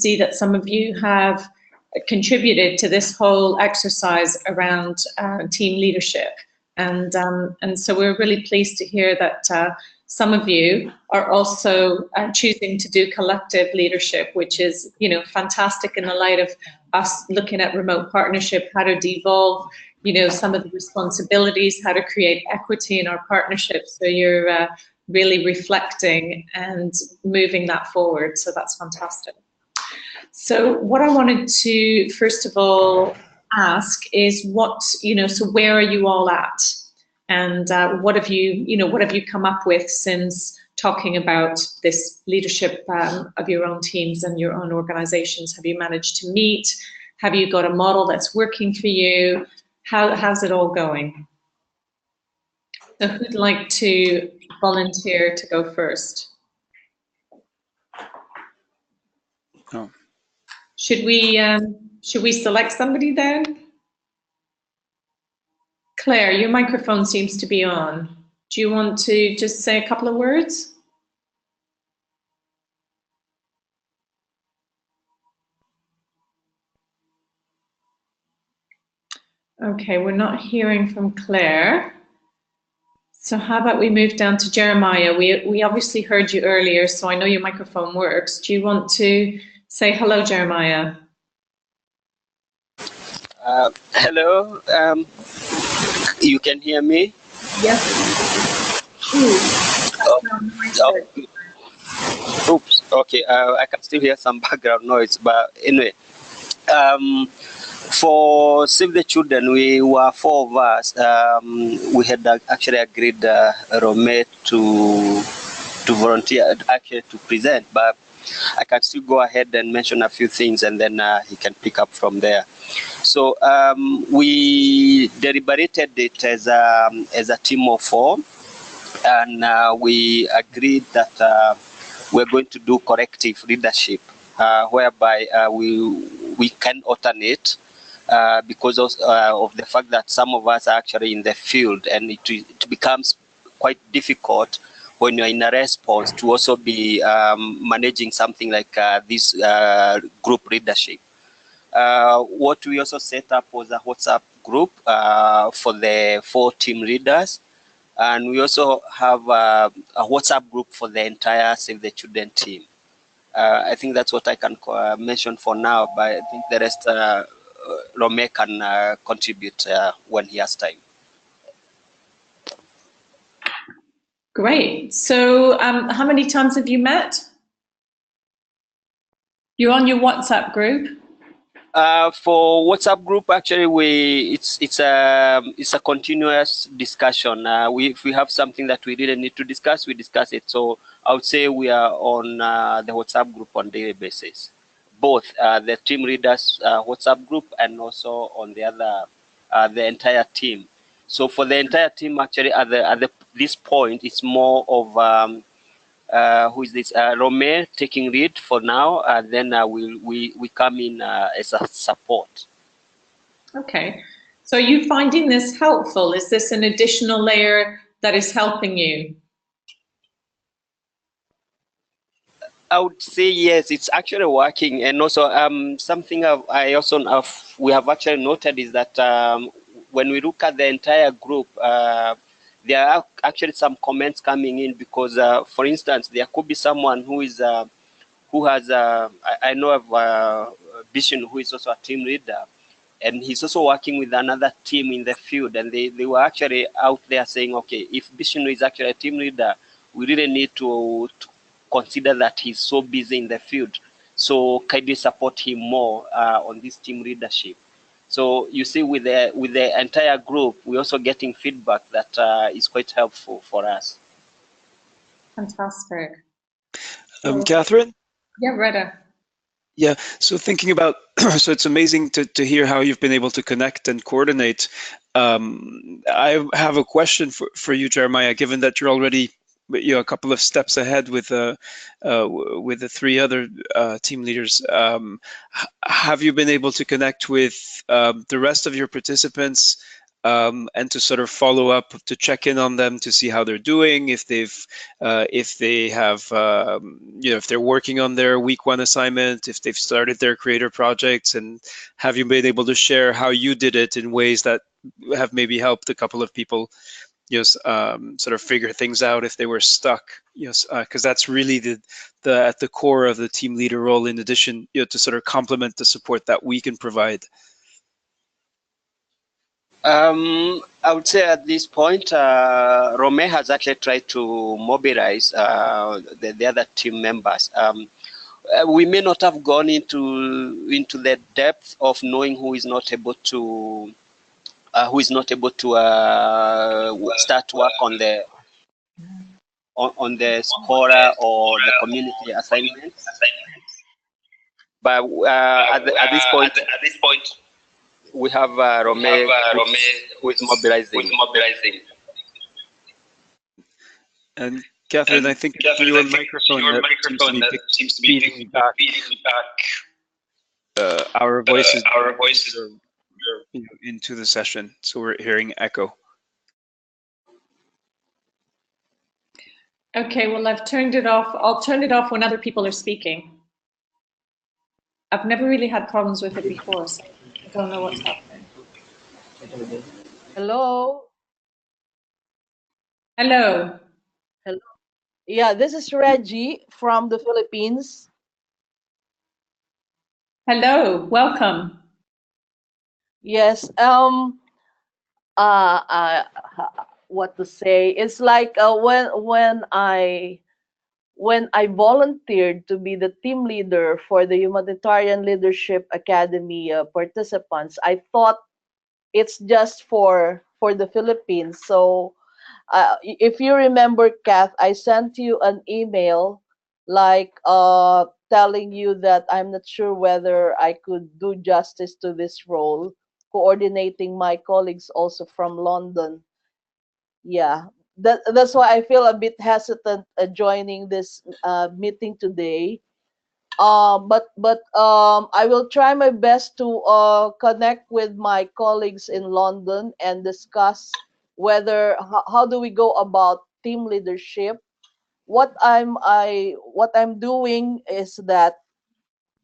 see that some of you have contributed to this whole exercise around team leadership. And so we're really pleased to hear that some of you are also choosing to do collective leadership, which is, you know, fantastic in the light of us looking at remote partnership, how to devolve, you know, some of the responsibilities, how to create equity in our partnerships. So you're really reflecting and moving that forward. So that's fantastic. So what I wanted to, first of all, ask is what, you know, so where are you all at? And what have you come up with since talking about this leadership of your own teams and your own organizations? Have you managed to meet? Have you got a model that's working for you? How's it all going? So who'd like to volunteer to go first? Oh. Should we select somebody then? Claire, your microphone seems to be on. Do you want to just say a couple of words? Okay, we're not hearing from Claire. So how about we move down to Jeremiah? We obviously heard you earlier, so I know your microphone works. Do you want to say hello, Jeremiah? Hello, you can hear me? Yes. Oops, okay, I can still hear some background noise, but anyway, for Save the Children, we were 4 of us. We had actually agreed Rome to volunteer, actually to present, but I can still go ahead and mention a few things, and then he can pick up from there. So we deliberated it as a team of 4, and we agreed that we're going to do corrective leadership, whereby we can alternate because of the fact that some of us are actually in the field, and it becomes quite difficult when you're in a response to also be managing something like this group leadership. What we also set up was a WhatsApp group for the 4 team leaders, and we also have a WhatsApp group for the entire Save the Children team. I think that's what I can mention for now, but I think the rest Rome can contribute when he has time. Great. So how many times have you met? You're on your WhatsApp group? For WhatsApp group, actually, it's a continuous discussion. If we have something that we really need to discuss, we discuss it. So I would say we are on the WhatsApp group on a daily basis, both the team leaders WhatsApp group and also on the other the entire team. So for the entire team, actually, at this point, it's more of who is this? Rome taking lead for now, and then we come in as a support. Okay. So are you finding this helpful? Is this an additional layer that is helping you? I would say yes, it's actually working, and also something we have actually noted is that when we look at the entire group, there are actually some comments coming in because, for instance, there could be someone who has I know of Bishnu, who is also a team leader, and he's also working with another team in the field, and they were actually out there saying, okay, if Bishnu is actually a team leader, we really need to consider that he's so busy in the field. So can we support him more on this team leadership? So you see, with the entire group, we're also getting feedback that is quite helpful for us. Fantastic. Catherine? Yeah, Retta. Yeah, so thinking about, so it's amazing to hear how you've been able to connect and coordinate. I have a question for you, Jeremiah, given that you're already a couple of steps ahead with the 3 other team leaders. Have you been able to connect with the rest of your participants and to sort of follow up, to check in on them, to see how they're doing, if they have, if they're working on their week 1 assignment, if they've started their creator projects, and have you been able to share how you did it in ways that have maybe helped a couple of people, sort of figure things out if they were stuck, because that's really the at the core of the team leader role, in addition, to sort of complement the support that we can provide. I would say at this point, Rome has actually tried to mobilize the other team members. We may not have gone into the depth of knowing who is not able to start work on the Scorer or the community assignments. But at this point, we have Rome who is mobilizing. And Catherine, I think it's your microphone that seems to be feeding back our voices into the session, so we're hearing echo. Okay, well, I've turned it off. I'll turn it off when other people are speaking. I've never really had problems with it before, so I don't know what's happening. Hello. Hello. Hello. Yeah, this is Reggie from the Philippines. Hello, welcome. Yes. What to say? It's like when I volunteered to be the team leader for the Humanitarian Leadership Academy participants, I thought it's just for the Philippines. So if you remember, Kath, I sent you an email like telling you that I'm not sure whether I could do justice to this role, coordinating my colleagues also from London. Yeah, that's why I feel a bit hesitant joining this meeting today. But I will try my best to connect with my colleagues in London and discuss whether how do we go about team leadership. What I'm doing is that,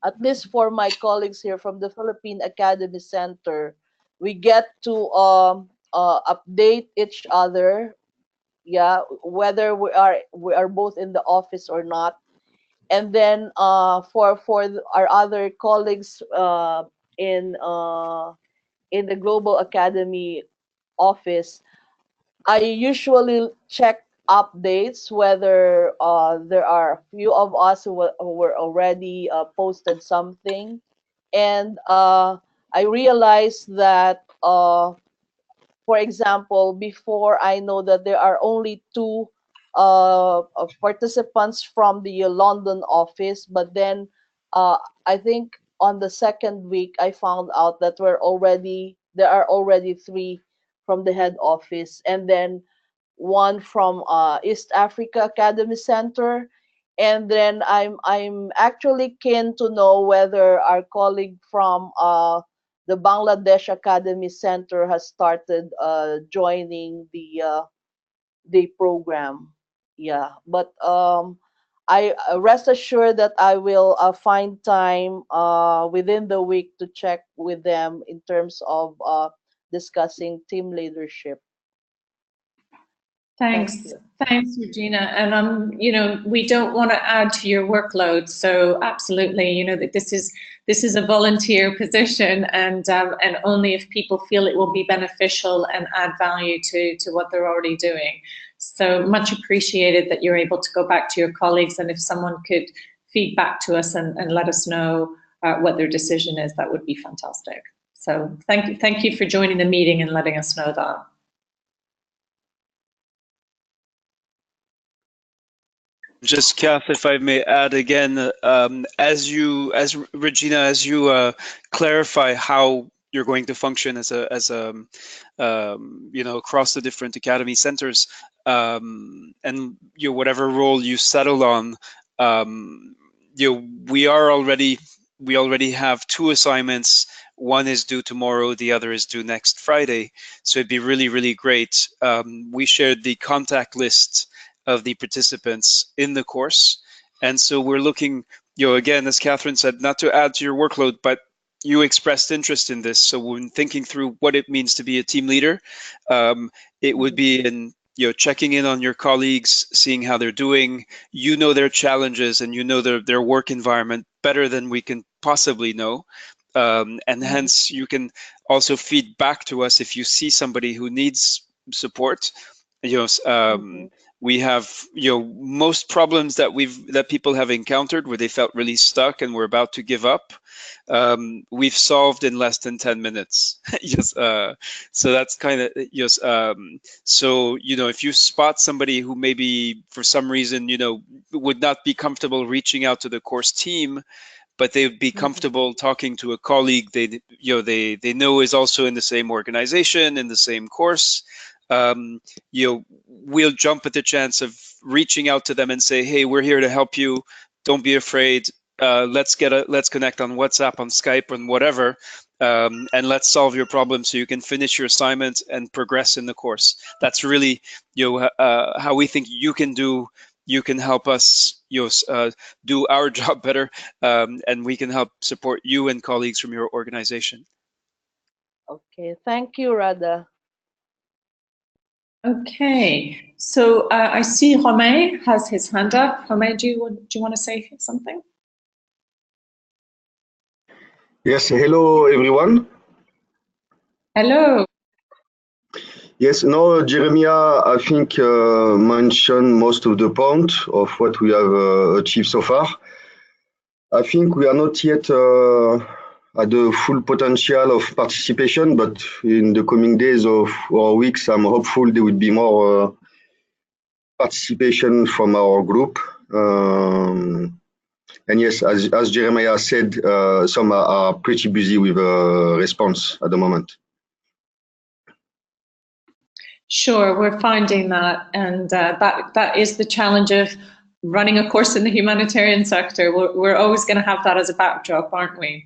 at least for my colleagues here from the Philippine Academy Center, we get to update each other, yeah, whether we are both in the office or not. And then for our other colleagues in the Global Academy office, I usually check updates whether there are a few of us who were already posted something. And I realized that, for example, before, I know that there are only 2 participants from the London office, but then I think on the second week I found out that there are already 3 from the head office, and then 1 from East Africa Academy Center. And then I'm actually keen to know whether our colleague from the Bangladesh Academy Center has started joining the program. Yeah, but I rest assured that I will find time within the week to check with them in terms of discussing team leadership. Thanks, Regina. And we don't want to add to your workload, so absolutely, that this is a volunteer position, and only if people feel it will be beneficial and add value to what they're already doing. So much appreciated that you're able to go back to your colleagues, and if someone could feed back to us and let us know what their decision is, that would be fantastic. So thank you for joining the meeting and letting us know that. Just Kath, if I may add again, as Regina, as you clarify how you're going to function as across the different academy centers, and whatever role you settle on, we already have 2 assignments one is due tomorrow, the other is due next Friday. So it'd be really, really great. We shared the contact list of the participants in the course. And so we're looking, again, as Catherine said, not to add to your workload, but you expressed interest in this. So when thinking through what it means to be a team leader, it would be in checking in on your colleagues, seeing how they're doing. You know their challenges and you know their work environment better than we can possibly know. And hence you can also feed back to us if you see somebody who needs support. We have most problems that people have encountered where they felt really stuck and were about to give up, we've solved in less than 10 minutes. So that's kind of so if you spot somebody who maybe for some reason would not be comfortable reaching out to the course team, but they would be comfortable talking to a colleague they know is also in the same organization, in the same course. We'll jump at the chance of reaching out to them and say, hey, we're here to help you. Don't be afraid. Let's connect on WhatsApp, on Skype, and whatever, and let's solve your problem so you can finish your assignment and progress in the course. That's really how we think you can help us do our job better, and we can help support you and colleagues from your organization. Okay, thank you, Radha. Okay, so I see Romain has his hand up. Romain, do you want to say something? Yes, hello everyone. Hello. Yes, no, Jeremiah, I think mentioned most of the point of what we have achieved so far. I think we are not yet at the full potential of participation, but in the coming days or weeks, I'm hopeful there will be more participation from our group. And yes, as Jeremiah said, some are pretty busy with response at the moment. Sure, we're finding that, and that is the challenge of running a course in the humanitarian sector. We're always going to have that as a backdrop, aren't we?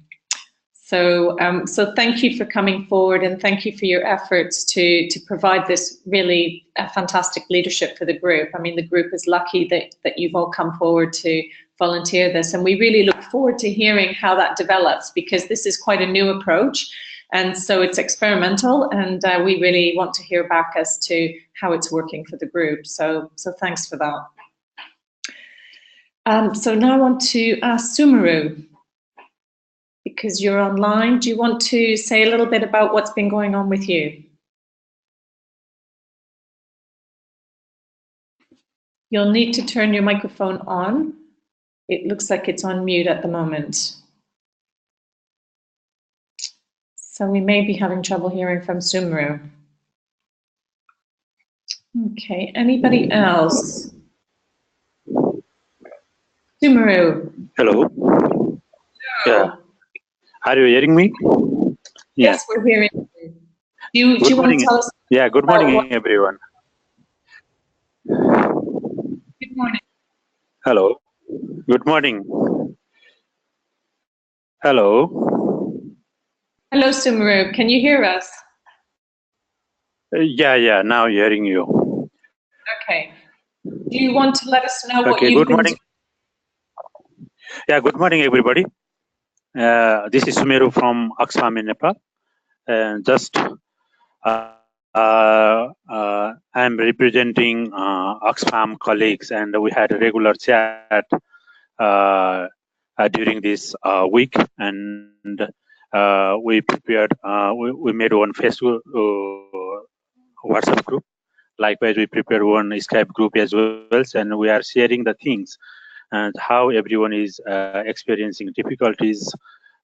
So, so thank you for coming forward, and thank you for your efforts to provide this really fantastic leadership for the group. I mean, the group is lucky that you've all come forward to volunteer this, and we really look forward to hearing how that develops, because this is quite a new approach. And so it's experimental, and we really want to hear back as to how it's working for the group. So thanks for that. So now I want to ask Sumaru, because you're online. Do you want to say a little bit about what's been going on with you? You'll need to turn your microphone on. It looks like it's on mute at the moment. So we may be having trouble hearing from Sumaru. Okay, anybody else? Sumaru. Hello. Yeah. Are you hearing me? Yes, we're hearing you. Do you want to tell us? Yeah, good morning, everyone. Good morning. Hello. Good morning. Hello. Hello, Sumaru. Can you hear us? Yeah, now hearing you. Okay. Do you want to let us know what Okay, you've good morning. Yeah, good morning, everybody. This is Sumeru from Oxfam in Nepal. I'm representing Oxfam colleagues, and we had a regular chat during this week, and we prepared, we made one Facebook WhatsApp group. Likewise, we prepared one Skype group as well, and we are sharing the things and how everyone is experiencing difficulties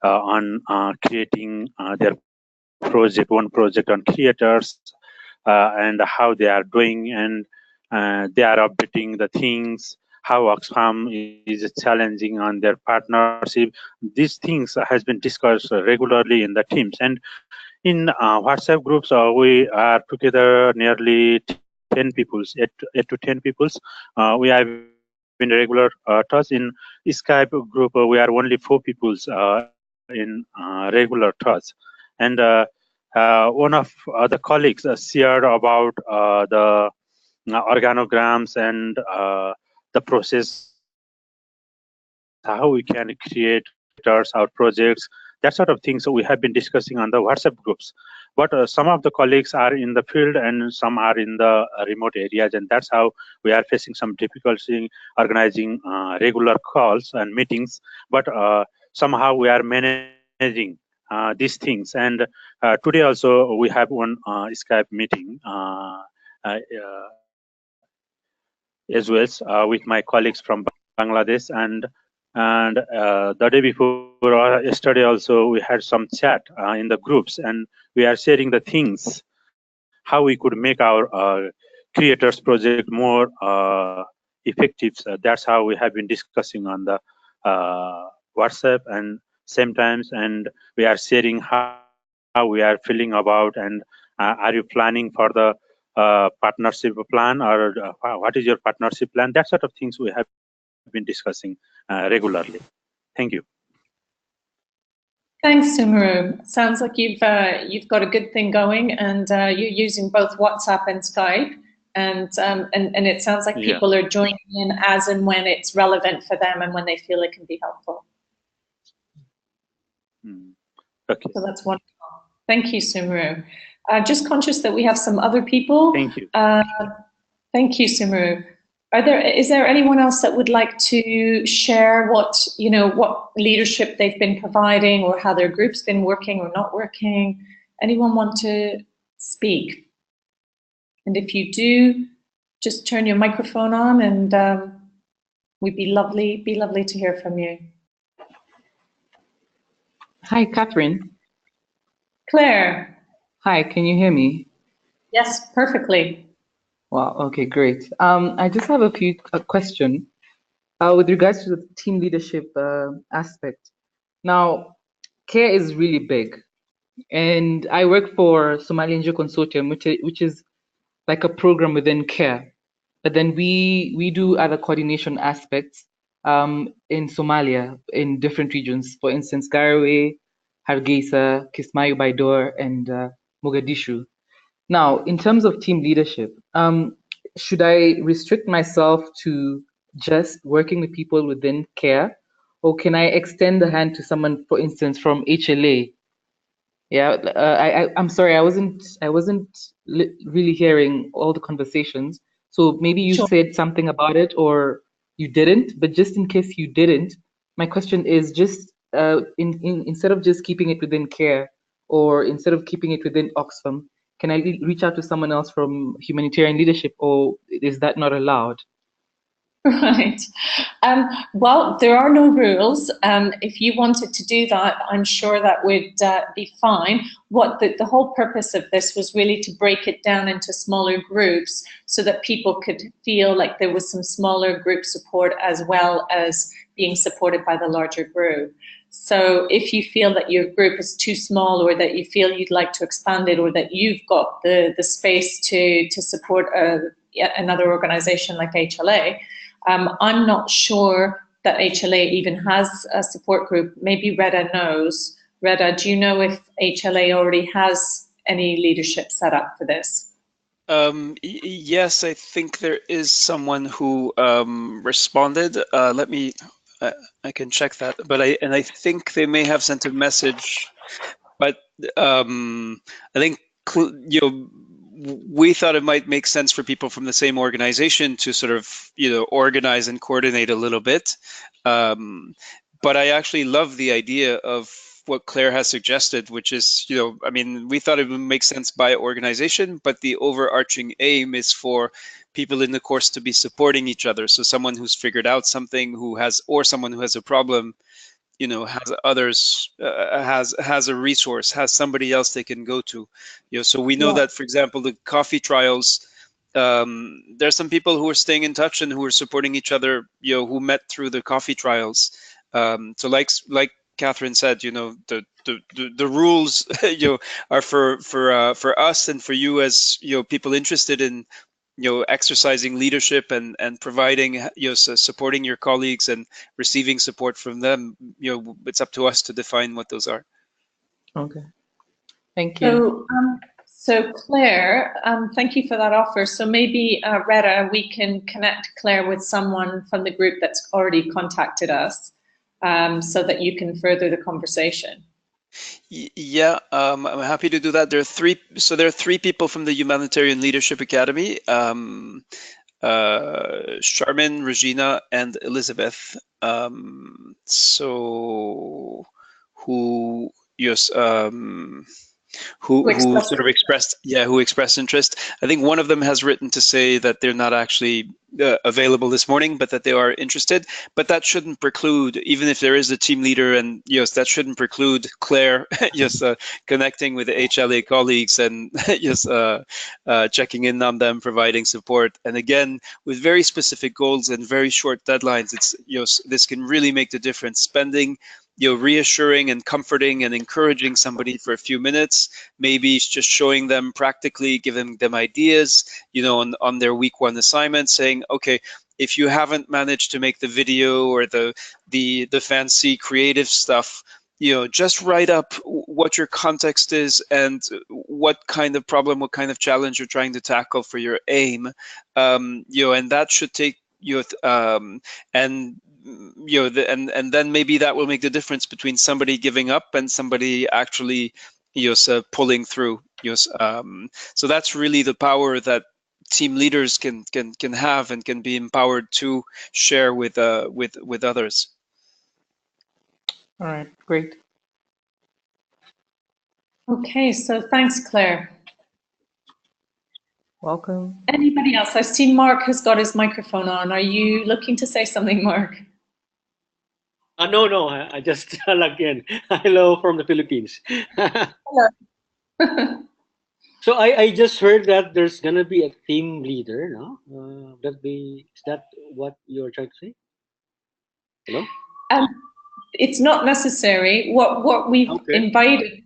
on creating their project, one project on creators, and how they are doing, and they are updating the things, how Oxfam is challenging on their partnership. These things has been discussed regularly in the teams, and in WhatsApp groups, we are together nearly 10 people, 8 to 10 people. We have been regular touch. In Skype group, we are only 4 people in regular touch. And one of the colleagues shared about the organograms and the process, how we can create our projects, that sort of thing. So we have been discussing on the WhatsApp groups. But some of the colleagues are in the field and some are in the remote areas, and that's how we are facing some difficulty organizing regular calls and meetings. But somehow we are managing these things. And today also we have one Skype meeting as well with my colleagues from Bangladesh, and the day before, yesterday also, we had some chat in the groups, and we are sharing the things, how we could make our creators project more effective. So that's how we have been discussing on the WhatsApp and same times, and we are sharing how we are feeling about, and are you planning for the partnership plan, or what is your partnership plan? That sort of things we have been discussing regularly. Thank you. Thanks, Sumaru. Sounds like you've got a good thing going, and you're using both WhatsApp and Skype, and it sounds like people are joining in as and when it's relevant for them and when they feel it can be helpful. Okay. So that's wonderful. Thank you, Sumaru. Just conscious that we have some other people. Thank you. Thank you, Sumaru. Is there anyone else that would like to share what leadership they've been providing, or how their group's been working or not working? Anyone want to speak? And if you do, just turn your microphone on, and we'd be lovely to hear from you. Hi, Catherine. Claire. Hi, can you hear me? Yes, perfectly. Wow, okay, great. I just have a question with regards to the team leadership aspect. Now, CARE is really big, and I work for Somali NGO Consortium, which is like a program within CARE. But then we do other coordination aspects in Somalia, in different regions. For instance, Garowe, Hargeisa, Kismayo Baidoa, and Mogadishu. Now, in terms of team leadership, should I restrict myself to just working with people within CARE, or can I extend the hand to someone, for instance, from HLA? Yeah, I'm sorry, I wasn't really hearing all the conversations. So maybe you said something about it, or you didn't. But just in case you didn't, my question is just instead of just keeping it within CARE, or instead of keeping it within Oxfam, can I reach out to someone else from humanitarian leadership, or is that not allowed? Right. Well, there are no rules. If you wanted to do that, I'm sure that would be fine. What the whole purpose of this was really to break it down into smaller groups so that people could feel like there was some smaller group support as well as being supported by the larger group. So if you feel that your group is too small, or that you feel you'd like to expand it, or that you've got the space to support another organization like HLA, I'm not sure that HLA even has a support group. Maybe Reda knows. Reda, do you know if HLA already has any leadership set up for this? Yes, I think there is someone who responded. Let me, I can check that. But I think they may have sent a message. But I think we thought it might make sense for people from the same organization to sort of organize and coordinate a little bit. But I actually love the idea of what Claire has suggested, which is, I mean, we thought it would make sense by organization, but the overarching aim is for people in the course to be supporting each other. So someone who's figured out something, or someone who has a problem, has others, has a resource, has somebody else they can go to. So we know that, for example, the coffee trials, there's some people who are staying in touch and who are supporting each other, who met through the coffee trials. So like Catherine said, the rules, are for us and for you as people interested in exercising leadership and providing, supporting your colleagues and receiving support from them, it's up to us to define what those are. Okay, thank you. So Claire, thank you for that offer. So maybe Retta, we can connect Claire with someone from the group that's already contacted us, so that you can further the conversation. Yeah, I'm happy to do that. There are three people from the Humanitarian Leadership Academy, Charmin, Regina, and Elizabeth. Who sort of expressed interest. I think one of them has written to say that they're not actually available this morning, but that they are interested. But that shouldn't preclude, even if there is a team leader, and that shouldn't preclude Claire connecting with the HLA colleagues and checking in on them, providing support. And again, with very specific goals and very short deadlines, it's this can really make the difference. Spending reassuring and comforting and encouraging somebody for a few minutes, maybe just showing them practically, giving them ideas, on their week 1 assignment, saying, okay, if you haven't managed to make the video or the fancy creative stuff, just write up what your context is and what kind of problem, what kind of challenge you're trying to tackle for your aim, and that should take and then maybe that will make the difference between somebody giving up and somebody actually pulling through. So that's really the power that team leaders can have and can be empowered to share with others. All right, great. Okay, so thanks, Claire. Welcome. Anybody else? I've seen Mark has got his microphone on. Are you looking to say something, Mark? No, I just logged in. Hello from the Philippines. Hello. So I just heard that there's gonna be a team leader, no? Is that what you're trying to say? Hello? It's not necessary. What we've invited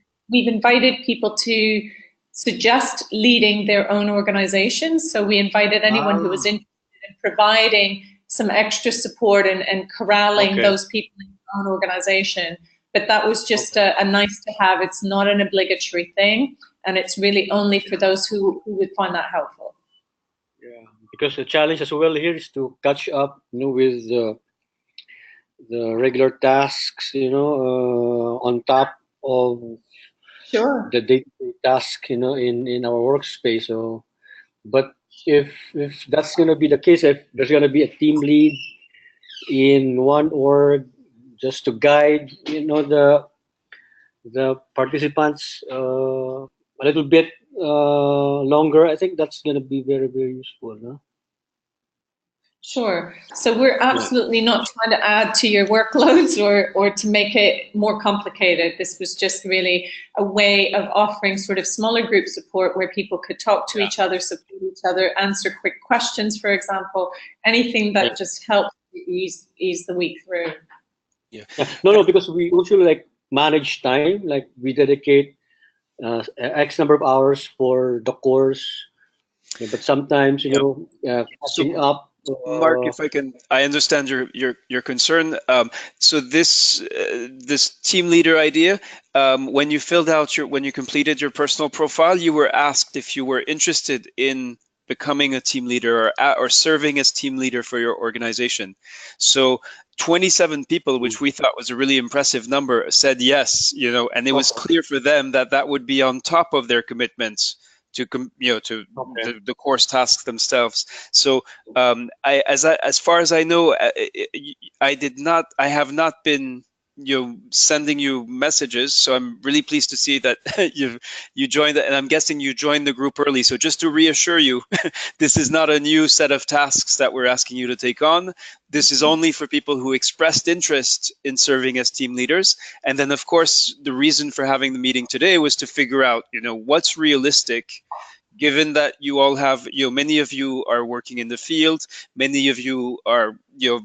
people to suggest leading their own organizations. So we invited anyone who was interested in providing some extra support and corralling those people in their own organization. But that was just a nice to have. It's not an obligatory thing, and it's really only for those who would find that helpful. Yeah, because the challenge as well here is to catch up, with the regular tasks, on top of the day-to-day task, in our workspace. So, but if that's going to be the case, if there's going to be a team lead in one org just to guide, the participants a little bit longer, I think that's going to be very, very useful. No? Sure. So we're absolutely not trying to add to your workloads or to make it more complicated. This was just really a way of offering sort of smaller group support where people could talk to each other, support each other, answer quick questions, for example, anything that just helps ease the week through. Yeah. No, because we usually manage time, we dedicate X number of hours for the course, but sometimes, catching up. Mark, if I can, I understand your concern. So this team leader idea, when you completed your personal profile, you were asked if you were interested in becoming a team leader or serving as team leader for your organization. So 27 people, which we thought was a really impressive number, said yes. And it was clear for them that would be on top of their commitments to the course tasks themselves. So as far as I know, I have not been sending you messages, so I'm really pleased to see that you joined, and I'm guessing you joined the group early. So just to reassure you, this is not a new set of tasks that we're asking you to take on. This is only for people who expressed interest in serving as team leaders. And then of course, the reason for having the meeting today was to figure out, what's realistic, given that you all have, many of you are working in the field, many of you are,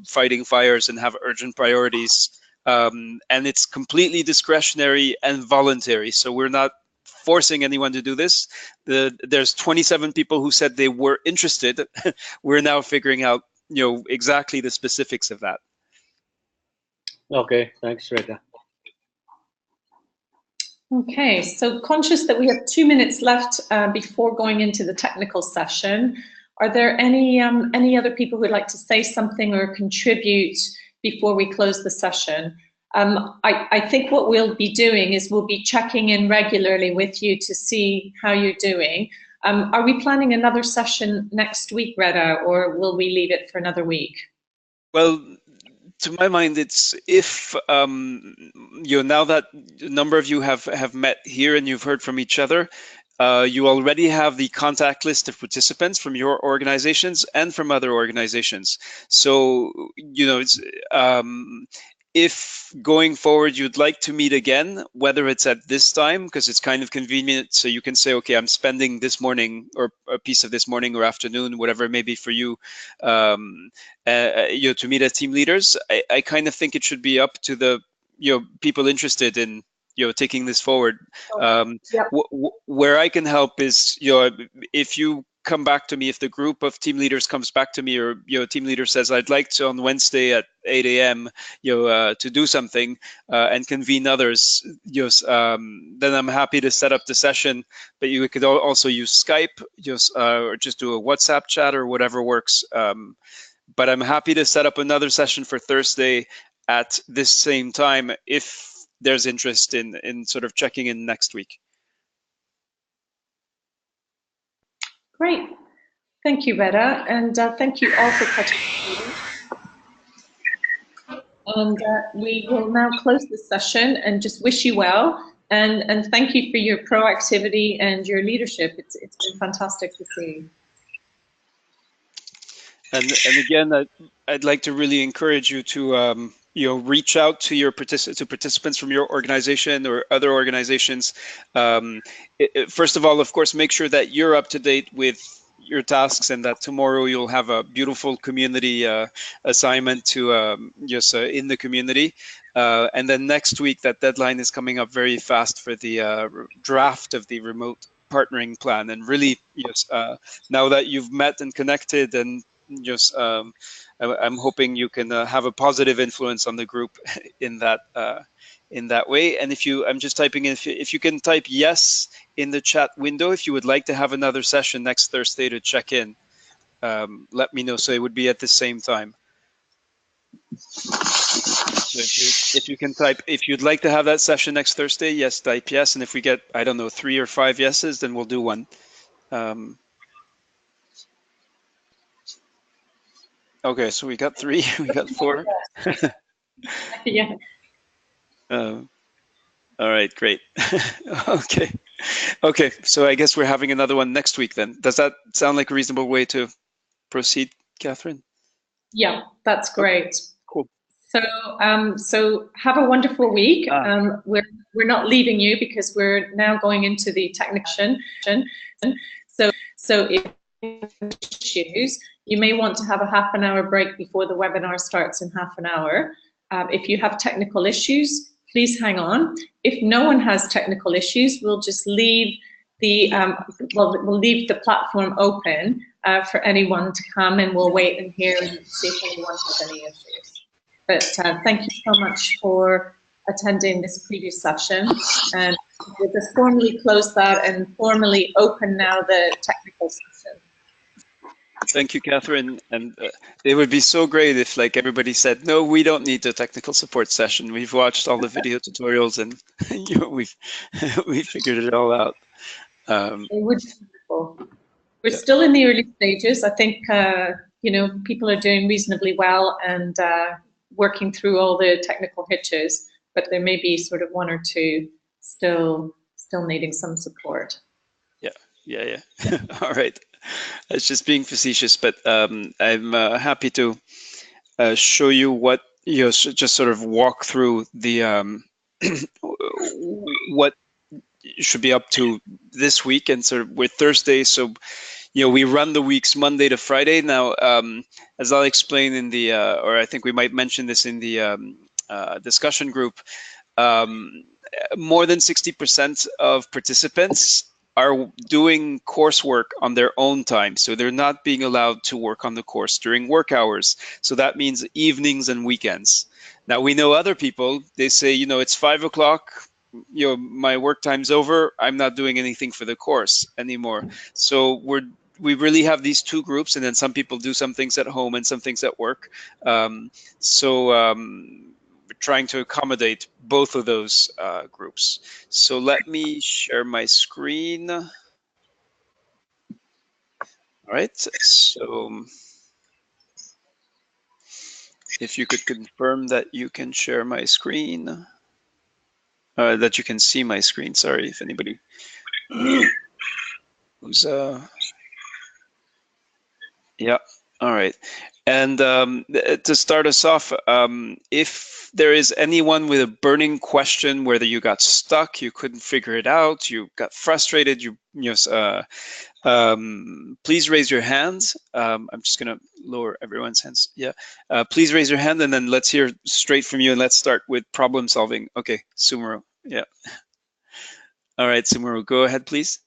fighting fires and have urgent priorities. And it's completely discretionary and voluntary. So we're not forcing anyone to do this. There's 27 people who said they were interested. We're now figuring out, exactly the specifics of that. Okay, thanks, Reda. Okay, so conscious that we have 2 minutes left before going into the technical session, are there any other people who would like to say something or contribute before we close the session? I think what we'll be doing is we'll be checking in regularly with you to see how you're doing. Are we planning another session next week, Reda, or will we leave it for another week? Well, to my mind, it's if now that a number of you have met here and you've heard from each other, you already have the contact list of participants from your organizations and from other organizations. So it's if going forward you'd like to meet again, whether it's at this time, because it's kind of convenient, so you can say, okay, I'm spending this morning or a piece of this morning or afternoon, whatever it may be for you, to meet as team leaders. I kind of think it should be up to the people interested in taking this forward. Where I can help is if you come back to me, if the group of team leaders comes back to me, or team leader says, I'd like to on Wednesday at 8 a.m. To do something and convene others, then I'm happy to set up the session. But you could also use Skype, or just do a WhatsApp chat or whatever works. But I'm happy to set up another session for Thursday at this same time if there's interest in sort of checking in next week. Great. Thank you, Reda, and thank you all for participating. And we will now close the session and just wish you well, and thank you for your proactivity and your leadership. It's been fantastic to see. And again, I'd like to really encourage you to reach out to your participants from your organization or other organizations. First of all, of course, make sure that you're up to date with your tasks, and that tomorrow you'll have a beautiful community assignment to in the community. And then next week, that deadline is coming up very fast for the draft of the remote partnering plan. And really, now that you've met and connected, and I'm hoping you can have a positive influence on the group in that way. And I'm just typing in, if you can type yes in the chat window, if you would like to have another session next Thursday to check in, let me know. So it would be at the same time. So if you can type, if you'd like to have that session next Thursday, yes, type yes. And if we get, I don't know, 3 or 5 yeses, then we'll do one. Okay, so we got 3, we got 4. Yeah. All right, great. Okay, so I guess we're having another one next week then. Does that sound like a reasonable way to proceed, Catherine? Yeah, that's great. Cool. So have a wonderful week. We're not leaving you because we're now going into the technician. So if issues, you may want to have a half an hour break before the webinar starts in half an hour. If you have technical issues, please hang on. If no one has technical issues, we'll just leave the we'll leave the platform open for anyone to come, and we'll wait and hear and see if anyone has any issues. But thank you so much for attending this previous session, and we'll just formally close that and formally open now the technical session. Thank you, Catherine. And it would be so great if everybody said, no, we don't need the technical support session. We've watched all the video tutorials and we've figured it all out. It would be wonderful. We're still in the early stages. I think, people are doing reasonably well and working through all the technical hitches, but there may be sort of 1 or 2 still needing some support. Yeah. All right. It's just being facetious, but I'm happy to show you what, just sort of walk through the what you should be up to this week. And sort of we're Thursday, so we run the weeks Monday to Friday. Now, as I'll explain in the, or I think we might mention this in the discussion group, more than 60% of participants are doing coursework on their own time. So they're not being allowed to work on the course during work hours. So that means evenings and weekends. Now we know other people, they say, you know, it's 5 o'clock, you know, my work time's over, I'm not doing anything for the course anymore. So we really have these two groups, and then some people do some things at home and some things at work. We're trying to accommodate both of those groups. So let me share my screen. All right, so if you could confirm that you can share my screen, that you can see my screen, sorry, if anybody who's, yeah, all right. And to start us off, if there is anyone with a burning question, whether you got stuck, you couldn't figure it out, you got frustrated, please raise your hand. I'm just gonna lower everyone's hands. Yeah, please raise your hand, and then let's hear straight from you, and let's start with problem solving. Okay, Sumuro, yeah. All right, Sumuro, go ahead, please.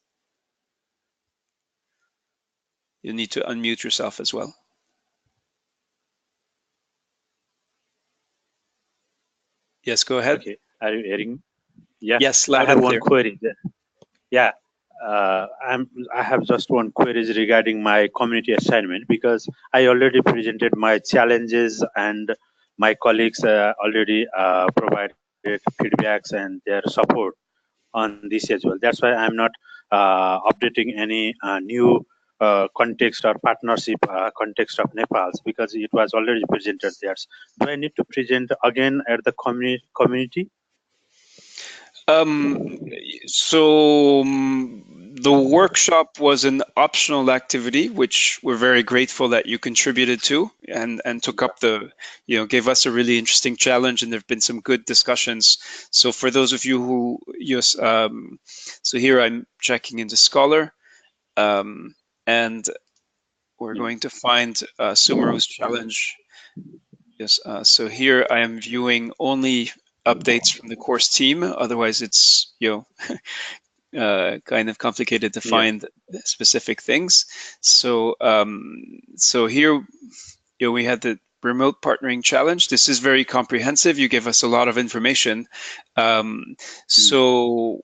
You need to unmute yourself as well. Yes, go ahead. Okay, are you hearing? Yeah. Yes, I loud have and one clear. query. Yeah, I have just one query regarding my community assignment, because I already presented my challenges and my colleagues already provided feedbacks and their support on this as well. That's why I'm not updating any new context or partnership context of Nepal's, because it was already presented there. Do I need to present again at the community? The workshop was an optional activity, which we're very grateful that you contributed to and took up gave us a really interesting challenge, and there have been some good discussions. So for those of you who, yes, so here I'm checking into Scholar, and we're going to find Sumuro's challenge. Yes, so here I am viewing only updates from the course team. Otherwise, it's kind of complicated to find specific things. So so here we had the remote partnering challenge. This is very comprehensive. You gave us a lot of information. So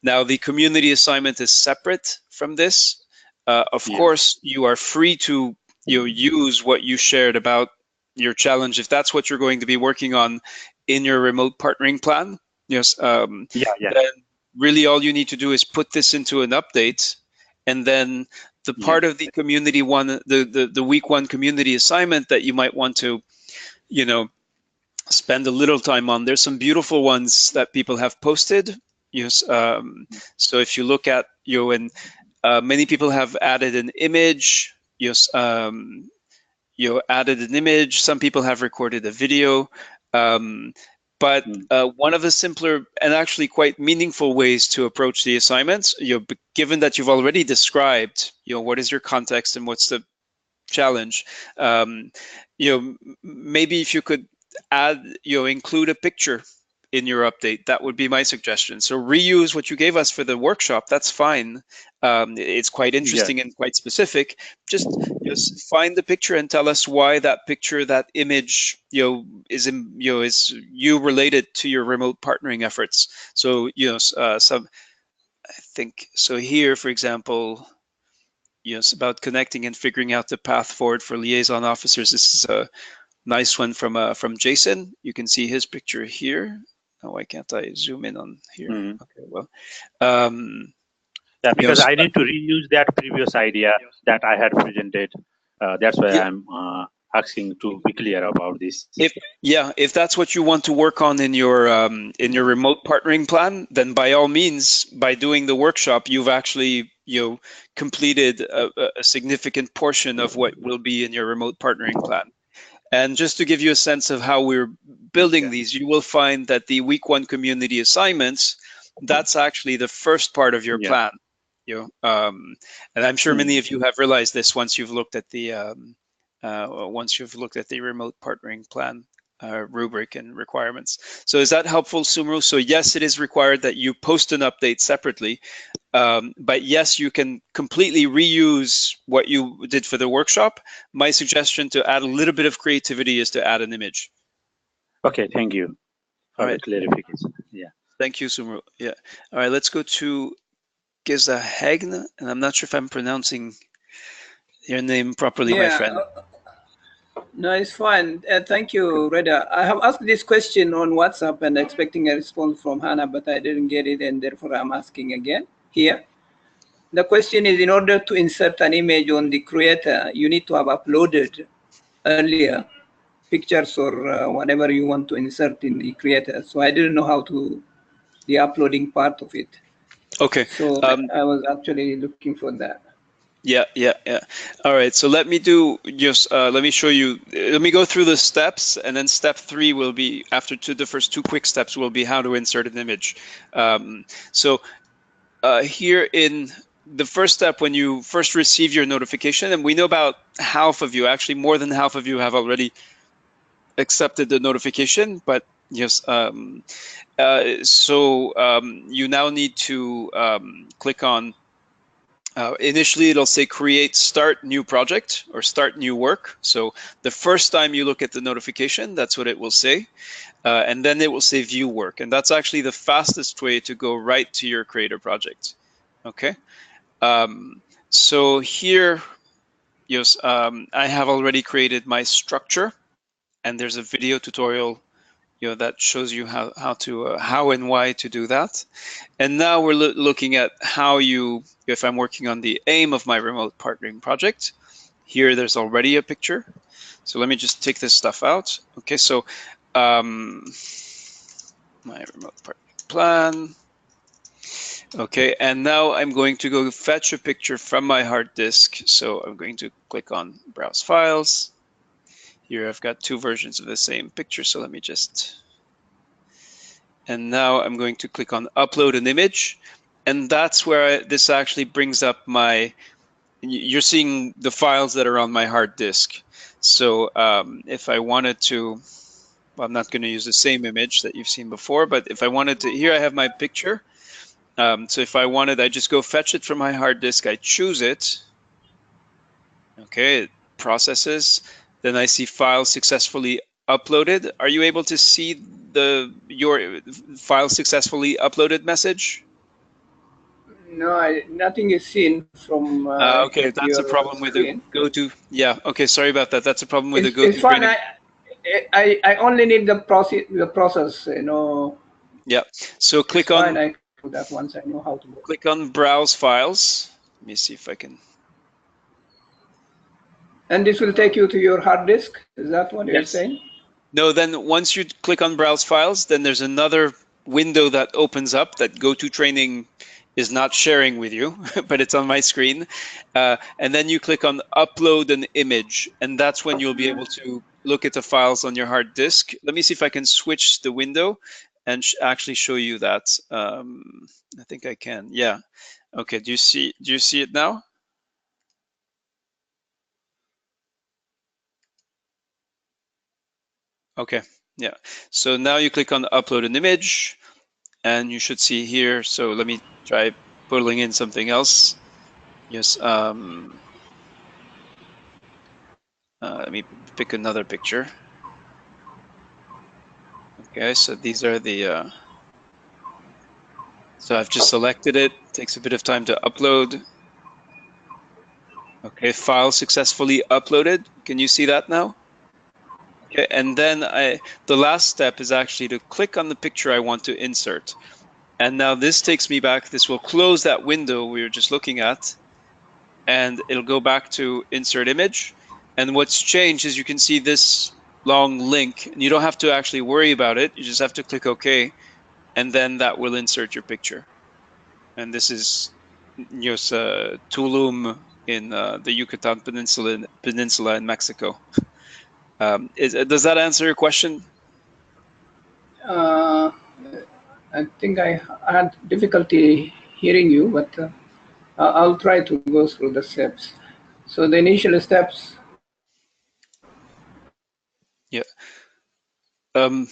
now the community assignment is separate from this. Of course, you are free to use what you shared about your challenge if that's what you're going to be working on in your remote partnering plan. Yes. Then really all you need to do is put this into an update, and then the part of the community one, the week one community assignment that you might want to, spend a little time on. There's some beautiful ones that people have posted. Yes. So if you look at and many people have added an image. Yes. Added an image. Some people have recorded a video. But one of the simpler and actually quite meaningful ways to approach the assignments, given that you've already described, what is your context and what's the challenge, maybe if you could add, include a picture in your update, that would be my suggestion. So reuse what you gave us for the workshop, that's fine. It's quite interesting and quite specific. Just find the picture and tell us why that picture, that image, is you related to your remote partnering efforts. So some, I think, so here, for example, about connecting and figuring out the path forward for liaison officers. This is a nice one from Jason. You can see his picture here. Oh, why can't I zoom in on here? Okay, well. Yeah, because I need to reuse that previous idea that I had presented. That's why I'm asking to be clear about this. If that's what you want to work on in your remote partnering plan, then by all means, by doing the workshop, you've actually completed a significant portion of what will be in your remote partnering plan. And just to give you a sense of how we're building these, you will find that the week one community assignments, that's actually the first part of your plan. And I'm sure many of you have realized this once you've looked at the remote partnering plan. rubric and requirements. So is that helpful, Sumru? So yes, it is required that you post an update separately, but yes, you can completely reuse what you did for the workshop. My suggestion to add a little bit of creativity is to add an image. Okay, thank you for All the clarification. Yeah. Thank you, Sumru. Yeah. All right, let's go to Gezahegne, and I'm not sure if I'm pronouncing your name properly, my friend. No, it's fine. Thank you, Reda. I have asked this question on WhatsApp and expecting a response from Hannah, but I didn't get it, and therefore I'm asking again here. The question is, in order to insert an image on the creator, you need to have uploaded earlier pictures or whatever you want to insert in the creator. So I didn't know how to, the uploading part of it. Okay. So I was actually looking for that. Yeah. All right. So let me do just let me show you. Let me go through the steps, and then step 3 will be after the first 2 quick steps will be how to insert an image. Here in the first step, when you first receive your notification, and we know about half of you, actually more than half of you, have already accepted the notification, but yes. You now need to click on. Initially, it'll say create start new project or start new work. So the first time you look at the notification, that's what it will say. And then it will say view work. And that's actually the fastest way to go right to your creator project. Okay. So here, yes, I have already created my structure, and there's a video tutorial that shows you how and why to do that. And now we're looking at how if I'm working on the aim of my remote partnering project, here there's already a picture. So let me just take this stuff out. Okay, so my remote partnering plan. Okay, and now I'm going to go fetch a picture from my hard disk. So I'm going to click on browse files. Here I've got 2 versions of the same picture, so let me just, and now I'm going to click on upload an image, and that's where this actually brings up you're seeing the files that are on my hard disk. So if I wanted to, well, I'm not going to use the same image that you've seen before, but if I wanted to, here I have my picture. So if I wanted, I just go fetch it from my hard disk, I choose it. Okay, it processes. Then I see file successfully uploaded. Are you able to see your file successfully uploaded message? No, nothing is seen from. Okay, that's a problem with the GoTo. Yeah. Okay, sorry about that. That's a problem with the GoTo. It's fine. I only need the process. Yeah. So click on. I can do that once I know how to do it. Click on browse files. Let me see if I can. And this will take you to your hard disk? Is that what you're saying? No, then once you click on browse files, then there's another window that opens up that GoTo Training is not sharing with you, but it's on my screen. And then you click on upload an image, and that's when you'll be able to look at the files on your hard disk. Let me see if I can switch the window and actually show you that. I think I can. Yeah. Okay. Do you see it now? Okay, yeah. So now you click on upload an image, and you should see here. So let me try pulling in something else. Yes. Let me pick another picture. Okay, so these are the. So I've just selected it. Takes a bit of time to upload. Okay, file successfully uploaded. Can you see that now? Okay, and then the last step is actually to click on the picture I want to insert. And now this takes me back. This will close that window we were just looking at, and it'll go back to insert image. And what's changed is you can see this long link, and you don't have to actually worry about it. You just have to click OK, and then that will insert your picture. And this is Tulum in the Yucatan Peninsula in Mexico. Does that answer your question? I think I had difficulty hearing you, but I'll try to go through the steps. So the initial steps. Yeah. Oops,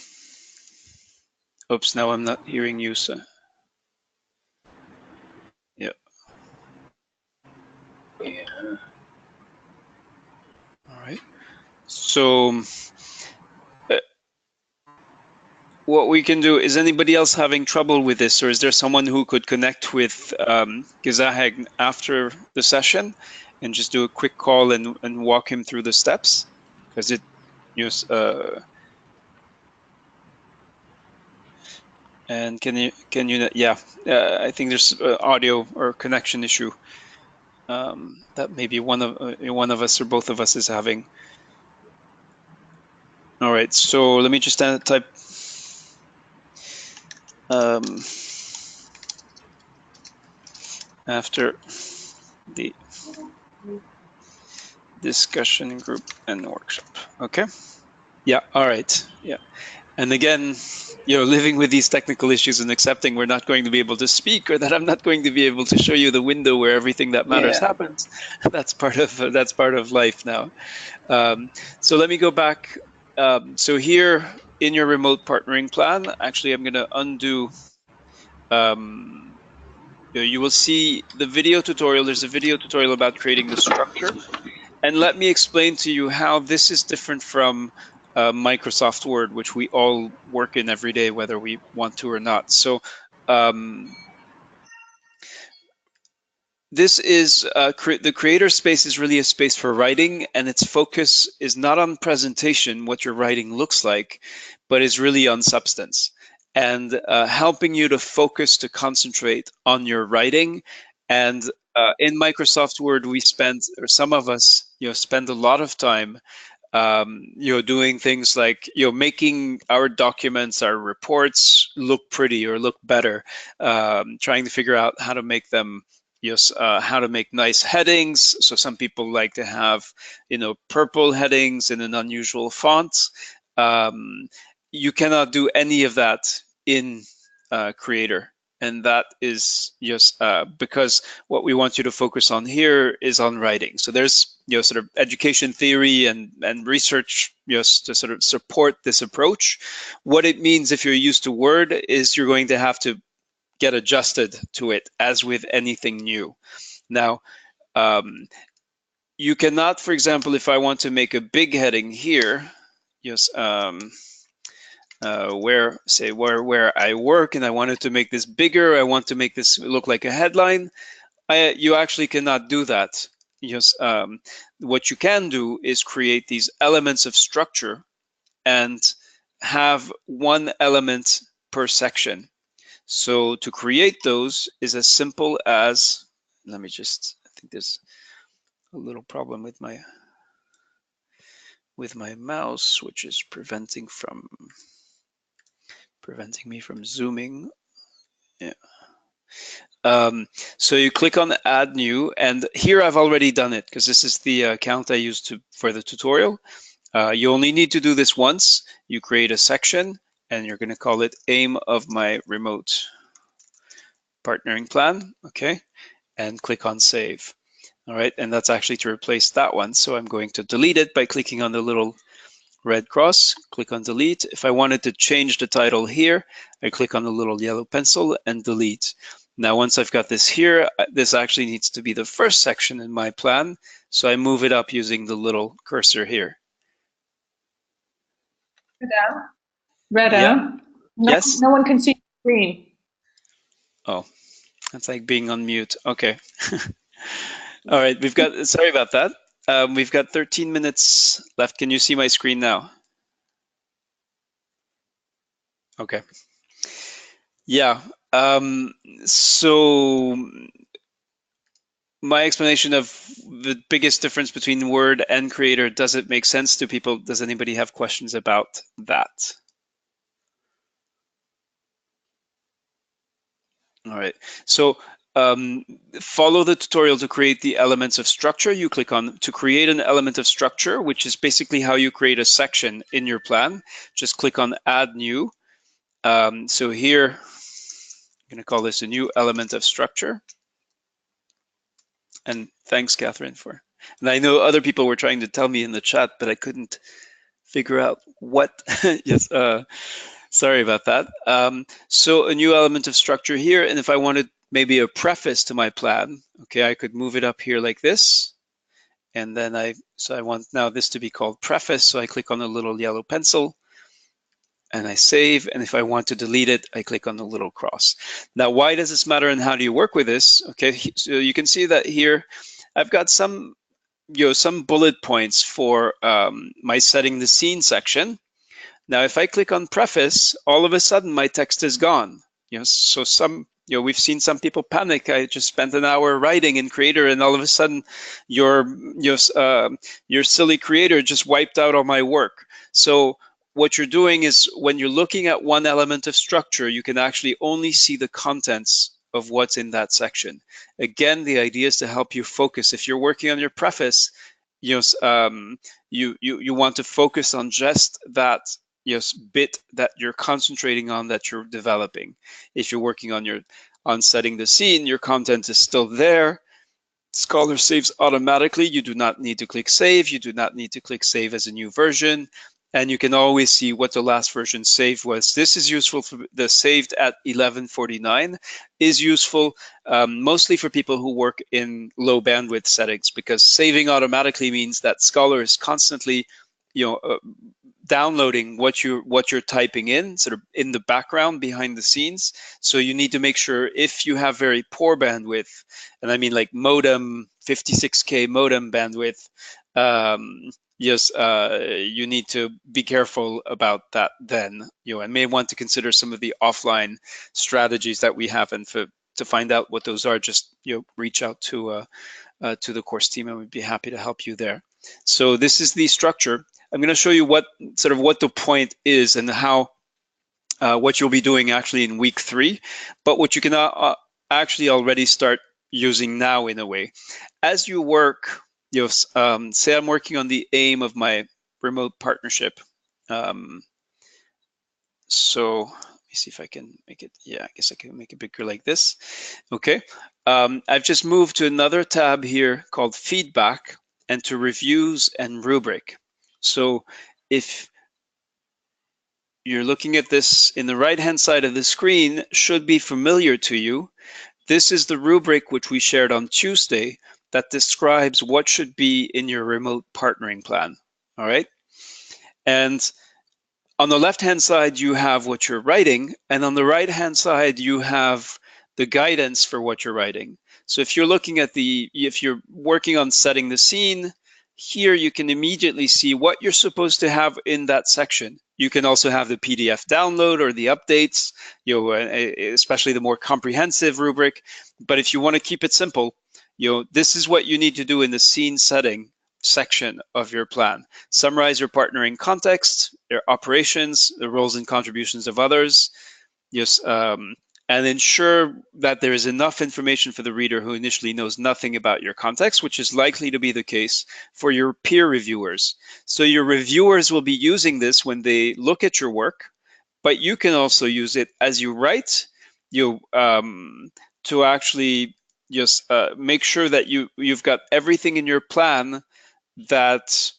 now I'm not hearing you, so. Yeah. Yeah. All right. So what we can do, is anybody else having trouble with this, or is there someone who could connect with Gezaheg after the session and just do a quick call and walk him through the steps? Because it, and can you yeah, I think there's audio or connection issue that maybe one of us or both of us is having. All right, so let me just type after the discussion group and workshop. Okay. Yeah. All right. Yeah. And again, living with these technical issues and accepting we're not going to be able to speak, or that I'm not going to be able to show you the window where everything that matters happens. That's part of life now. So let me go back. So here in your remote partnering plan, actually, I'm going to undo. You will see the video tutorial. There's a video tutorial about creating the structure. And let me explain to you how this is different from Microsoft Word, which we all work in every day, whether we want to or not. So this is, the creator space is really a space for writing, and its focus is not on presentation, what your writing looks like, but is really on substance and helping you to focus, to concentrate on your writing. And in Microsoft Word, we spend, or some of us, spend a lot of time, doing things like, making our documents, our reports look pretty or look better, trying to figure out how to make them, how to make nice headings. So some people like to have, purple headings in an unusual font. You cannot do any of that in Creator. And that is just because what we want you to focus on here is on writing. So there's sort of education theory and research just to sort of support this approach. What it means if you're used to Word is you're going to have to get adjusted to it, as with anything new. Now, you cannot, for example, if I want to make a big heading here, just where I work, and I wanted to make this bigger, I want to make this look like a headline, you actually cannot do that. What you can do is create these elements of structure and have one element per section. So to create those is as simple as, I think there's a little problem with my mouse, which is preventing me from zooming. Yeah. So you click on Add New, and here I've already done it because this is the account I used for the tutorial. You only need to do this once. You create a section, and you're going to call it Aim of My Remote Partnering Plan. Okay, and click on Save. All right, and that's actually to replace that one. So I'm going to delete it by clicking on the little red cross, click on delete. If I wanted to change the title here, I click on the little yellow pencil and delete. Now, once I've got this here, this actually needs to be the first section in my plan. So I move it up using the little cursor here. Reda, yeah. Yes? No one can see the screen. Oh, that's like being on mute. Okay. All right, sorry about that. We've got 13 minutes left. Can you see my screen now? Okay. Yeah. So my explanation of the biggest difference between Word and Creator, does it make sense to people? Does anybody have questions about that? All right. So follow the tutorial to create the elements of structure. You click on to create an element of structure, which is basically how you create a section in your plan. Just click on Add New. So here, I'm going to call this a new element of structure. And thanks, Catherine, and I know other people were trying to tell me in the chat, but I couldn't figure out what, yes, sorry about that. So a new element of structure here, and if I wanted maybe a preface to my plan, okay, I could move it up here like this. And then I want now this to be called preface, so I click on the little yellow pencil and I save, and if I want to delete it, I click on the little cross. Now, why does this matter and how do you work with this? Okay, so you can see that here, I've got some, some bullet points for my setting the scene section. Now, if I click on preface, all of a sudden my text is gone. So we've seen some people panic. I just spent an hour writing in Creator, and all of a sudden, your silly Creator just wiped out all my work. So what you're doing is, when you're looking at one element of structure, you can actually only see the contents of what's in that section. Again, the idea is to help you focus. If you're working on your preface, you want to focus on just that bit that you're concentrating on, that you're developing. If you're working on setting the scene, your content is still there. Scholar saves automatically. You do not need to click save. You do not need to click save as a new version. And you can always see what the last version saved was. This is useful for the saved at 1149 is useful mostly for people who work in low bandwidth settings, because saving automatically means that Scholar is constantly downloading what you're typing in, sort of in the background behind the scenes. So you need to make sure, if you have very poor bandwidth, and I mean like modem, 56K modem bandwidth, yes, you need to be careful about that then, and may want to consider some of the offline strategies that we have. And to find out what those are, just reach out to the course team, and we'd be happy to help you there. So this is the structure. I'm going to show you what the point is and how what you'll be doing actually in week 3, but what you can actually already start using now in a way. As you work, say I'm working on the aim of my remote partnership. So let me see if I can make it. Yeah, I guess I can make it bigger like this. Okay. I've just moved to another tab here called feedback, and to reviews and rubric. So if you're looking at this, in the right-hand side of the screen should be familiar to you. This is the rubric which we shared on Tuesday that describes what should be in your remote partnering plan, all right? And on the left-hand side, you have what you're writing, and on the right-hand side, you have the guidance for what you're writing. So if you're looking at if you're working on setting the scene, here you can immediately see what you're supposed to have in that section. You can also have the PDF download or the updates, especially the more comprehensive rubric. But if you want to keep it simple, this is what you need to do in the scene setting section of your plan. Summarize your partnering context, their operations, the roles and contributions of others, and ensure that there is enough information for the reader who initially knows nothing about your context, which is likely to be the case for your peer reviewers. So your reviewers will be using this when they look at your work, but you can also use it as you write, to actually just make sure that you've got everything in your plan that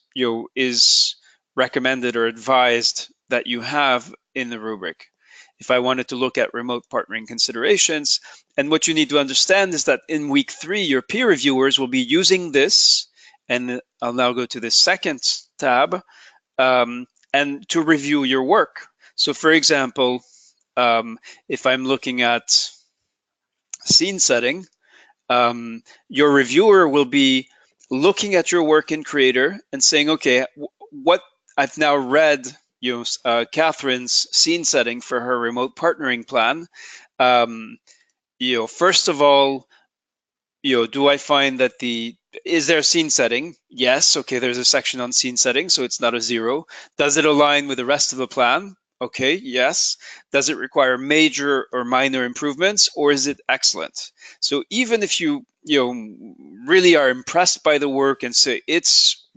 is recommended or advised that you have in the rubric. If I wanted to look at remote partnering considerations, and what you need to understand is that in week 3, your peer reviewers will be using this, and I'll now go to the second tab, and to review your work. So for example, if I'm looking at scene setting, your reviewer will be looking at your work in Creator and saying, okay, what I've now read Catherine's scene setting for her remote partnering plan. First of all, do I find that is there a scene setting? Yes. Okay, there's a section on scene setting, so it's not a 0. Does it align with the rest of the plan? Okay, yes. Does it require major or minor improvements, or is it excellent? So even if you really are impressed by the work and say it's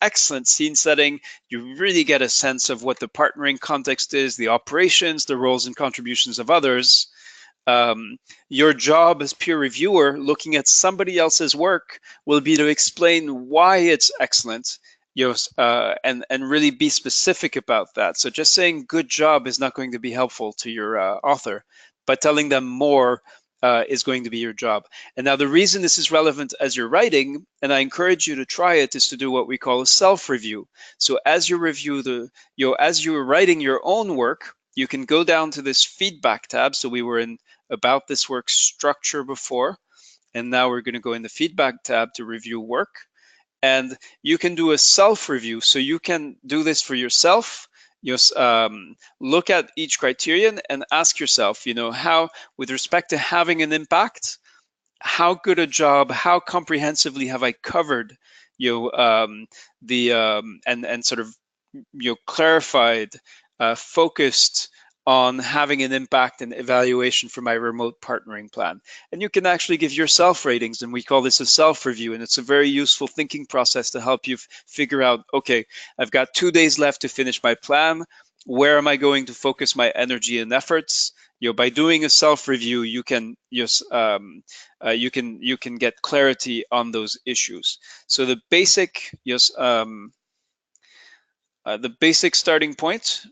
excellent scene setting, you really get a sense of what the partnering context is, the operations, the roles and contributions of others. Your job as peer reviewer looking at somebody else's work will be to explain why it's excellent, and really be specific about that. So just saying good job is not going to be helpful to your author, but telling them more is going to be your job. And now the reason this is relevant as you're writing, and I encourage you to try it, is to do what we call a self-review. So as you review as you're writing your own work, you can go down to this feedback tab. So we were in about this work structure before, and now we're going to go in the feedback tab to review work. And you can do a self-review. So you can do this for yourself. Just look at each criterion and ask yourself, how, with respect to having an impact, how good a job, how comprehensively have I covered, and sort of, clarified, focused on having an impact and evaluation for my remote partnering plan. And you can actually give yourself ratings, and we call this a self-review, and it's a very useful thinking process to help you figure out, okay, I've got 2 days left to finish my plan. Where am I going to focus my energy and efforts? By doing a self-review, you can you can get clarity on those issues. So the basic starting point,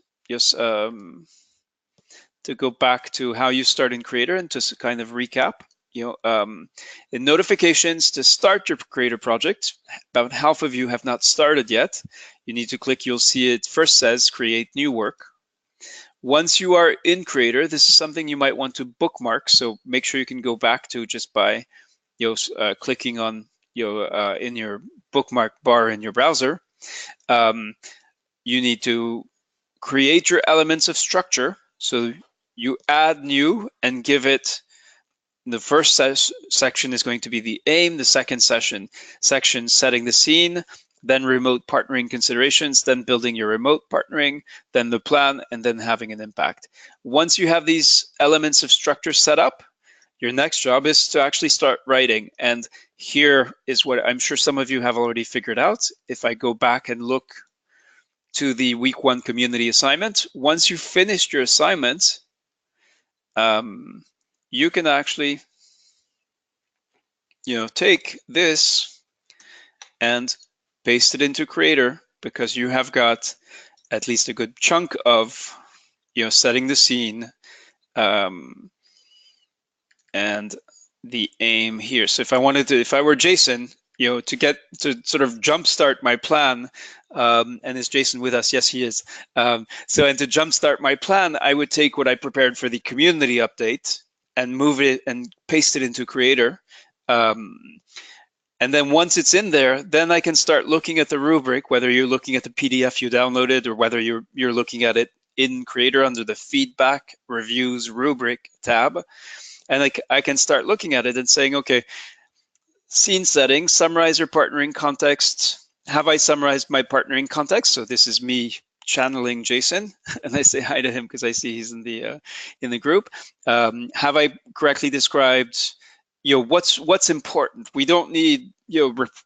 to go back to how you start in Creator and to kind of recap, in notifications, to start your Creator project, about half of you have not started yet. You need to click, you'll see it first says create new work. Once you are in Creator, this is something you might want to bookmark. So make sure you can go back to just by clicking on in your bookmark bar in your browser. You need to create your elements of structure. So you add new and give it, the first section is going to be the aim, the second section setting the scene, then remote partnering considerations, then building your remote partnering, then the plan, and then having an impact. Once you have these elements of structure set up, your next job is to actually start writing. And here is what I'm sure some of you have already figured out. If I go back and look to the week 1 community assignment, once you've finished your assignment, you can actually take this and paste it into Creator, because you have got at least a good chunk of setting the scene and the aim here. So if I were Jason, to sort of jumpstart my plan, and is Jason with us? Yes, he is. And to jumpstart my plan, I would take what I prepared for the community update and move it and paste it into Creator. And then once it's in there, then I can start looking at the rubric, whether you're looking at the PDF you downloaded or whether you're looking at it in Creator under the feedback reviews rubric tab. And I can start looking at it and saying, okay, scene setting, summarize your partnering context. Have I summarized my partnering context? So this is me channeling Jason, and I say hi to him because I see he's in the group. Have I correctly described what's important? We don't need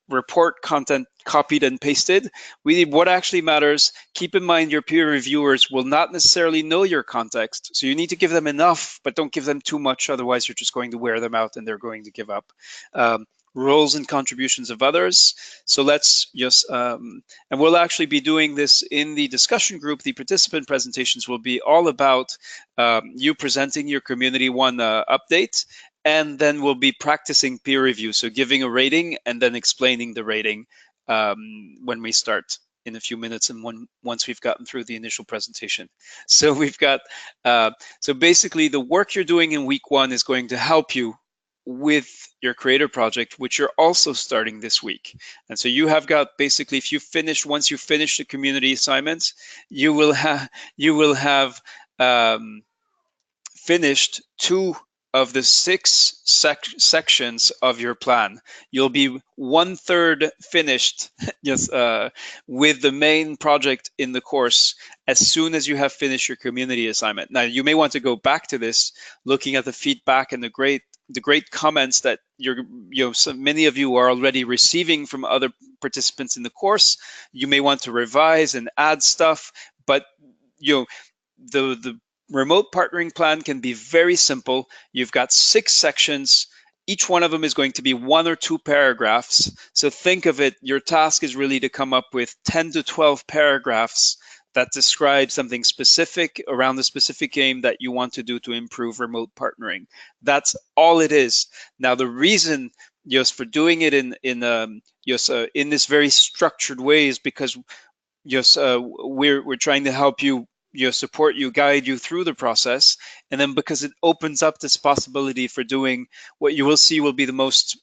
report content copied and pasted. We need what actually matters. Keep in mind your peer reviewers will not necessarily know your context, so you need to give them enough, but don't give them too much, otherwise you're just going to wear them out and they're going to give up. Roles and contributions of others. So let's just, and we'll actually be doing this in the discussion group. The participant presentations will be all about you presenting your Community 1 update, and then we'll be practicing peer review. So giving a rating and then explaining the rating when we start in a few minutes and once we've gotten through the initial presentation. So we've got, so basically the work you're doing in week 1 is going to help you with your Creator project, which you're also starting this week. And so you have got basically, if you finish, once you finish the community assignments, you will have finished 2 of the 6 sections of your plan. You'll be 1/3 finished with the main project in the course as soon as you have finished your community assignment. Now, you may want to go back to this, looking at the feedback and the great comments that so many of you are already receiving from other participants in the course. You may want to revise and add stuff, but the remote partnering plan can be very simple. You've got 6 sections each one of them is going to be 1 or 2 paragraphs. So think of it, your task is really to come up with 10 to 12 paragraphs that describe something specific around the specific game that you want to do to improve remote partnering. That's all it is. Now, the reason just for doing it in this very structured way is because just we're trying to help you, support you, guide you through the process, and then because it opens up this possibility for doing what you will see will be the most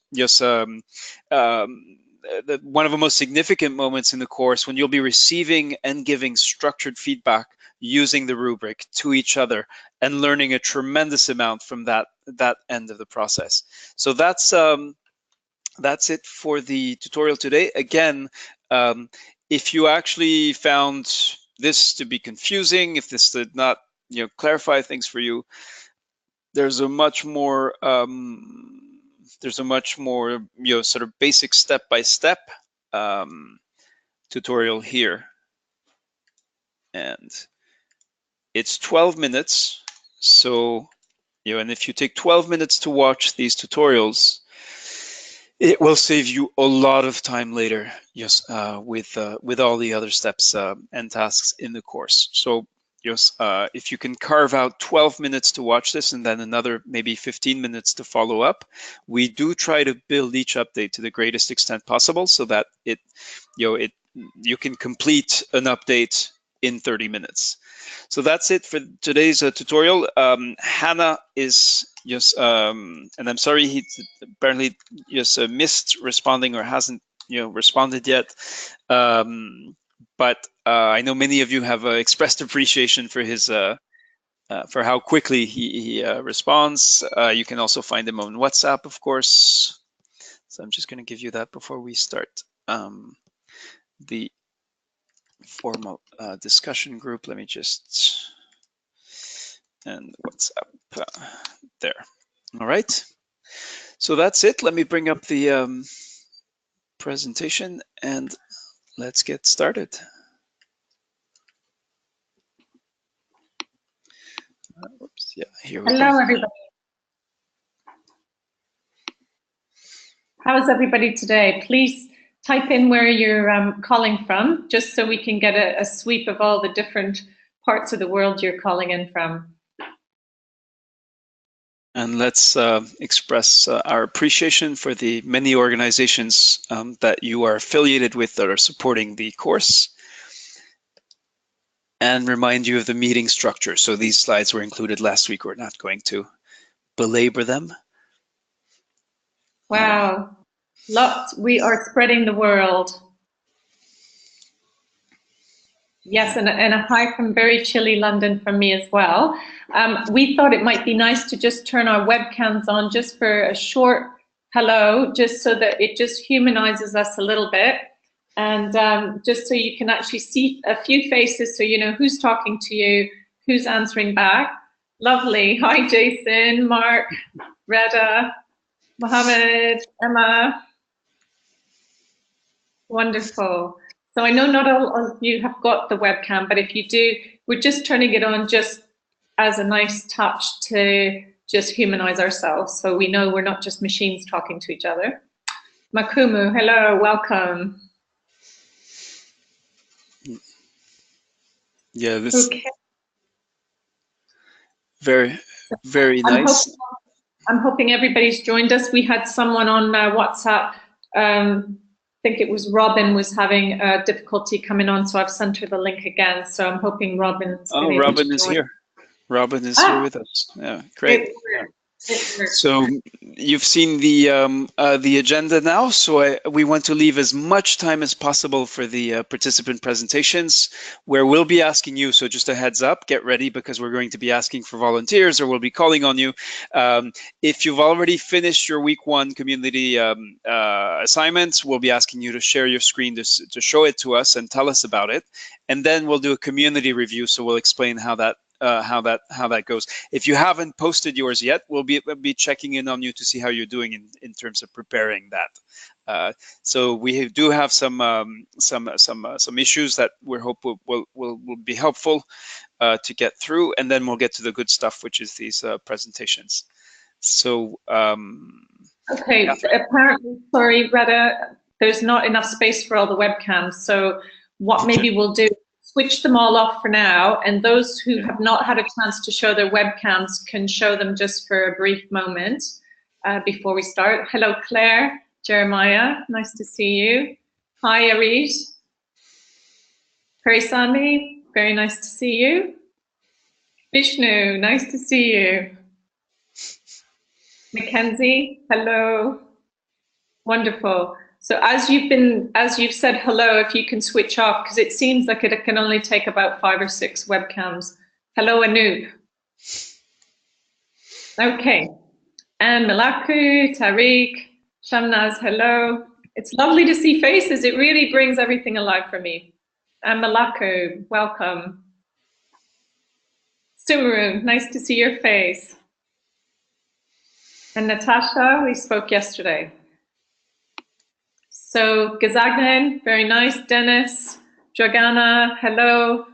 one of the most significant moments in the course, when you'll be receiving and giving structured feedback using the rubric to each other and learning a tremendous amount from that end of the process. So that's it for the tutorial today. Again, if you actually found this to be confusing, if this did not clarify things for you, there's a much more sort of basic step-by-step tutorial here, and it's 12 minutes. So and if you take 12 minutes to watch these tutorials, it will save you a lot of time later, with all the other steps and tasks in the course. So if you can carve out 12 minutes to watch this and then another maybe 15 minutes to follow up, we do try to build each update to the greatest extent possible so that you can complete an update in 30 minutes. So that's it for today's tutorial. Hannah is and I'm sorry he apparently missed responding or hasn't responded yet. But I know many of you have expressed appreciation for his for how quickly he responds. You can also find him on WhatsApp, of course. So I'm just going to give you that before we start the formal discussion group. Let me just, and WhatsApp there. All right. So that's it. Let me bring up the presentation and let's get started. Oops, yeah, here we go. Hello, everybody. How is everybody today? Please type in where you're calling from, just so we can get a sweep of all the different parts of the world you're calling in from. And let's express our appreciation for the many organizations that you are affiliated with that are supporting the course, and remind you of the meeting structure. So these slides were included last week. We're not going to belabor them. Wow, lots. We are spreading the world. Yes, and a hi from very chilly London from me as well. We thought it might be nice to just turn our webcams on just for a short hello, just so that it just humanizes us a little bit. And just so you can actually see a few faces, so you know who's talking to you, who's answering back. Lovely. Hi, Jason, Mark, Reda, Mohammed, Emma. Wonderful. So I know not all of you have got the webcam, but if you do, we're just turning it on just as a nice touch to just humanize ourselves, so we know we're not just machines talking to each other. Makumu, hello, welcome. Yeah, this okay. Very, very nice. I'm hoping everybody's joined us. We had someone on WhatsApp, I think it was Robin, was having difficulty coming on, so I've sent her the link again. So I'm hoping Robin's been able Robin to is join. here. Robin is here with us. Yeah, great. So you've seen the agenda now. So we want to leave as much time as possible for the participant presentations, where we'll be asking you. So just a heads up, get ready, because we're going to be asking for volunteers, or we'll be calling on you. If you've already finished your week 1 community assignments, we'll be asking you to share your screen to show it to us and tell us about it. And then we'll do a community review. So we'll explain how that goes. If you haven't posted yours yet, we'll be checking in on you to see how you're doing in terms of preparing that. So we do have some issues that we hope will be helpful to get through, and then we'll get to the good stuff, which is these presentations. So Okay, apparently, sorry, Retta, there's not enough space for all the webcams. So what maybe we'll do, switch them all off for now, and those who have not had a chance to show their webcams can show them just for a brief moment before we start. Hello, Claire, Jeremiah, nice to see you. Hi, Arid. Parisami, very nice to see you. Vishnu, nice to see you. Mackenzie, hello. Wonderful. So as you've said hello, if you can switch off, because it seems like it can only take about 5 or 6 webcams. Hello, Anoop. Okay. And Malaku, Tariq, Shamnaz, hello. It's lovely to see faces. It really brings everything alive for me. And Malaku, welcome. Sumaru, nice to see your face. And Natasha, we spoke yesterday. So Gazagnan, very nice. Dennis, Dragana, hello.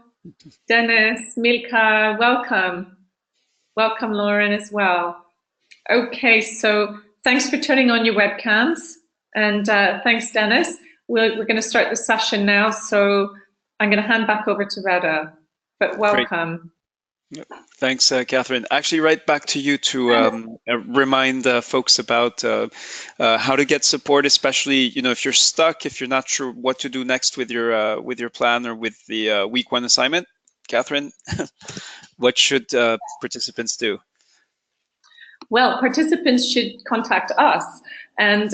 Dennis, Milka, welcome. Welcome, Lauren, as well. Okay, so thanks for turning on your webcams. And thanks, Dennis. We're going to start the session now. So I'm going to hand back over to Retta, but welcome. Great. Thanks, Catherine. Actually, right back to you to remind folks about how to get support, especially if you're stuck, if you're not sure what to do next with your plan or with the week 1 assignment. Catherine, what should participants do? Well, participants should contact us, and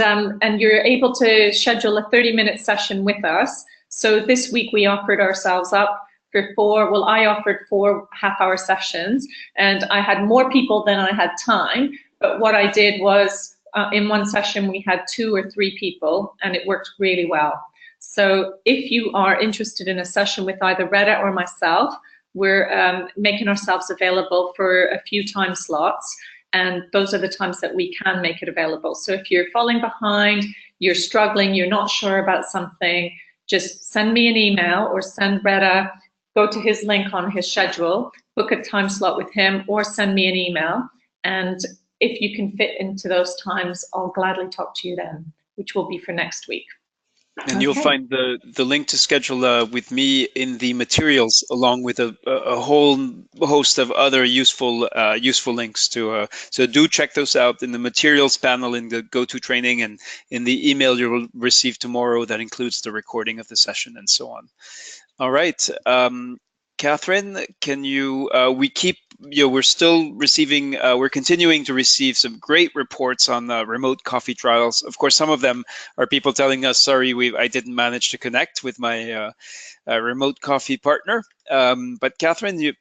you're able to schedule a 30-minute session with us. So this week we offered ourselves up for I offered 4 half-hour sessions, and I had more people than I had time. But what I did was, in one session we had 2 or 3 people, and it worked really well. So if you are interested in a session with either Retta or myself, we're making ourselves available for a few time slots, and those are the times that we can make it available. So if you're falling behind, you're struggling, you're not sure about something, just send me an email or send Retta. Go to his link on his schedule, book a time slot with him, or send me an email. And if you can fit into those times, I'll gladly talk to you then, which will be for next week. And you'll find the link to schedule with me in the materials, along with a whole host of other useful links to. So do check those out in the materials panel in the GoToTraining, and in the email you will receive tomorrow that includes the recording of the session and so on. All right, Catherine, can you? We're still receiving. We're continuing to receive some great reports on remote coffee trials. Of course, some of them are people telling us, "Sorry, I didn't manage to connect with my remote coffee partner." But Catherine,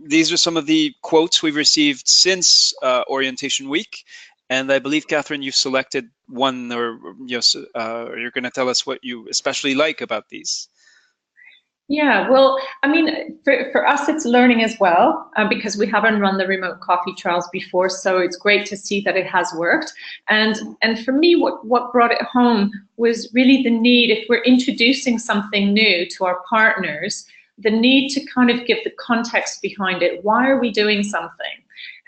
these are some of the quotes we've received since orientation week, and I believe, Catherine, you've selected one, or you're going to tell us what you especially like about these. Yeah, well, I mean, for us, it's learning as well, because we haven't run the remote coffee trials before, so it's great to see that it has worked. And for me, what brought it home was really the need, if we're introducing something new to our partners, the need to kind of give the context behind it. Why are we doing something?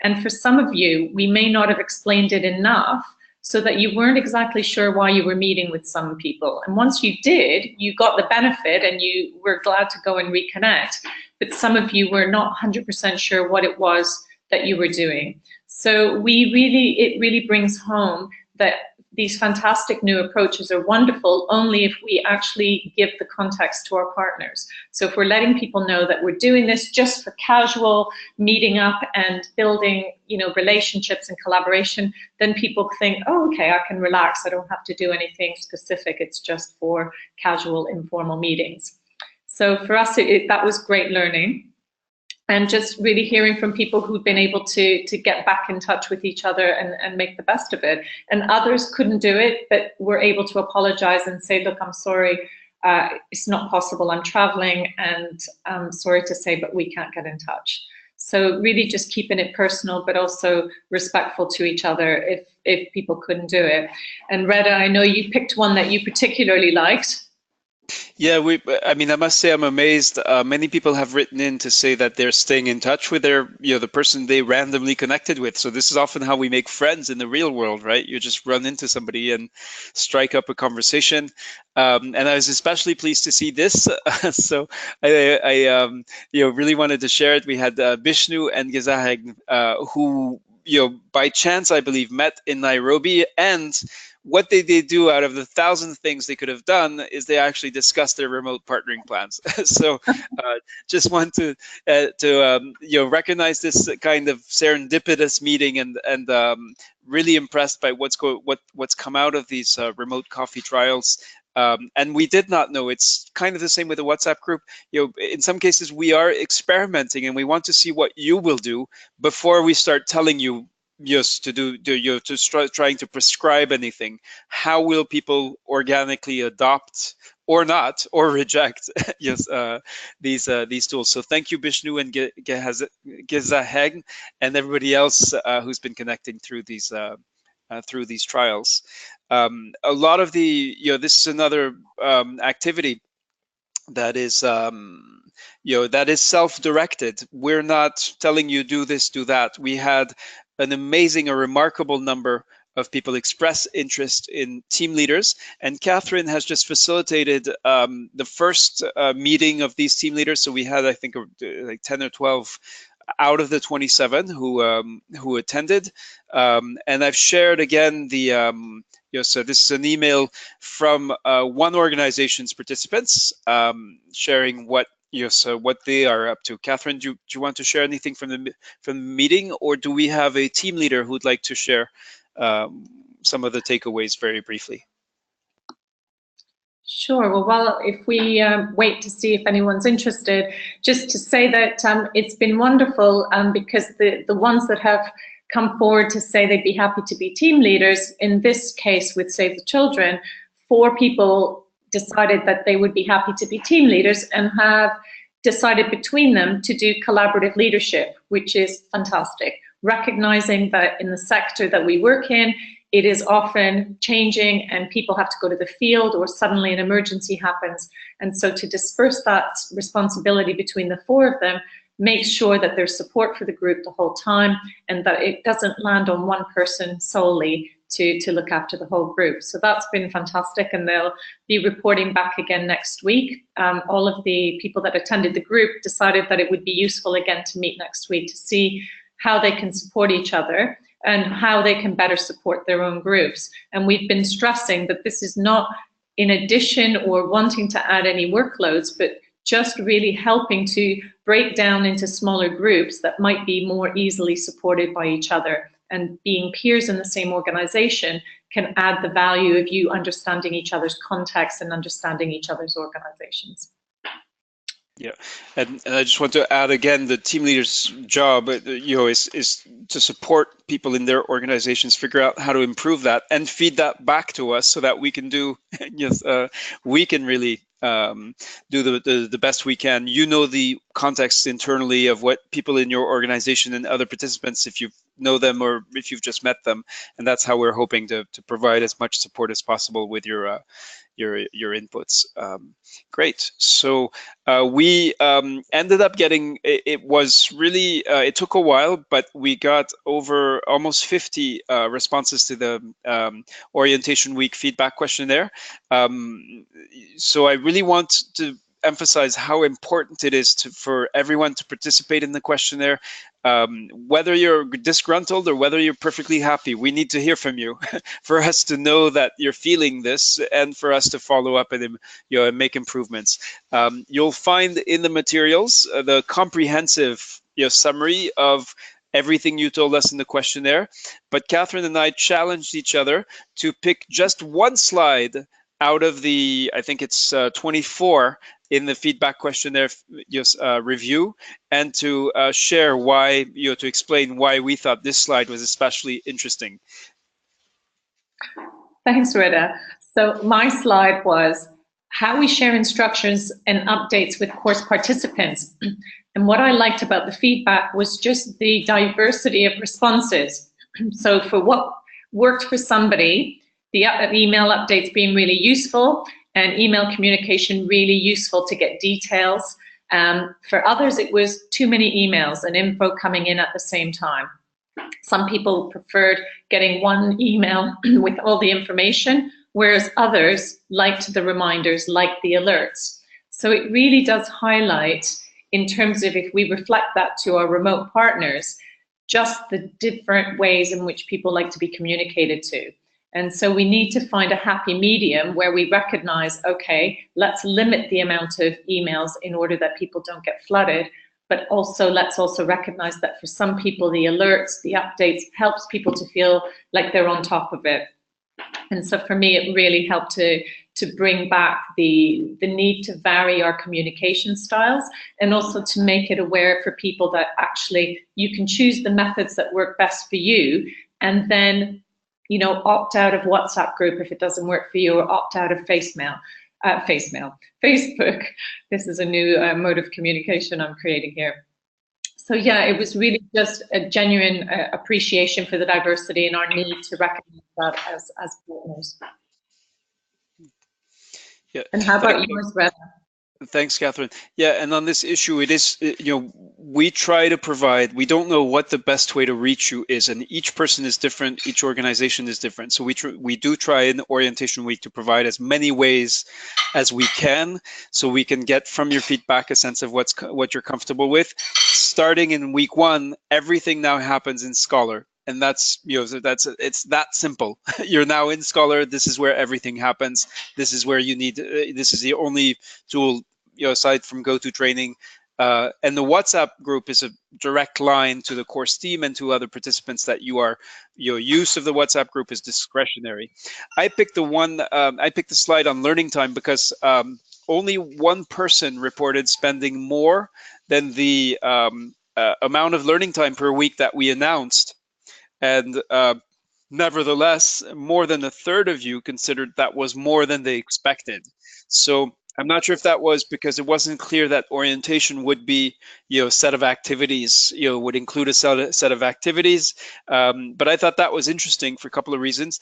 And for some of you, we may not have explained it enough, so that you weren't exactly sure why you were meeting with some people. And once you did, you got the benefit and you were glad to go and reconnect. But some of you were not 100% sure what it was that you were doing. So it really brings home that these fantastic new approaches are wonderful only if we actually give the context to our partners. So if we're letting people know that we're doing this just for casual meeting up and building, relationships and collaboration, then people think, oh, okay, I can relax. I don't have to do anything specific. It's just for casual, informal meetings. So for us, that was great learning. And just really hearing from people who've been able to get back in touch with each other and make the best of it. And others couldn't do it, but were able to apologize and say, look, I'm sorry, it's not possible, I'm traveling, and I'm sorry to say, but we can't get in touch. So really just keeping it personal, but also respectful to each other if people couldn't do it. And Retta, I know you picked one that you particularly liked. Yeah, I mean, I must say I'm amazed. Many people have written in to say that they're staying in touch with their, the person they randomly connected with. So this is often how we make friends in the real world, right? You just run into somebody and strike up a conversation. And I was especially pleased to see this. So I really wanted to share it. We had Bishnu and Gezaheg, who, by chance, I believe, met in Nairobi, and what they do out of the 1,000 things they could have done is they actually discussed their remote partnering plans. So just want to recognize this kind of serendipitous meeting, and really impressed by what's come out of these remote coffee trials. And we did not know. It's kind of the same with the WhatsApp group. In some cases we are experimenting, and we want to see what you will do before we start telling you trying to prescribe anything. How will people organically adopt or not, or reject these tools? So thank you, Bishnu and Gezaheg, and everybody else who's been connecting through these trials. A lot of this is another activity that is that is self-directed. We're not telling you do this, do that. We had an amazing, a remarkable number of people express interest in team leaders, and Catherine has just facilitated the first meeting of these team leaders. So we had, I think, like 10 or 12 out of the 27 who attended, and I've shared again the so this is an email from one organization's participants sharing what what they are up to. Catherine, do you want to share anything from the meeting, or do we have a team leader who'd like to share some of the takeaways very briefly? Sure. Well, if we wait to see if anyone's interested, just to say that it's been wonderful because the ones that have come forward to say they'd be happy to be team leaders, in this case with Save the Children, 4 people decided that they would be happy to be team leaders and have decided between them to do collaborative leadership, which is fantastic. Recognizing that in the sector that we work in, it is often changing and people have to go to the field, or suddenly an emergency happens. And so to disperse that responsibility between the 4 of them makes sure that there's support for the group the whole time, and that it doesn't land on one person solely to look after the whole group. So that's been fantastic, and they'll be reporting back again next week. All of the people that attended the group decided that it would be useful again to meet next week to see how they can support each other and how they can better support their own groups. And we've been stressing that this is not in addition or wanting to add any workloads, but just really helping to break down into smaller groups that might be more easily supported by each other. And being peers in the same organization can add the value of you understanding each other's context and understanding each other's organizations. Yeah, and I just want to add again, the team leader's job, is to support people in their organizations, figure out how to improve that, and feed that back to us so that we can do, we can really do the best we can. The context internally of what people in your organization and other participants, if you know them or if you've just met them, and that's how we're hoping to provide as much support as possible with your inputs. Great. So we ended up getting, it was really, it took a while, but we got over almost 50 responses to the Orientation Week feedback questionnaire. So I really want to emphasize how important it is for everyone to participate in the questionnaire. Whether you're disgruntled or whether you're perfectly happy, we need to hear from you for us to know that you're feeling this and for us to follow up and make improvements. You'll find in the materials the comprehensive summary of everything you told us in the questionnaire, but Catherine and I challenged each other to pick just one slide out of the, I think it's 24 in the feedback questionnaire review, and to share why, to explain why we thought this slide was especially interesting. Thanks, Rita. So my slide was how we share instructions and updates with course participants. And what I liked about the feedback was just the diversity of responses. So for what worked for somebody, the email updates being really useful, and email communication really useful to get details. For others, it was too many emails and info coming in at the same time. Some people preferred getting one email with all the information, whereas others liked the reminders, liked the alerts. So it really does highlight, in terms of if we reflect that to our remote partners, just the different ways in which people like to be communicated to. And so we need to find a happy medium where we recognize, okay, let's limit the amount of emails in order that people don't get flooded, but also let's also recognize that for some people, the alerts, the updates helps people to feel like they're on top of it. And so for me, it really helped to bring back the need to vary our communication styles, and also to make it aware for people that actually you can choose the methods that work best for you, and then, you know, opt out of WhatsApp group if it doesn't work for you, or opt out of Facebook. This is a new mode of communication I'm creating here. So yeah, it was really just a genuine appreciation for the diversity and our need to recognize that as partners. Yeah. And how about yours, Reda? Thanks, Catherine. Yeah, and on this issue, it is, you know, we try to provide, we don't know what the best way to reach you is, and each person is different, each organization is different. So we do try in Orientation Week to provide as many ways as we can, so we can get from your feedback a sense of what you're comfortable with. Starting in week 1, everything now happens in Scholar. And that's, you know, it's that simple. You're now in Scholar. This is where everything happens. This is where you need, this is the only tool, you know, aside from GoToTraining. And the WhatsApp group is a direct line to the course team and to other participants that your use of the WhatsApp group is discretionary. I picked the slide on learning time because only one person reported spending more than the amount of learning time per week that we announced. And nevertheless, more than a third of you considered that was more than they expected. So I'm not sure if that was because it wasn't clear that orientation would be, you know, a set of activities, you know, would include a set of activities. But I thought that was interesting for a couple of reasons.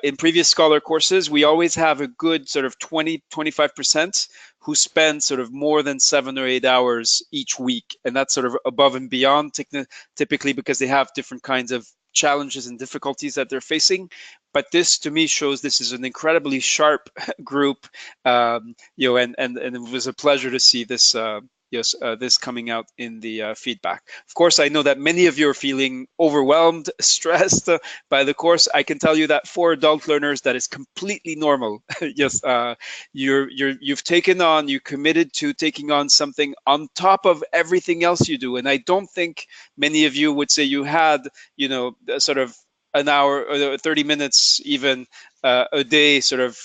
In previous Scholar courses, we always have a good sort of 20–25% who spend sort of more than 7 or 8 hours each week. And that's sort of above and beyond, typically because they have different kinds of challenges and difficulties that they're facing. But this, to me, shows this is an incredibly sharp group, you know, and it was a pleasure to see this, this coming out in the feedback. Of course, I know that many of you are feeling overwhelmed, stressed by the course. I can tell you that for adult learners, that is completely normal. Yes, you've taken on, you committed to taking on something on top of everything else you do, and I don't think many of you would say you had, you know, sort of an hour or 30 minutes even a day sort of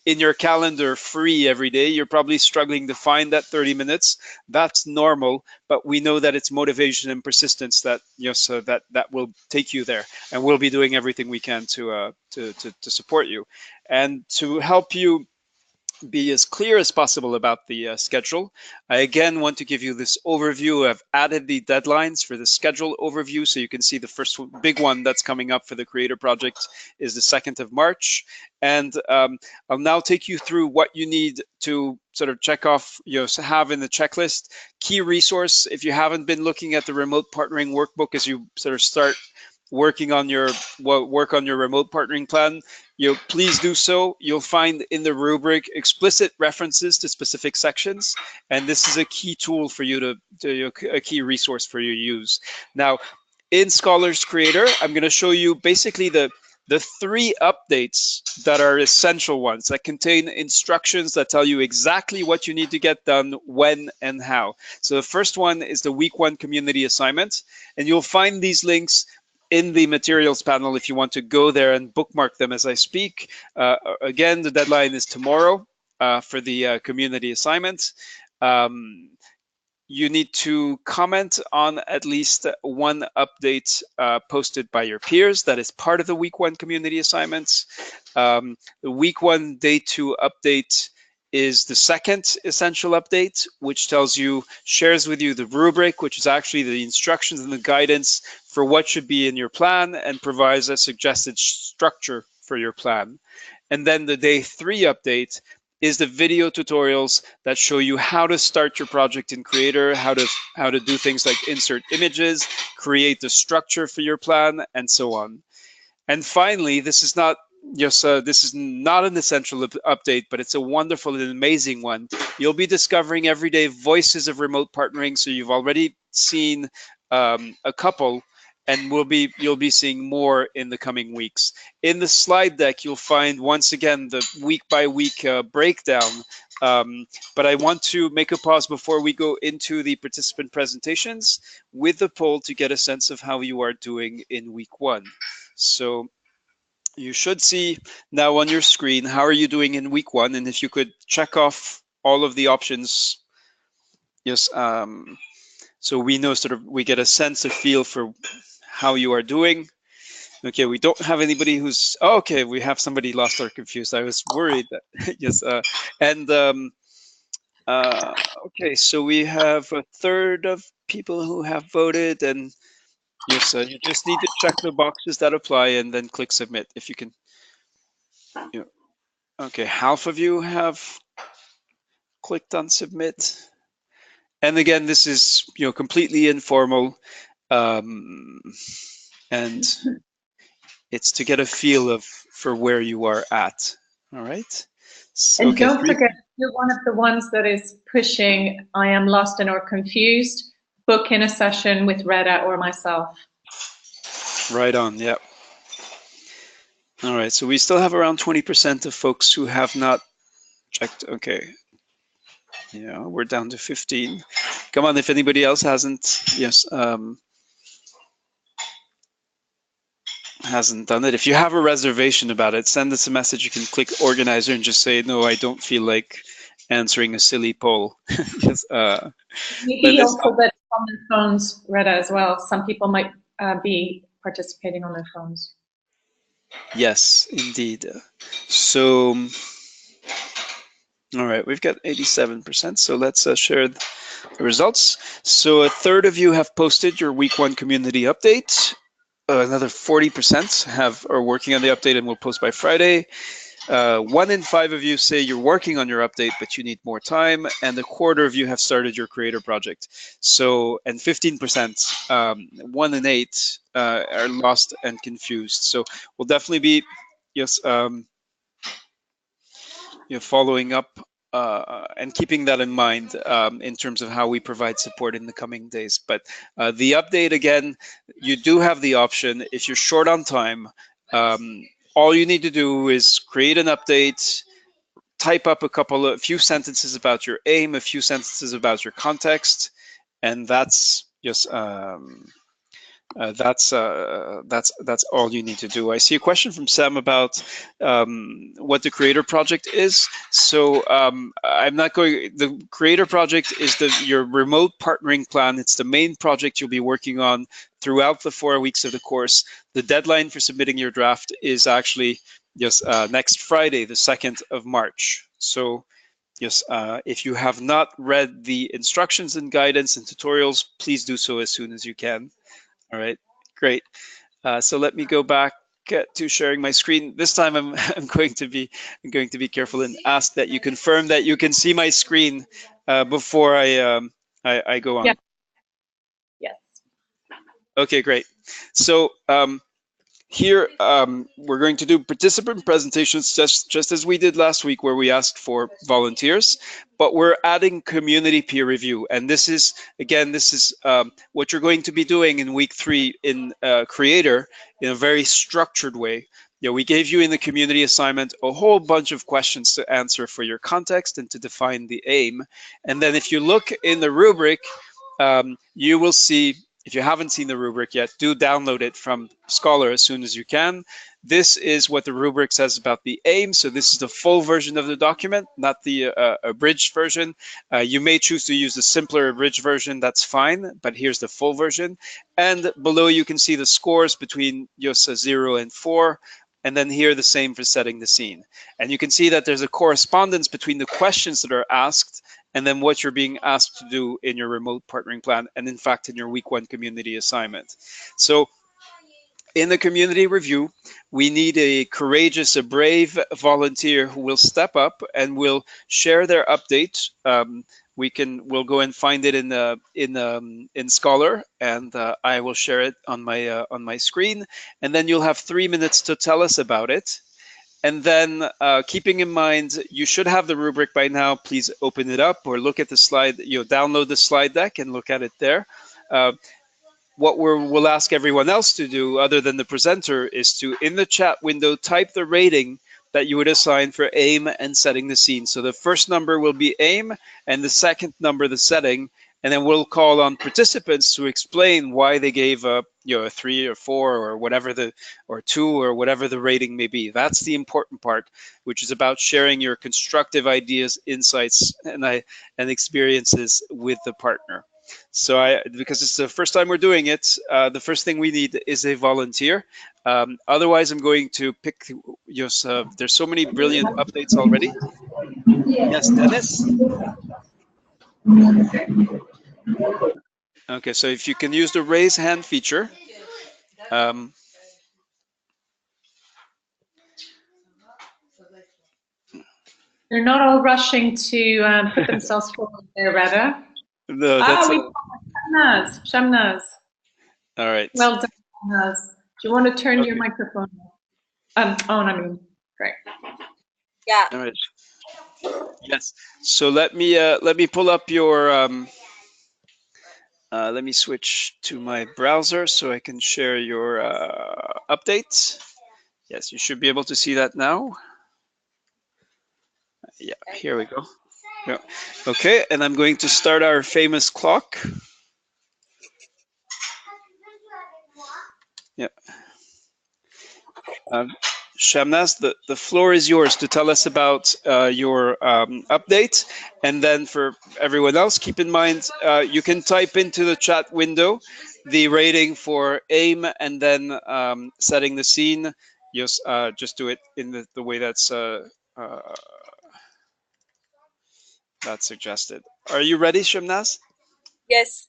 in your calendar free every day. You're probably struggling to find that 30 minutes. That's normal, but we know that it's motivation and persistence that, you know, so that will take you there, and we'll be doing everything we can to support you and to help you be as clear as possible about the schedule. I again want to give you this overview. I've added the deadlines for the schedule overview, so you can see the first big one that's coming up for the Creator Project is the 2nd of March. And I'll now take you through what you need to sort of check off, you know, have in the checklist. Key resource, if you haven't been looking at the remote partnering workbook as you sort of start working on your remote partnering plan, you know, please do so. You'll find in the rubric explicit references to specific sections, and this is a key tool for you a key resource for you to use. Now, in Scholars Creator, I'm going to show you basically the 3 updates that are essential ones that contain instructions that tell you exactly what you need to get done, when and how. So the first one is the week 1 community assignment, and you'll find these links in the materials panel if you want to go there and bookmark them as I speak. Again, the deadline is tomorrow for the community assignment. You need to comment on at least one update posted by your peers that is part of the week 1 community assignments. The week 1 day 2 update is the second essential update, which shares with you the rubric, which is actually the instructions and the guidance for what should be in your plan and provides a suggested structure for your plan. And then the day 3 update is the video tutorials that show you how to start your project in Creator, how to do things like insert images, create the structure for your plan, and so on. And finally, this is not an essential update, but it's a wonderful and amazing one. You'll be discovering every day voices of remote partnering. So you've already seen a couple, and you'll be seeing more in the coming weeks. In the slide deck, you'll find once again the week-by-week breakdown. But I want to make a pause before we go into the participant presentations with the poll to get a sense of how you are doing in week 1. So you should see now on your screen, how are you doing in week 1? And if you could check off all of the options, yes, so we know we get a sense, a feel for how you are doing. Okay, we don't have anybody who's, oh, okay, we have somebody lost or confused. I was worried that, yes, okay, so we have a third of people who have voted, and yes, you just need to check the boxes that apply and then click submit if you can. Yeah. Okay, half of you have clicked on submit. And again, this is completely informal, and it's to get a feel for where you are at. All right. So, and don't forget, you're one of the ones that is pushing I am lost and or confused. Book in a session with Reda or myself. Right on. Yeah. All right. So we still have around 20% of folks who have not checked. Okay. Yeah, we're down to 15. Come on, if anybody else hasn't, yes, hasn't done it. If you have a reservation about it, send us a message. You can click organizer and just say, no, I don't feel like answering a silly poll. Yes, maybe also that on their phones, Reda, as well. Some people might be participating on their phones. Yes, indeed. So, all right, we've got 87%, so let's share the results. So a third of you have posted your week 1 community update. Another 40% are working on the update and will post by Friday. 1 in 5 of you say you're working on your update, but you need more time, and a quarter of you have started your creator project. So, and 15%, 1 in 8 are lost and confused. So we'll definitely be, yes, following up and keeping that in mind in terms of how we provide support in the coming days. But the update, again, you do have the option. If you're short on time, all you need to do is create an update, type up a few sentences about your aim, a few sentences about your context, and that's just that's all you need to do. I see a question from Sam about what the creator project is. So I'm not going. The creator project is your remote partnering plan. It's the main project you'll be working on throughout the 4 weeks of the course. The deadline for submitting your draft is actually just next Friday, the 2nd of March. So yes, if you have not read the instructions and guidance and tutorials, please do so as soon as you can. All right, great. So let me go back to sharing my screen. This time I'm going to be careful and ask that you confirm that you can see my screen before I go on. Yeah. Yes. Okay, great. So here we're going to do participant presentations just as we did last week, where we asked for volunteers, but we're adding community peer review. And this is, again, what you're going to be doing in week 3 in Creator in a very structured way. We gave you in the community assignment a whole bunch of questions to answer for your context and to define the aim. And then if you look in the rubric, you will see, if you haven't seen the rubric yet, do download it from Scholar as soon as you can. This is what the rubric says about the aim. So this is the full version of the document, not the abridged version. You may choose to use the simpler abridged version, that's fine, but here's the full version. And below you can see the scores between JOSA 0 and 4. And then here the same for setting the scene. And you can see that there's a correspondence between the questions that are asked and then what you're being asked to do in your remote partnering plan, and in fact in your week 1 community assignment. So in the community review, we need a courageous, a brave volunteer who will step up and will share their update. We'll go and find it in Scholar, and I will share it on my screen, and then you'll have 3 minutes to tell us about it. And then keeping in mind, you should have the rubric by now. Please open it up or look at the slide, download the slide deck and look at it there. What we'll ask everyone else to do, other than the presenter, is to, in the chat window, type the rating that you would assign for AIM and setting the scene. So the first number will be AIM, and the second number, the setting, and then we'll call on participants to explain why they gave a 3 or 4 or whatever or 2 or whatever the rating may be. That's the important part, which is about sharing your constructive ideas, insights, and experiences with the partner. So because it's the first time we're doing it, the first thing we need is a volunteer. Otherwise, I'm going to pick there's so many brilliant updates already. Yes, Dennis? Okay, so if you can use the raise hand feature. They're not all rushing to put themselves forward there, Rada. No, that's Shamnaz. All right. Well done, Shamnaz. Do you want to turn your microphone on? Great. Yeah. All right. Yes. So let me pull up your. Let me switch to my browser so I can share your updates. Yes, you should be able to see that now. Yeah, here we go. Yeah. Okay, and I'm going to start our famous clock. Yeah. Shamnaz, the floor is yours to tell us about your update. And then for everyone else, keep in mind, you can type into the chat window the rating for AIM and then setting the scene. Just do it in the way that's suggested. Are you ready, Shamnaz? Yes.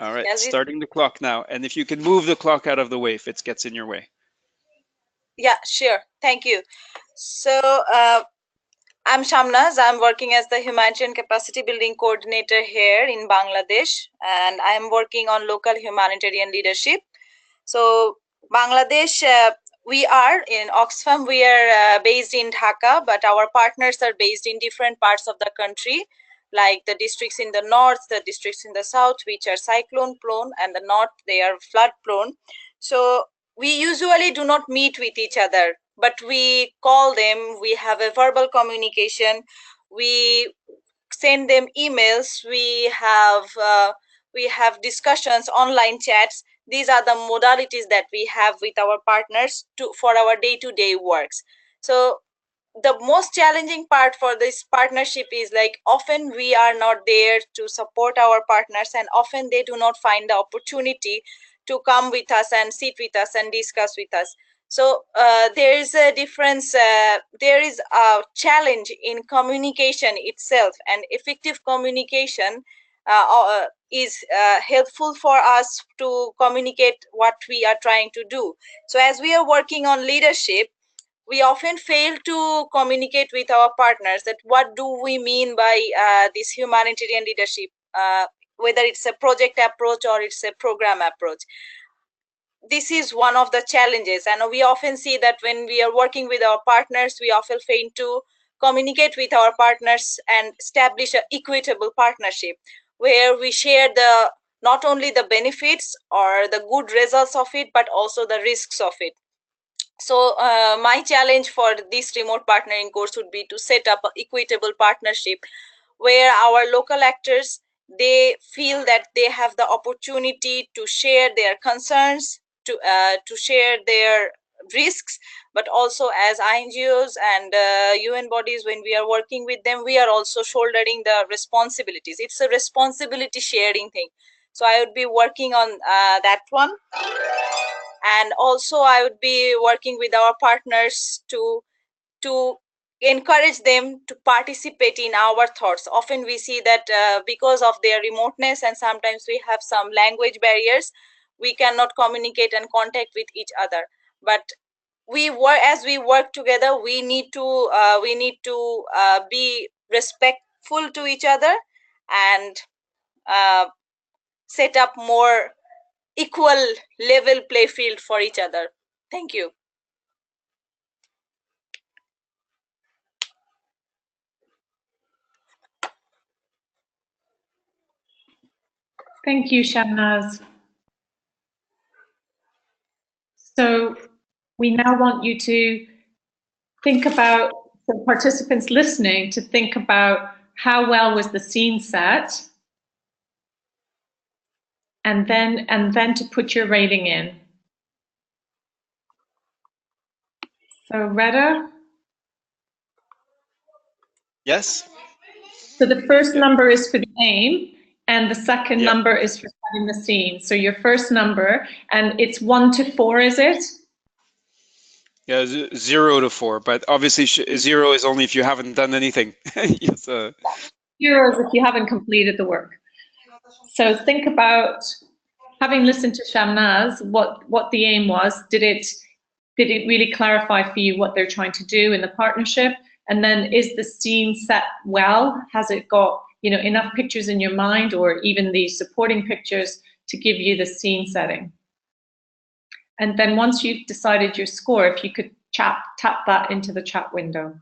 All right, starting the clock now. And if you can move the clock out of the way if it gets in your way. Yeah, sure. Thank you. So I'm Shamnaz. I'm working as the Humanitarian Capacity Building Coordinator here in Bangladesh, and I'm working on local humanitarian leadership. So Bangladesh, we are in Oxfam. We are based in Dhaka, but our partners are based in different parts of the country, like the districts in the north, the districts in the south, which are cyclone prone, and the north, they are flood prone. So we usually do not meet with each other, but we call them, we have a verbal communication, we send them emails, we have discussions, online chats. These are the modalities that we have with our partners for our day-to-day works. So the most challenging part for this partnership is, like, often we are not there to support our partners, and often they do not find the opportunity to come with us and sit with us and discuss with us. So there is a difference, there is a challenge in communication itself, and effective communication is helpful for us to communicate what we are trying to do. So as we are working on leadership, we often fail to communicate with our partners that what do we mean by this humanitarian leadership, whether it's a project approach or it's a program approach. This is one of the challenges, and we often see that when we are working with our partners, we often fail to communicate with our partners and establish an equitable partnership where we share not only the benefits or the good results of it, but also the risks of it. So my challenge for this remote partnering course would be to set up an equitable partnership where our local actors, they feel that they have the opportunity to share their concerns, to share their risks, but also as NGOs and UN bodies, when we are working with them, we are also shouldering the responsibilities. It's a responsibility sharing thing. So I would be working on that one. And also I would be working with our partners to encourage them to participate in our thoughts. Often we see that because of their remoteness, and sometimes we have some language barriers, we cannot communicate and contact with each other. But as we work together, we need to be respectful to each other and set up more equal level play field for each other. Thank you. Thank you, Shamnaz. So we now want you to think about, the participants listening, to think about how well was the scene set, and then to put your rating in. So Reda? Yes? So the first number is for the aim, and the second number is for setting the scene. So your first number, and it's 1 to 4, is it? Yeah, 0 to 4, but obviously 0 is only if you haven't done anything. Yes, 0 is if you haven't completed the work. So think about, having listened to Shamnaz, what the aim was. Did it really clarify for you what they're trying to do in the partnership? And then, is the scene set well? Has it got, you know, enough pictures in your mind, or even the supporting pictures to give you the scene setting? And then once you've decided your score, if you could tap that into the chat window.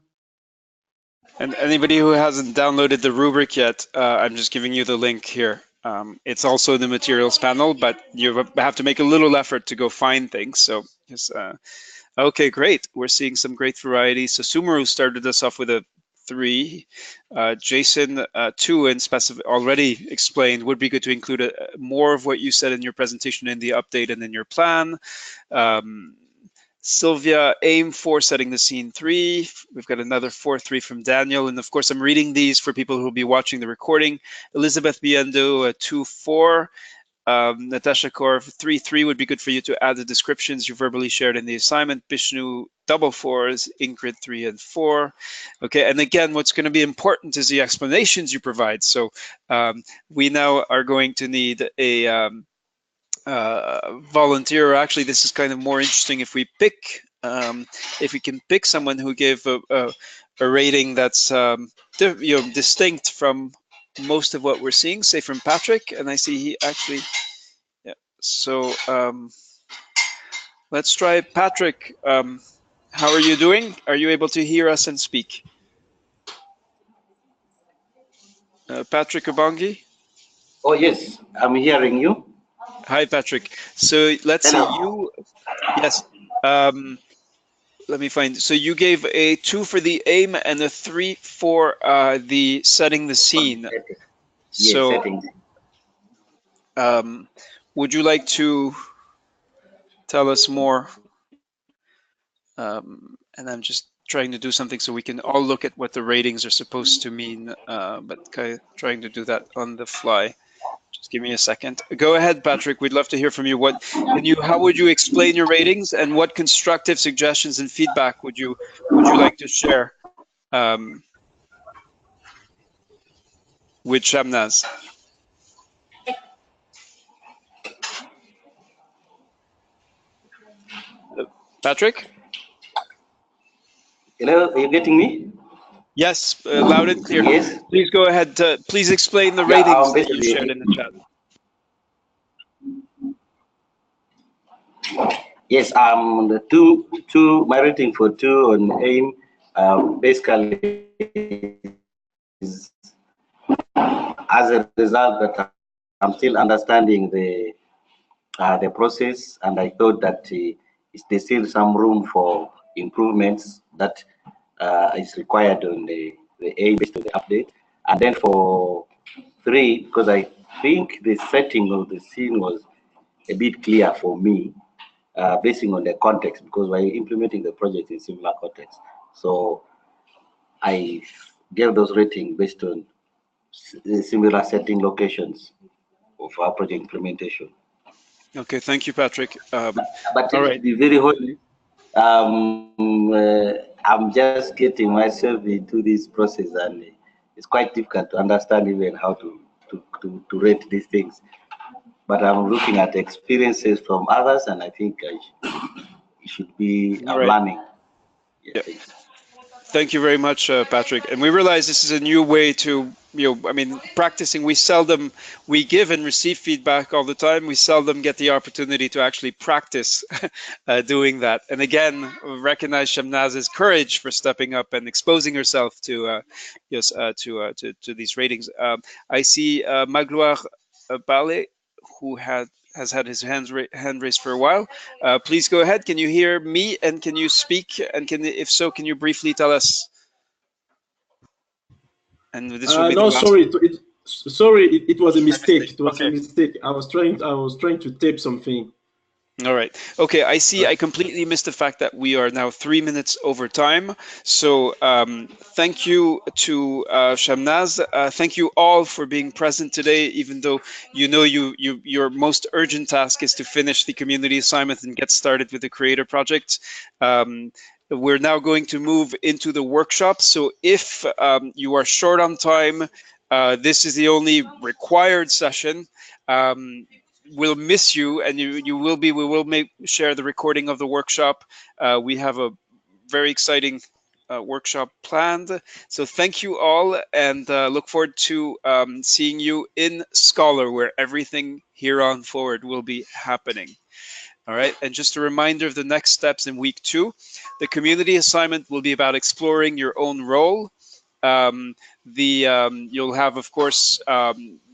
And anybody who hasn't downloaded the rubric yet, I'm just giving you the link here. It's also in the materials panel, but you have to make a little effort to go find things. So just, okay, great. We're seeing some great variety. So Sumaru started us off with a 3. Jason, 2, and already explained, would be good to include more of what you said in your presentation in the update and in your plan. Sylvia, aim 4, setting the scene 3. We've got another 4-3 from Daniel. And of course, I'm reading these for people who will be watching the recording. Elizabeth Biendo, a 2-4. Natasha Korv, 3-3 would be good for you to add the descriptions you verbally shared in the assignment. Bishnu, double 4s, Ingrid 3 and 4. Okay, and again, what's going to be important is the explanations you provide. So we now are going to need a volunteer. Actually, this is kind of more interesting if we pick, if we can pick someone who gave a rating that's distinct from most of what we're seeing, say from Patrick, and I see he actually, yeah. So let's try Patrick. How are you doing? Are you able to hear us and speak? Patrick Obangi? Oh, yes, I'm hearing you. Hi, Patrick. So let's see, you, yes. Let me find, so you gave a 2 for the aim and a 3 for the setting the scene. Yes, So setting. would you like to tell us more? And I'm just trying to do something so we can all look at what the ratings are supposed to mean, but kind of trying to do that on the fly. Just give me a second. Go ahead, Patrick. We'd love to hear from you. How would you explain your ratings, and what constructive suggestions and feedback would you like to share with Shamnaz? Patrick? Hello, are you getting me? Yes, loud and clear. Yes. Please go ahead. Please explain the ratings that you shared in the chat. Yes, the two my rating for 2 on aim basically is as a result that I'm still understanding the process, and I thought that there's still some room for improvements that is required on the aim based on the update. And then for 3, because I think the setting of the scene was a bit clear for me, basing on the context, because we're implementing the project in similar context. So I gave those ratings based on similar setting locations of our project implementation. Okay, thank you, Patrick. But all right. to be very honest, I'm just getting myself into this process, and it's quite difficult to understand even how to rate these things. but I'm looking at experiences from others, and I think it should be learning. Yes, yeah. Thank you very much, Patrick. And we realize this is a new way to, I mean, practicing. We give and receive feedback all the time. We seldom get the opportunity to actually practice doing that. And again, recognize Shamnaz's courage for stepping up and exposing herself to these ratings. I see Magloire Ballet, who has had his hand raised for a while. Please go ahead. Can you hear me and can you speak? And if so, can you briefly tell us? And this will be no, sorry, it was a mistake. It was okay. A mistake. I was trying to tape something. All right. Okay, I see. I completely missed the fact that we are now 3 minutes over time. So thank you to Shamnaz. Thank you all for being present today, even though your most urgent task is to finish the community assignment and get started with the Creator project. We're now going to move into the workshop. So if you are short on time, this is the only required session. We'll miss you, and we will share the recording of the workshop. We have a very exciting workshop planned. So thank you all, and look forward to seeing you in Scholar, where everything here on forward will be happening. All right, and just a reminder of the next steps in week 2. The community assignment will be about exploring your own role. You'll have, of course,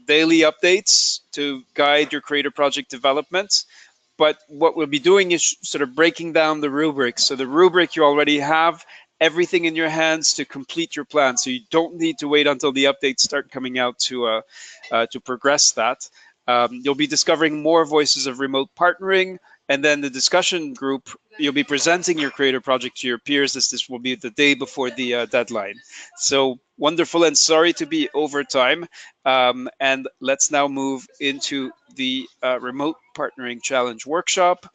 daily updates to guide your Creator project development. But what we'll be doing is sort of breaking down the rubric. So the rubric, you already have everything in your hands to complete your plan. So you don't need to wait until the updates start coming out to progress that. You'll be discovering more voices of remote partnering. And then the discussion group, you'll be presenting your Creator project to your peers, as this will be the day before the deadline. So wonderful, and sorry to be over time. And let's now move into the Remote Partnering Challenge workshop.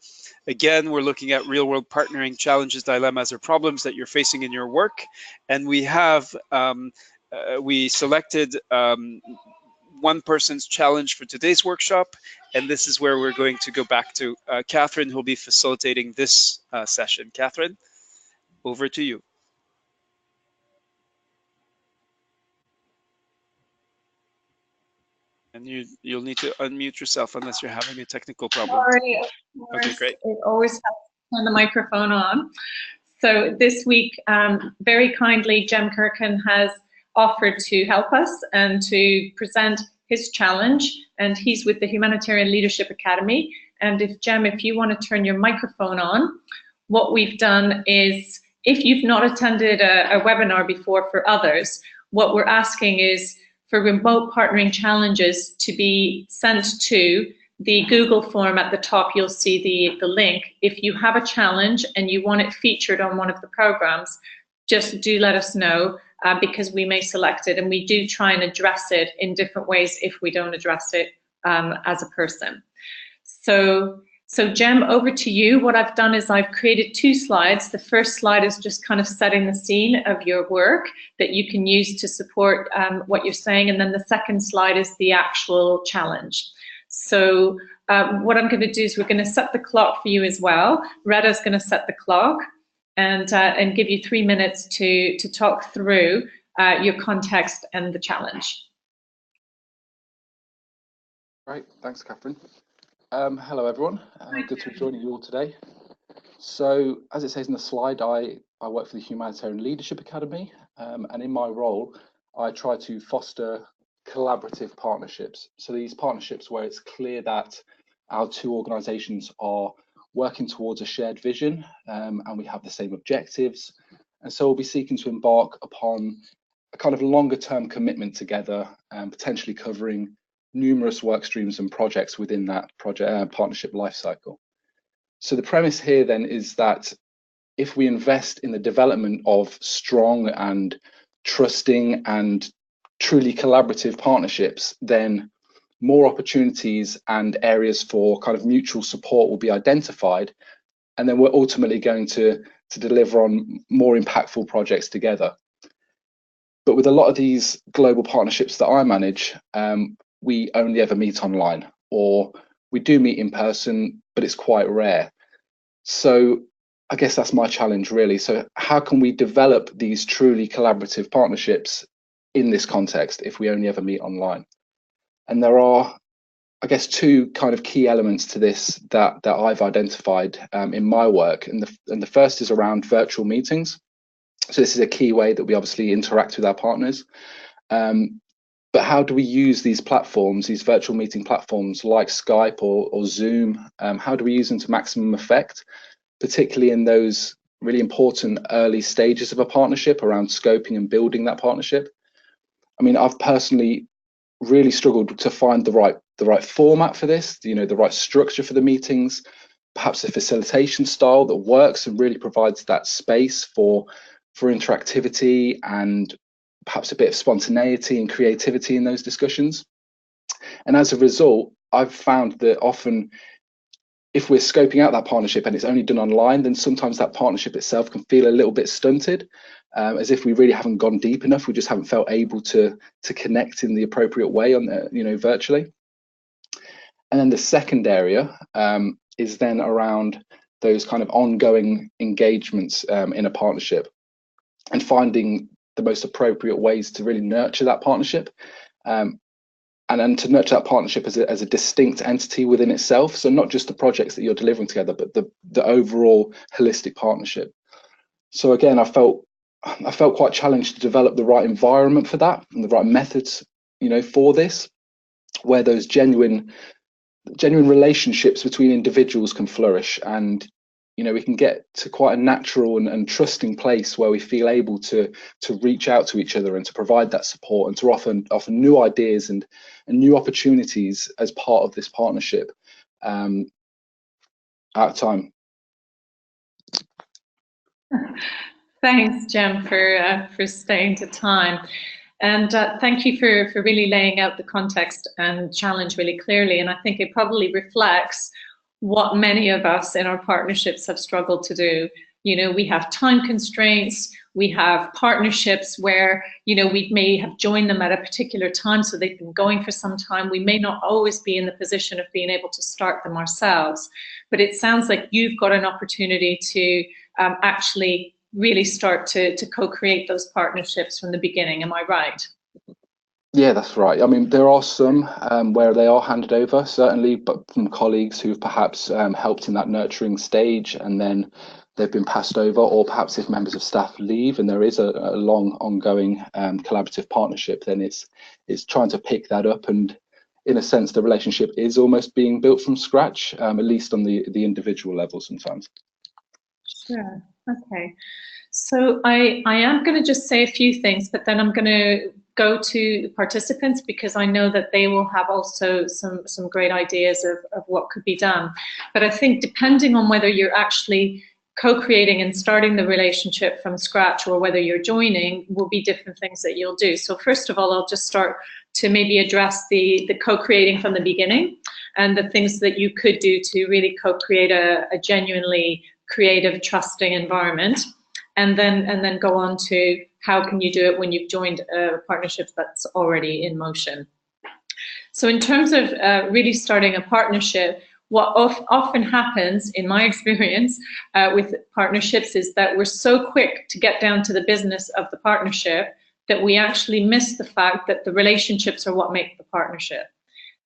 Again, we're looking at real-world partnering challenges, dilemmas, or problems that you're facing in your work. And we have, we selected one person's challenge for today's workshop, and this is where we're going to go back to Catherine, who will be facilitating this session. Catherine, over to you. And you'll need to unmute yourself unless you're having a technical problem. Sorry, okay, great. It always has to turn the microphone on. So this week, very kindly, Jem Kirkin has offered to help us and to present his challenge, and he's with the Humanitarian Leadership Academy. And if you want to turn your microphone on, what we've done is, if you've not attended a webinar before for others, what we're asking is for remote partnering challenges to be sent to the Google form at the top. You'll see the link. If you have a challenge and you want it featured on one of the programs, just do let us know. Because we may select it, and we do try and address it in different ways if we don't address it as a person. So Jem, over to you. What I've done is I've created 2 slides. The first slide is just kind of setting the scene of your work that you can use to support what you're saying, and then the second slide is the actual challenge. So what I'm going to do is we're going to set the clock for you as well. Reda's going to set the clock. And give you 3 minutes to talk through your context and the challenge. Great, thanks, Catherine. Hello, everyone. Good to be joining you all today. So, as it says in the slide, I work for the Humanitarian Leadership Academy, and in my role, I try to foster collaborative partnerships. So these partnerships where it's clear that our 2 organisations are working towards a shared vision, and we have the same objectives. And so we'll be seeking to embark upon a kind of longer term commitment together, and potentially covering numerous work streams and projects within that partnership lifecycle. So the premise here then is that if we invest in the development of strong and trusting and truly collaborative partnerships, then more opportunities and areas for kind of mutual support will be identified, and then we're ultimately going to deliver on more impactful projects together. But with a lot of these global partnerships that I manage, we only ever meet online, or we do meet in person, but it's quite rare. So I guess that's my challenge really. So how can we develop these truly collaborative partnerships in this context if we only ever meet online? And there are, I guess, two kind of key elements to this that I've identified in my work. And the first is around virtual meetings. So this is a key way that we obviously interact with our partners. But how do we use these platforms, these virtual meeting platforms like Skype or Zoom? How do we use them to maximum effect, particularly in those really important early stages of a partnership around scoping and building that partnership? I mean, I've personally really struggled to find the right format for this, the right structure for the meetings, perhaps a facilitation style that works and really provides that space for interactivity and perhaps a bit of spontaneity and creativity in those discussions. And as a result, I've found that often if we're scoping out that partnership and it's only done online, then sometimes that partnership itself can feel a little bit stunted, as if we really haven't gone deep enough. We just haven't felt able to connect in the appropriate way on the, virtually. And then the second area is then around those kind of ongoing engagements in a partnership and finding the most appropriate ways to really nurture that partnership, and then to nurture that partnership as a distinct entity within itself. So not just the projects that you're delivering together, but the overall holistic partnership. So again, I felt quite challenged to develop the right environment for that and the right methods, for this, where those genuine relationships between individuals can flourish, and we can get to quite a natural and trusting place where we feel able to reach out to each other and to provide that support and to offer new ideas and new opportunities as part of this partnership at a time. Thanks, Jem, for staying to time. And thank you for really laying out the context and challenge really clearly. And I think it probably reflects what many of us in our partnerships have struggled to do. We have time constraints, we have partnerships where, we may have joined them at a particular time, so they've been going for some time. We may not always be in the position of being able to start them ourselves, but it sounds like you've got an opportunity to actually really start to co-create those partnerships from the beginning. Am I right? Yeah, that's right. I mean, there are some where they are handed over, certainly, but from colleagues who've perhaps helped in that nurturing stage, and then they've been passed over, or perhaps if members of staff leave and there is a long ongoing collaborative partnership, then it's trying to pick that up, and in a sense, the relationship is almost being built from scratch, at least on the individual level sometimes. Sure. Okay. So I am going to just say a few things, but then I'm going to go to the participants because I know that they will have also some great ideas of what could be done. But I think depending on whether you're actually co-creating and starting the relationship from scratch or whether you're joining will be different things that you'll do. So first of all, I'll just start to maybe address the co-creating from the beginning and the things that you could do to really co-create a genuinely creative, trusting environment. And then go on to how can you do it when you've joined a partnership that's already in motion. So in terms of really starting a partnership, what often happens in my experience with partnerships is that we're so quick to get down to the business of the partnership that we actually miss the fact that the relationships are what make the partnership.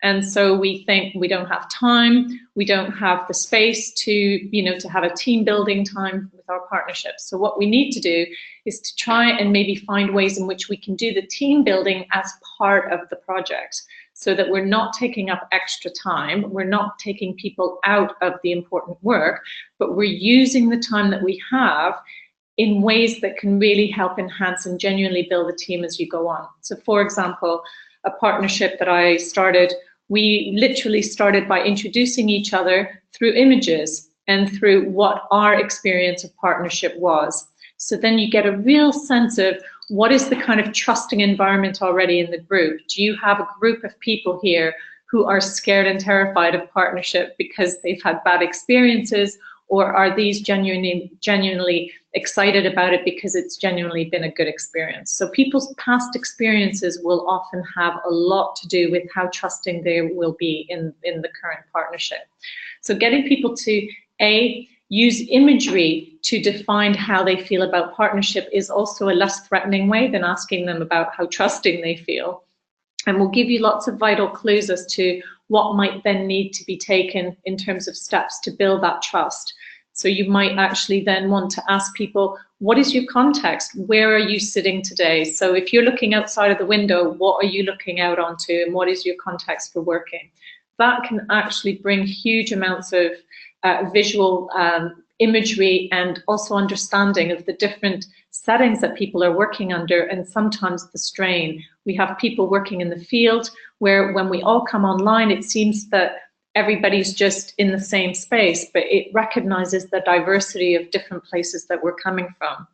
And so we think we don't have time, we don't have the space to have a team building time with our partnerships. So what we need to do is to try and maybe find ways in which we can do the team building as part of the project, so that we're not taking up extra time, we're not taking people out of the important work, but we're using the time that we have in ways that can really help enhance and genuinely build a team as you go on. So for example, a partnership that I started, we literally started by introducing each other through images and through what our experience of partnership was. So then you get a real sense of what is the kind of trusting environment already in the group. Do you have a group of people here who are scared and terrified of partnership because they've had bad experiences, or are these genuinely excited about it because it's genuinely been a good experience? So people's past experiences will often have a lot to do with how trusting they will be in the current partnership. So getting people to use imagery to define how they feel about partnership is also a less threatening way than asking them about how trusting they feel. And we'll give you lots of vital clues as to what might then need to be taken in terms of steps to build that trust. So you might actually then want to ask people, what is your context? Where are you sitting today? So if you're looking outside of the window, what are you looking out onto, and what is your context for working? That can actually bring huge amounts of visual imagery and also understanding of the different settings that people are working under, and sometimes the strain. We have people working in the field where when we all come online, it seems that everybody's just in the same space, but it recognizes the diversity of different places that we're coming from.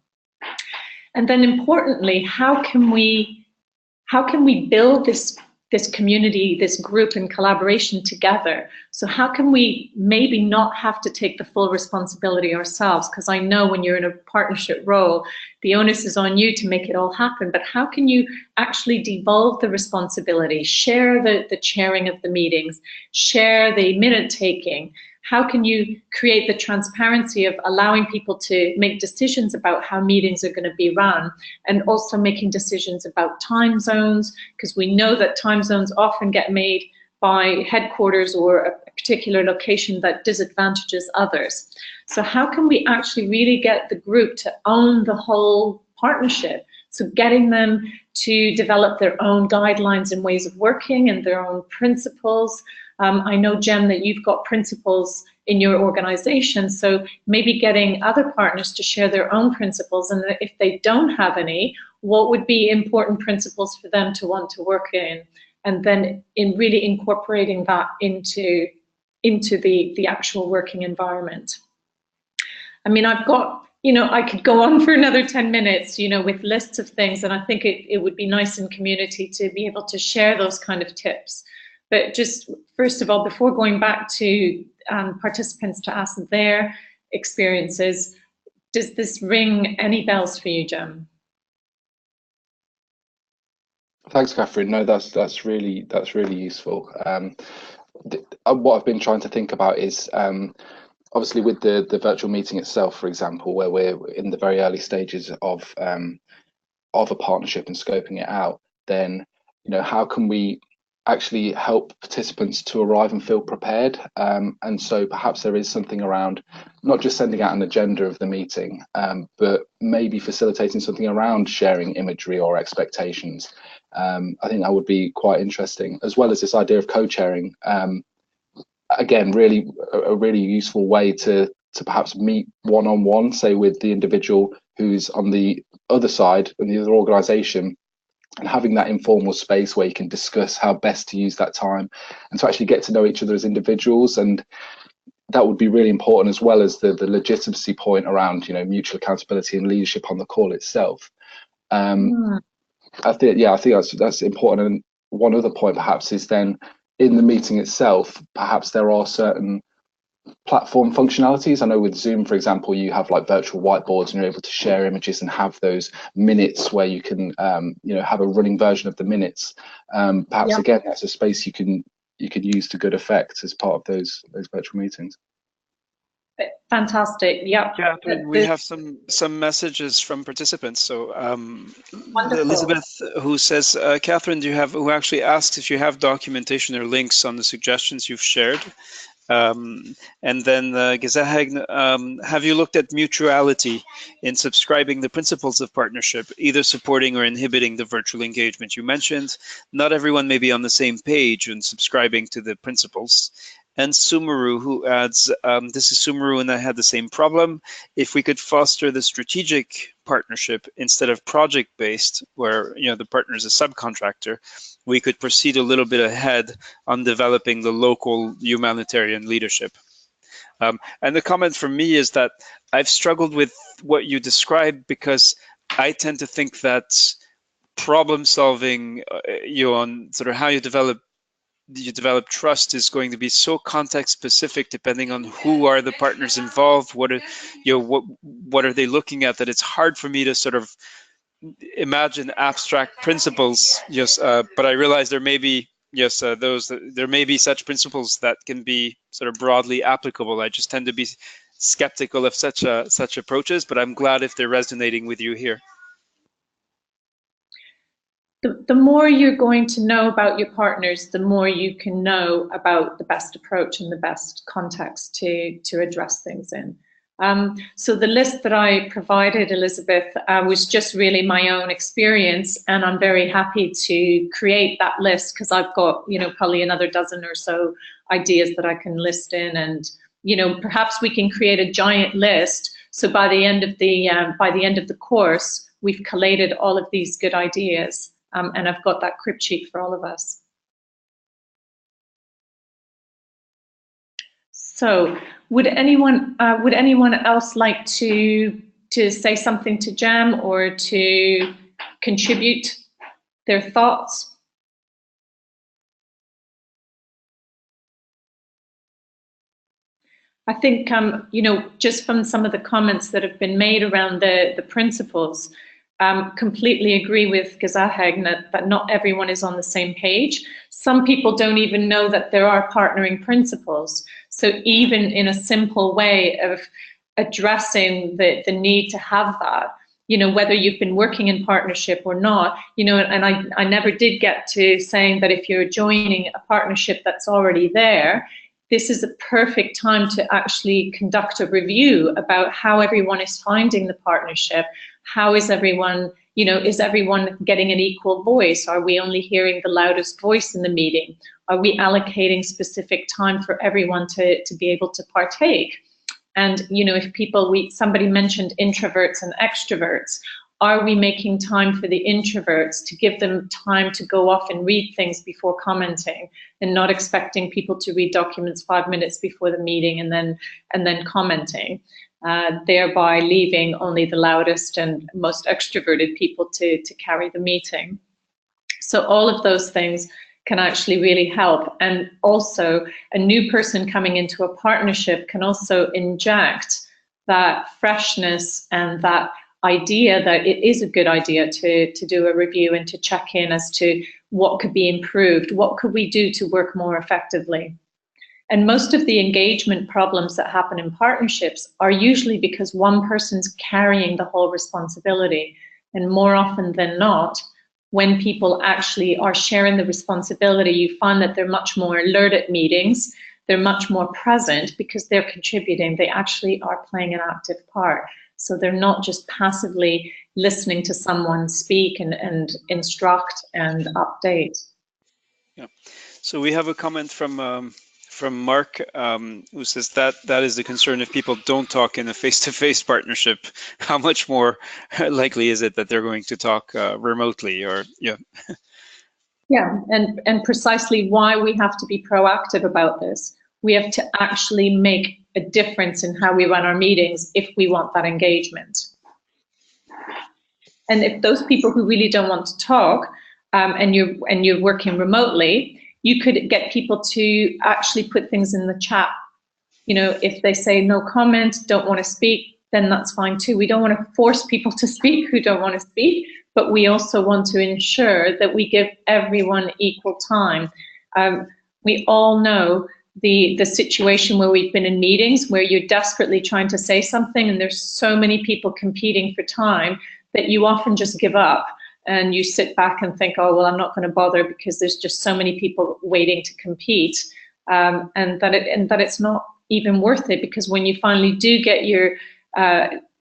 And then importantly, how can we build this community, this group in collaboration together? So how can we maybe not have to take the full responsibility ourselves? Because I know when you're in a partnership role, the onus is on you to make it all happen, but how can you actually devolve the responsibility, share the chairing of the meetings, share the minute taking? How can you create the transparency of allowing people to make decisions about how meetings are going to be run, and also making decisions about time zones, because we know that time zones often get made by headquarters or a particular location that disadvantages others. So how can we actually really get the group to own the whole partnership? So getting them to develop their own guidelines and ways of working and their own principles. I know, Jem, that you've got principles in your organization, so maybe getting other partners to share their own principles, and if they don't have any, what would be important principles for them to want to work in, and then in really incorporating that into the actual working environment. I mean, I've got, I could go on for another 10 minutes, with lists of things, and I think it would be nice in community to be able to share those kind of tips. But just first of all, before going back to participants to ask their experiences, does this ring any bells for you, Jem? Thanks, Catherine. No, that's really useful. What I've been trying to think about is obviously with the virtual meeting itself, for example, where we're in the very early stages of a partnership and scoping it out. Then how can we actually help participants to arrive and feel prepared, and so perhaps there is something around not just sending out an agenda of the meeting, but maybe facilitating something around sharing imagery or expectations. I think that would be quite interesting, as well as this idea of co-chairing. Again, really a really useful way to perhaps meet one-on-one, say with the individual who's on the other side in the other organization, and having that informal space where you can discuss how best to use that time and to actually get to know each other as individuals. And that would be really important, as well as the legitimacy point around mutual accountability and leadership on the call itself. I think that's important. And one other point perhaps is then in the meeting itself, perhaps there are certain platform functionalities. I know with Zoom, for example, you have like virtual whiteboards and you're able to share images and have those minutes where you can have a running version of the minutes. Perhaps again, that's a space you can use to good effect as part of those virtual meetings. Fantastic. Yeah. Catherine, we have some messages from participants. So Elizabeth, who says, Catherine, who actually asks if you have documentation or links on the suggestions you've shared. And then Gezaheg, have you looked at mutuality in subscribing the principles of partnership, either supporting or inhibiting the virtual engagement you mentioned? Not everyone may be on the same page when subscribing to the principles. And Sumaru, who adds, this is Sumaru and I had the same problem. If we could foster the strategic partnership instead of project-based, where the partner is a subcontractor, we could proceed a little bit ahead on developing the local humanitarian leadership. And the comment from me is that I've struggled with what you described, because I tend to think that problem solving, on sort of how you develop you develop trust is going to be so context specific, depending on who are the partners involved, what are what are they looking at, that it's hard for me to sort of imagine abstract principles. Yes, but I realize there may be there may be such principles that can be sort of broadly applicable. I just tend to be skeptical of such approaches, but I'm glad if they're resonating with you here. The more you're going to know about your partners, the more you can know about the best approach and the best context to address things in. So the list that I provided, Elizabeth, was just really my own experience, and I'm very happy to create that list because I've got, probably another dozen or so ideas that I can list in, and perhaps we can create a giant list. So by the end of the course, we've collated all of these good ideas. And I've got that crib sheet for all of us. So, would anyone else like to say something to Jam or to contribute their thoughts? I think just from some of the comments that have been made around the principles. Completely agree with Gezahegn that not everyone is on the same page. Some people don't even know that there are partnering principles. So even in a simple way of addressing the need to have that, whether you've been working in partnership or not, and I never did get to saying that if you're joining a partnership that's already there, this is a perfect time to actually conduct a review about how everyone is finding the partnership. How is everyone, is everyone getting an equal voice? Are we only hearing the loudest voice in the meeting? Are we allocating specific time for everyone to be able to partake? And, if somebody mentioned introverts and extroverts, are we making time for the introverts to give them time to go off and read things before commenting, and not expecting people to read documents 5 minutes before the meeting and then commenting? Thereby leaving only the loudest and most extroverted people to carry the meeting. So all of those things can actually really help. And also a new person coming into a partnership can also inject that freshness and that idea that it is a good idea to do a review and to check in as to what could be improved, what could we do to work more effectively. And most of the engagement problems that happen in partnerships are usually because one person's carrying the whole responsibility. And more often than not, when people actually are sharing the responsibility, you find that they're much more alert at meetings, they're much more present because they're contributing, they actually are playing an active part. So they're not just passively listening to someone speak and instruct and update. Yeah. So we have a comment from Mark, who says that is the concern if people don't talk in a face-to-face partnership. How much more likely is it that they're going to talk remotely? Or yeah. Yeah, and precisely why we have to be proactive about this. We have to actually make a difference in how we run our meetings if we want that engagement. And if those people who really don't want to talk, and you're working remotely, you could get people to actually put things in the chat. If they say no comment, don't want to speak, then that's fine too. We don't want to force people to speak who don't want to speak, but we also want to ensure that we give everyone equal time. We all know the situation where we've been in meetings where you're desperately trying to say something and there's so many people competing for time that you often just give up. And you sit back and think, oh, well, I'm not going to bother because there's just so many people waiting to compete, and that it's not even worth it, because when you finally do get your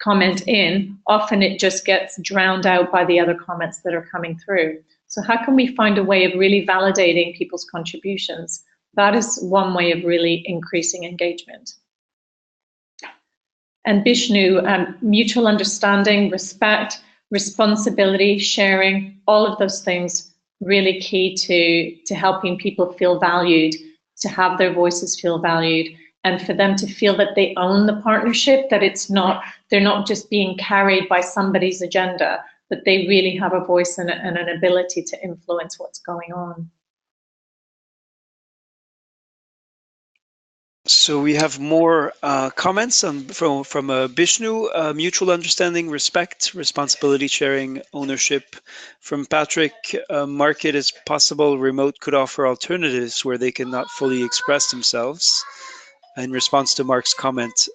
comment in, often it just gets drowned out by the other comments that are coming through. So how can we find a way of really validating people's contributions? That is one way of really increasing engagement. And Bishnu, mutual understanding, respect, responsibility, sharing, all of those things really key to helping people feel valued, to have their voices feel valued, and for them to feel that they own the partnership, that they're not just being carried by somebody's agenda, but they really have a voice and an ability to influence what's going on. So we have more comments from Bishnu, mutual understanding, respect, responsibility sharing, ownership. From Patrick, market is possible, remote could offer alternatives where they cannot fully express themselves. In response to Mark's comment,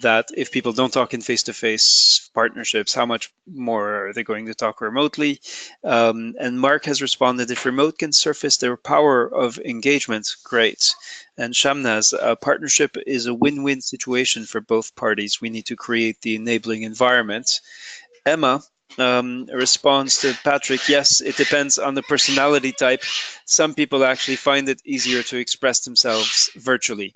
that if people don't talk in face-to-face partnerships, how much more are they going to talk remotely? And Mark has responded, if remote can surface their power of engagement, great. And Shamnaz, a partnership is a win-win situation for both parties. We need to create the enabling environment. Emma responds to Patrick, yes, it depends on the personality type. Some people actually find it easier to express themselves virtually.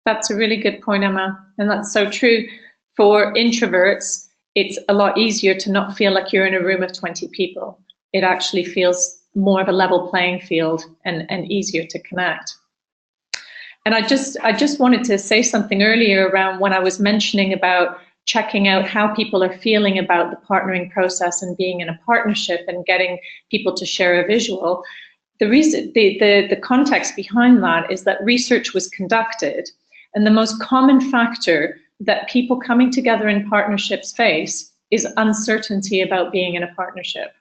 That's a really good point, Emma, and that's so true. For introverts, it's a lot easier to not feel like you're in a room of 20 people. It actually feels more of a level playing field and easier to connect. And I just wanted to say something earlier around when I was mentioning about checking out how people are feeling about the partnering process and being in a partnership and getting people to share a visual. The reason, the context behind that is that research was conducted, and the most common factor that people coming together in partnerships face is uncertainty about being in a partnership.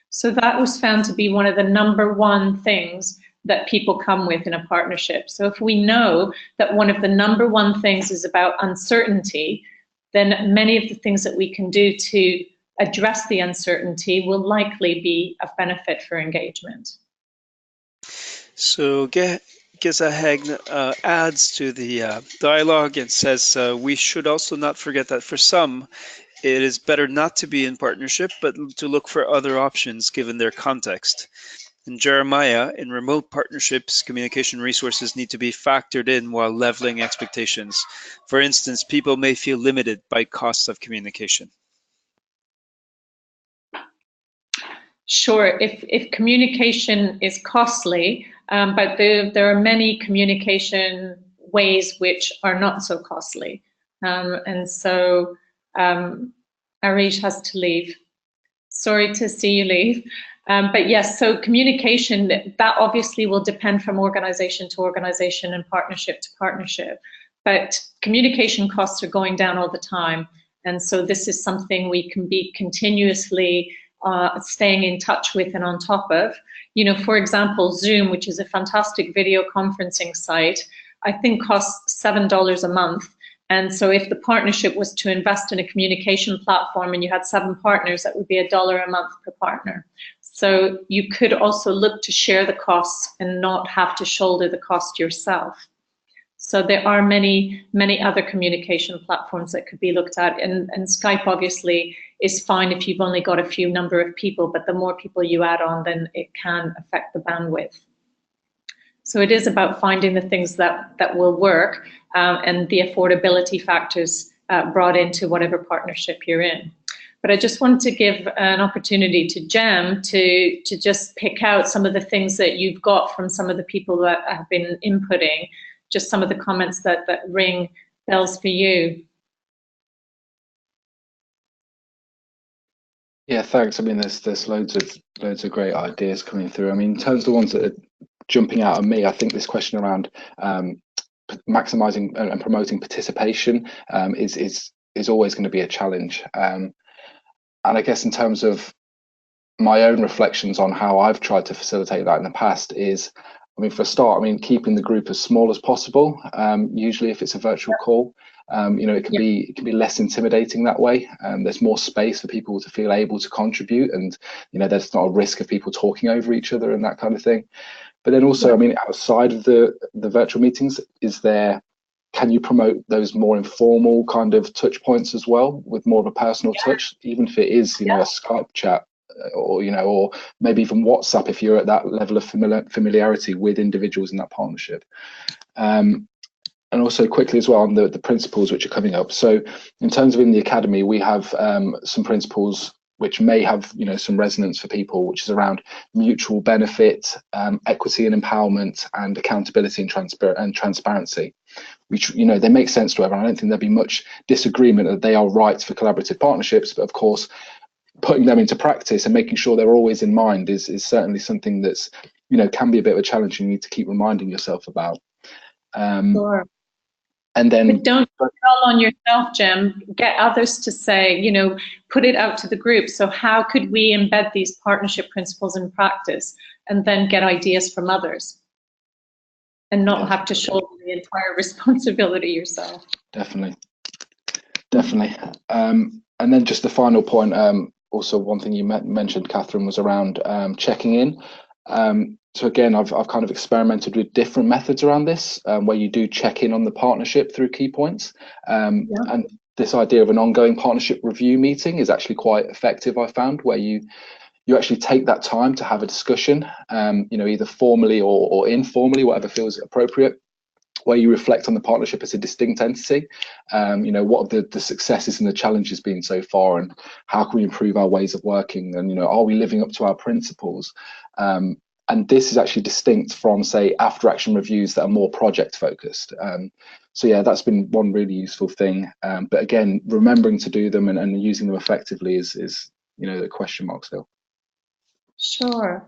So that was found to be one of the #1 things that people come with in a partnership. So if we know that one of the #1 things is about uncertainty, then many of the things that we can do to address the uncertainty will likely be of benefit for engagement. So Geza Hegn adds to the dialogue and says, we should also not forget that for some, it is better not to be in partnership, but to look for other options given their context. In Jeremiah, in remote partnerships, communication resources need to be factored in while leveling expectations. For instance, people may feel limited by costs of communication. Sure, if communication is costly, but there are many communication ways which are not so costly. And so Arish has to leave. Sorry to see you leave. But yes, so communication, that obviously will depend from organization to organization and partnership to partnership. But communication costs are going down all the time. And so this is something we can be continuously staying in touch with and on top of. You know, for example, Zoom, which is a fantastic video conferencing site, I think costs $7 a month. And so if the partnership was to invest in a communication platform and you had 7 partners, that would be $1 a month per partner. So you could also look to share the costs and not have to shoulder the cost yourself. So there are many, many other communication platforms that could be looked at. And Skype obviously is fine if you've only got a few number of people, but the more people you add on, then it can affect the bandwidth. So it is about finding the things that will work and the affordability factors brought into whatever partnership you're in. But I just wanted to give an opportunity to Jem to just pick out some of the things that you've got from some of the people that have been inputting, just some of the comments that ring bells for you. Yeah, thanks. I mean, there's loads of great ideas coming through. I mean, in terms of the ones that are jumping out at me, I think this question around maximizing and promoting participation is always going to be a challenge. And I guess in terms of my own reflections on how I've tried to facilitate that in the past is, I mean, for a start, I mean, keeping the group as small as possible. Usually, if it's a virtual call, you know, it can be less intimidating that way. There's more space for people to feel able to contribute, and you know, there's not a risk of people talking over each other and that kind of thing. But then also, I mean, outside of the virtual meetings, can you promote those more informal kind of touch points as well, with more of a personal touch, even if it is, you know, a Skype chat, or you know, or maybe even WhatsApp if you're at that level of familiarity with individuals in that partnership. And also quickly as well on the principles which are coming up. So in terms of in the academy, we have some principles which may have, you know, some resonance for people, which is around mutual benefit, equity and empowerment, and accountability and transparency. Which, you know, they make sense to everyone. I don't think there'll be much disagreement that they are right for collaborative partnerships, but of course, putting them into practice and making sure they're always in mind is certainly something that's, you know, can be a bit of a challenge you need to keep reminding yourself about. Sure. And then, but don't put it all on yourself, Jim. Get others to say, you know, put it out to the group. So how could we embed these partnership principles in practice, and then get ideas from others, and not have to shoulder the entire responsibility yourself. Definitely. And then just the final point, also one thing you mentioned, Catherine, was around checking in. So again, I've kind of experimented with different methods around this, where you do check in on the partnership through key points. And this idea of an ongoing partnership review meeting is actually quite effective, I found, where you actually take that time to have a discussion, you know, either formally or informally, whatever feels appropriate, where you reflect on the partnership as a distinct entity. You know, what have the successes and the challenges been so far, and how can we improve our ways of working, and, you know, are we living up to our principles? And this is actually distinct from, say, after action reviews that are more project focused. So yeah, that's been one really useful thing. But again, remembering to do them and using them effectively is, you know, the question mark still. Sure.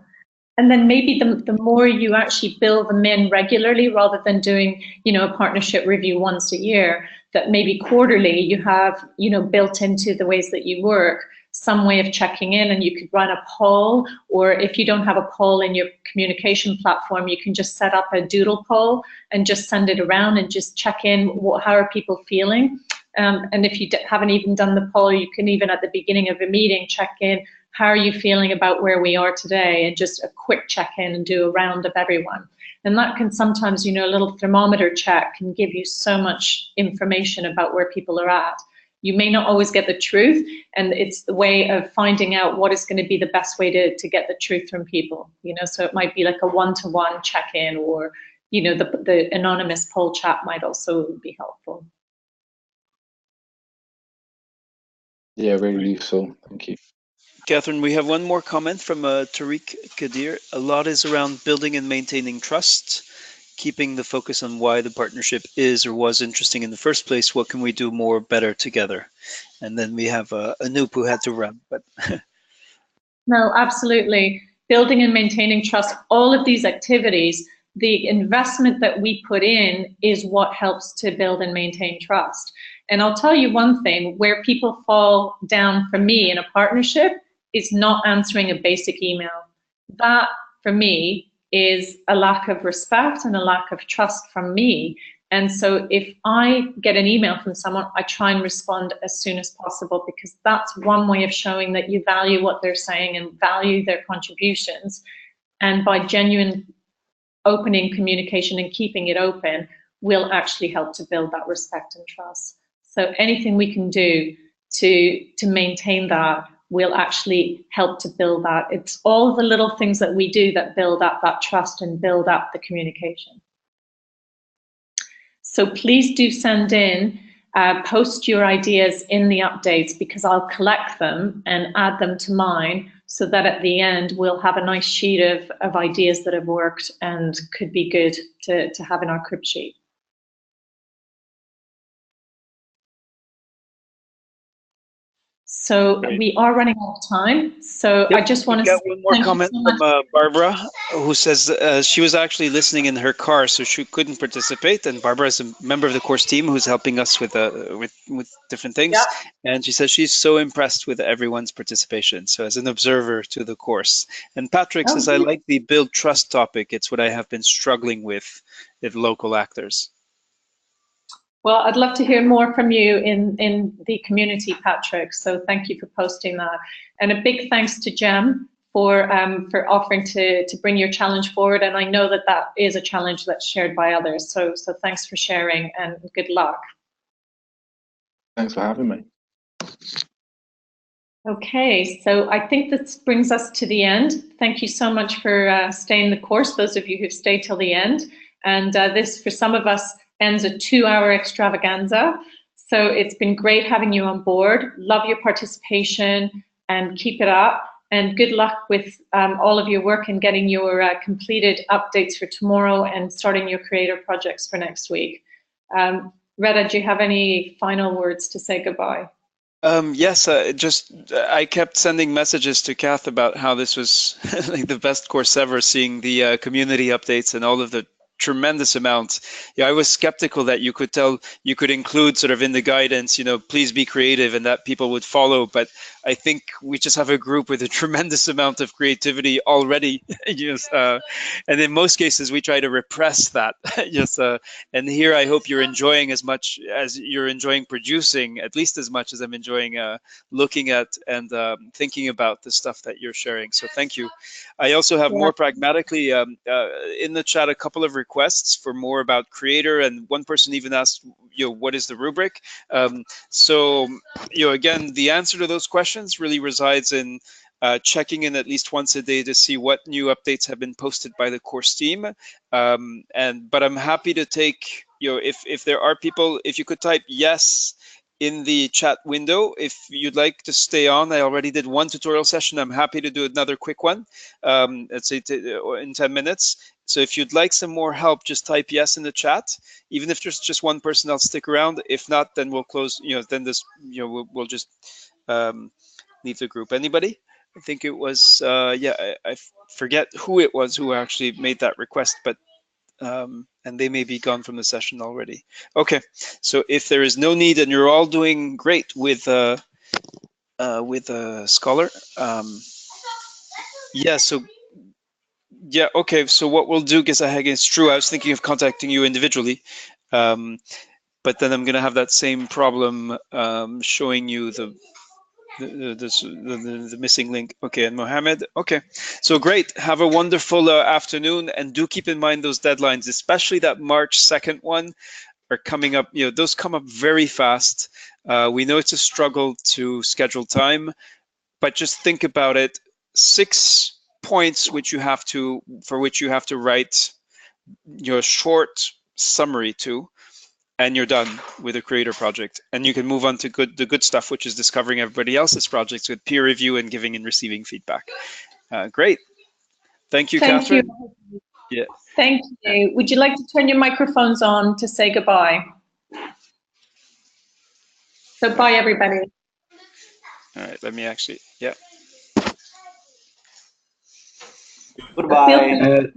And then maybe the more you actually build them in regularly, rather than doing, you know, a partnership review once a year, that maybe quarterly you have, you know, built into the ways that you work, some way of checking in, and you could run a poll, or if you don't have a poll in your communication platform, you can just set up a doodle poll and just send it around and just check in, how are people feeling? And if you haven't even done the poll, you can even at the beginning of a meeting check in, how are you feeling about where we are today? And just a quick check-in and do a round of everyone. And that can sometimes, you know, a little thermometer check can give you so much information about where people are at. You may not always get the truth, and it's the way of finding out what is going to be the best way to get the truth from people, you know. So it might be like a one-to-one check-in, or, you know, the anonymous poll chat might also be helpful. Yeah, really useful. Thank you. Catherine, we have one more comment from Tariq Kadir. A lot is around building and maintaining trust, keeping the focus on why the partnership is or was interesting in the first place. What can we do more better together? And then we have Anoop who had to run. But no, absolutely. Building and maintaining trust, all of these activities, the investment that we put in is what helps to build and maintain trust. And I'll tell you one thing, where people fall down for me in a partnership is not answering a basic email. That, for me, is a lack of respect and a lack of trust from me. And so if I get an email from someone, I try and respond as soon as possible, because that's one way of showing that you value what they're saying and value their contributions. And by genuine opening communication and keeping it open will actually help to build that respect and trust. So anything we can do to maintain that will actually help to build that. It's all the little things that we do that build up that trust and build up the communication. So please do send in, post your ideas in the updates, because I'll collect them and add them to mine, so that at the end we'll have a nice sheet of ideas that have worked and could be good to have in our crib sheet. So we are running out of time. So I just want to get one more comment from Barbara, who says she was actually listening in her car, so she couldn't participate. And Barbara is a member of the course team who's helping us with different things. Yeah. And she says she's so impressed with everyone's participation. So as an observer to the course. And Patrick says, I like the build trust topic. It's what I have been struggling with local actors. Well, I'd love to hear more from you in the community, Patrick. So thank you for posting that. And a big thanks to Jem for offering to bring your challenge forward. And I know that that is a challenge that's shared by others. So thanks for sharing, and good luck. Thanks for having me. Okay, so I think this brings us to the end. Thank you so much for staying the course, those of you who've stayed till the end. And this, for some of us, ends a 2-hour extravaganza. So it's been great having you on board. Love your participation and keep it up. And good luck with all of your work and getting your completed updates for tomorrow and starting your creator projects for next week. Reda, do you have any final words to say goodbye? Yes, I kept sending messages to Kath about how this was like the best course ever, seeing the community updates and all of the tremendous amount. Yeah, I was skeptical that you could include sort of in the guidance, please be creative, and that people would follow. But I think we just have a group with a tremendous amount of creativity already. Yes, and in most cases we try to repress that. Yes, and here I hope you're enjoying as much as you're enjoying producing, at least as much as I'm enjoying looking at and thinking about the stuff that you're sharing. So thank you. I also have more pragmatically in the chat a couple of requests for more about Creator, and one person even asked, what is the rubric? So, again, the answer to those questions really resides in checking in at least once a day to see what new updates have been posted by the course team. But I'm happy to take, if there are people, if you could type yes in the chat window if you'd like to stay on. I already did one tutorial session. I'm happy to do another quick one, let's say in 10 minutes. So if you'd like some more help, just type yes in the chat. Even if there's just one person, I'll stick around. If not, then we'll close, then this, we'll just leave the group. Anybody? I think it was, I forget who it was who actually made that request, but and they may be gone from the session already. Okay, so if there is no need and you're all doing great with Scholar, okay. So what we'll do, Gesaheg, is true. I was thinking of contacting you individually, but then I'm gonna have that same problem showing you the missing link. Okay, and Mohammed. Okay, so great. Have a wonderful afternoon, and do keep in mind those deadlines, especially that March 2nd one are coming up. Those come up very fast. We know it's a struggle to schedule time, but just think about it. 6 points for which you have to write your short summary to, and you're done with a Creator project, and you can move on to the good stuff, which is discovering everybody else's projects with peer review and giving and receiving feedback. Great. Thank you, Catherine. Yeah. Thank you. Would you like to turn your microphones on to say goodbye? So bye, everybody. All right, let me actually, yeah. Goodbye.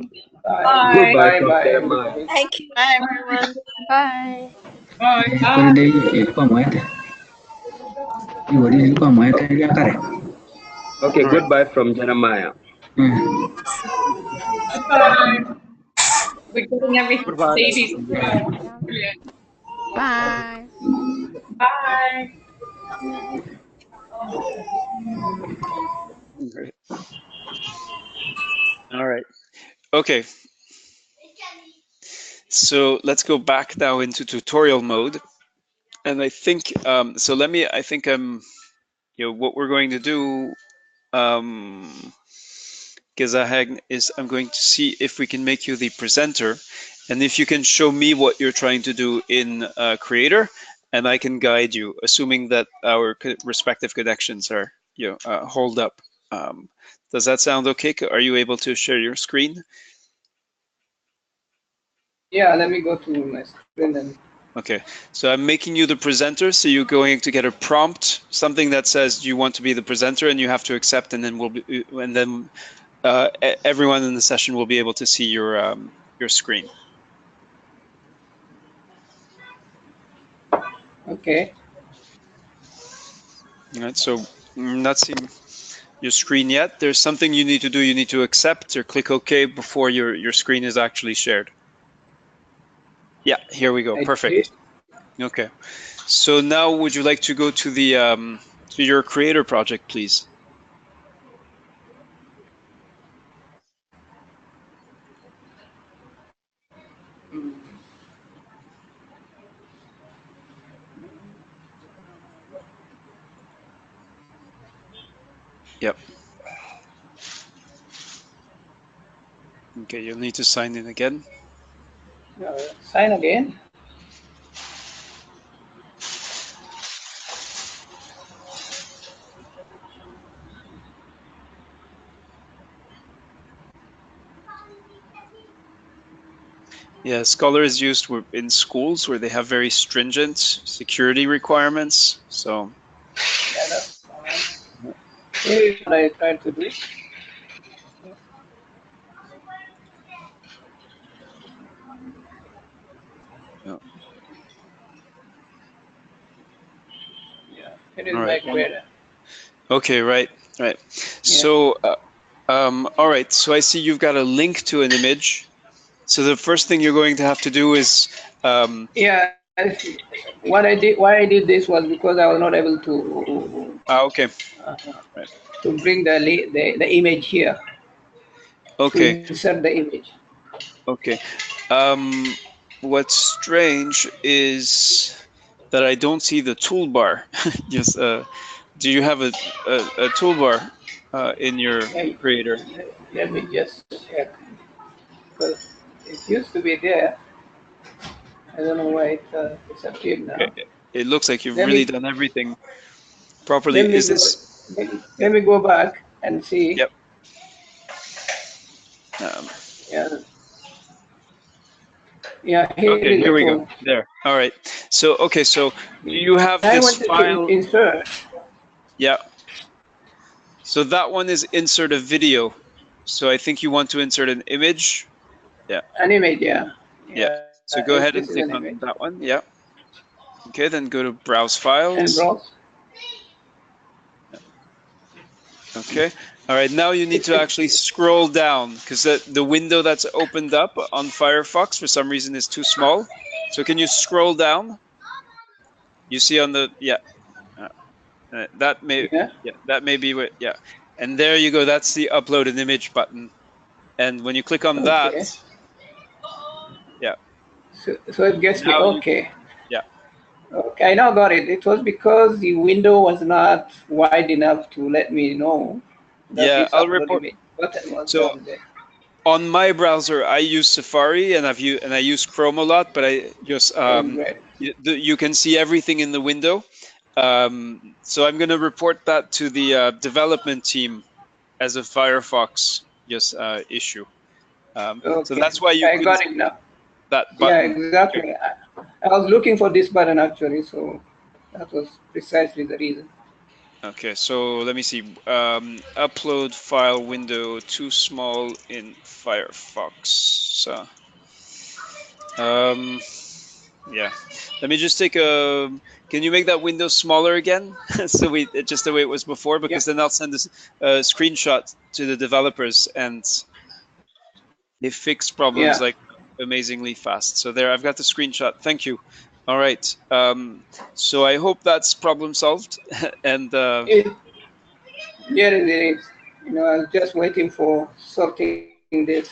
Bye. Goodbye. Bye. Thank you. Bye, everyone. Bye. Okay, goodbye from Jeremiah. Bye. We're getting everything. Babies. Bye. Bye. All right. Okay. So let's go back now into tutorial mode. And I think, so let me, I think what we're going to do, Gesaheg, is I'm going to see if we can make you the presenter, and if you can show me what you're trying to do in Creator, and I can guide you, assuming that our respective connections are hold up. Does that sound okay? Are you able to share your screen? Yeah, let me go to my screen then. Okay, so I'm making you the presenter, so you're going to get a prompt, something that says you want to be the presenter, and you have to accept, and then everyone in the session will be able to see your screen. Okay. All right, so I'm not seeing your screen yet. There's something you need to do. You need to accept or click OK before your screen is actually shared. Yeah, here we go. Perfect. Okay. So now, would you like to go to the to your Creator project, please? Yep. Okay, you'll need to sign in again. Sign again. Yeah, Scholar is used in schools where they have very stringent security requirements. So. Yeah, that's fine. Here is what I tried to do. It is All like right. Reda. Okay, right. So, all right. So I see you've got a link to an image. So the first thing you're going to have to do is. Yeah. Why I did this was because I was not able to. Okay. Right. To bring the image here. Okay. To insert the image. Okay. What's strange is that I don't see the toolbar. Yes. Do you have a toolbar in your creator? Let me just check, because it used to be there. I don't know why it disappeared now. Okay. It looks like you've really done everything properly. Let me go back and see. Yep. Yeah. Yeah. Here we go. There. All right. So okay. So you have this file. To insert. Yeah. So that one is insert a video. So I think you want to insert an image. Yeah. An image. Yeah. Yeah. So go ahead and click on that one. Yeah. Okay. Then go to browse files. And browse. Okay. All right. Now you need to actually scroll down because the window that's opened up on Firefox for some reason is too small. So can you scroll down? You see on the that may that may be what and there you go. That's the upload an image button. And when you click on that, So it gets me. Okay. Yeah. Okay, I now got it. It was because the window was not wide enough to let me know. Yeah, I'll report. So on my browser, I use Safari and I use Chrome a lot, but I just you can see everything in the window. So I'm going to report that to the development team as a Firefox issue. So that's why you I got it now. That button. Yeah, exactly. I was looking for this button actually, so that was precisely the reason. Okay, so let me see. Upload file window too small in Firefox. Yeah. Let me just take a. Can you make that window smaller again? So just the way it was before, because then I'll send this screenshot to the developers and they fix problems like amazingly fast. So there, I've got the screenshot. Thank you. All right. So I hope that's problem solved. And it is. You know, I was just waiting for sorting this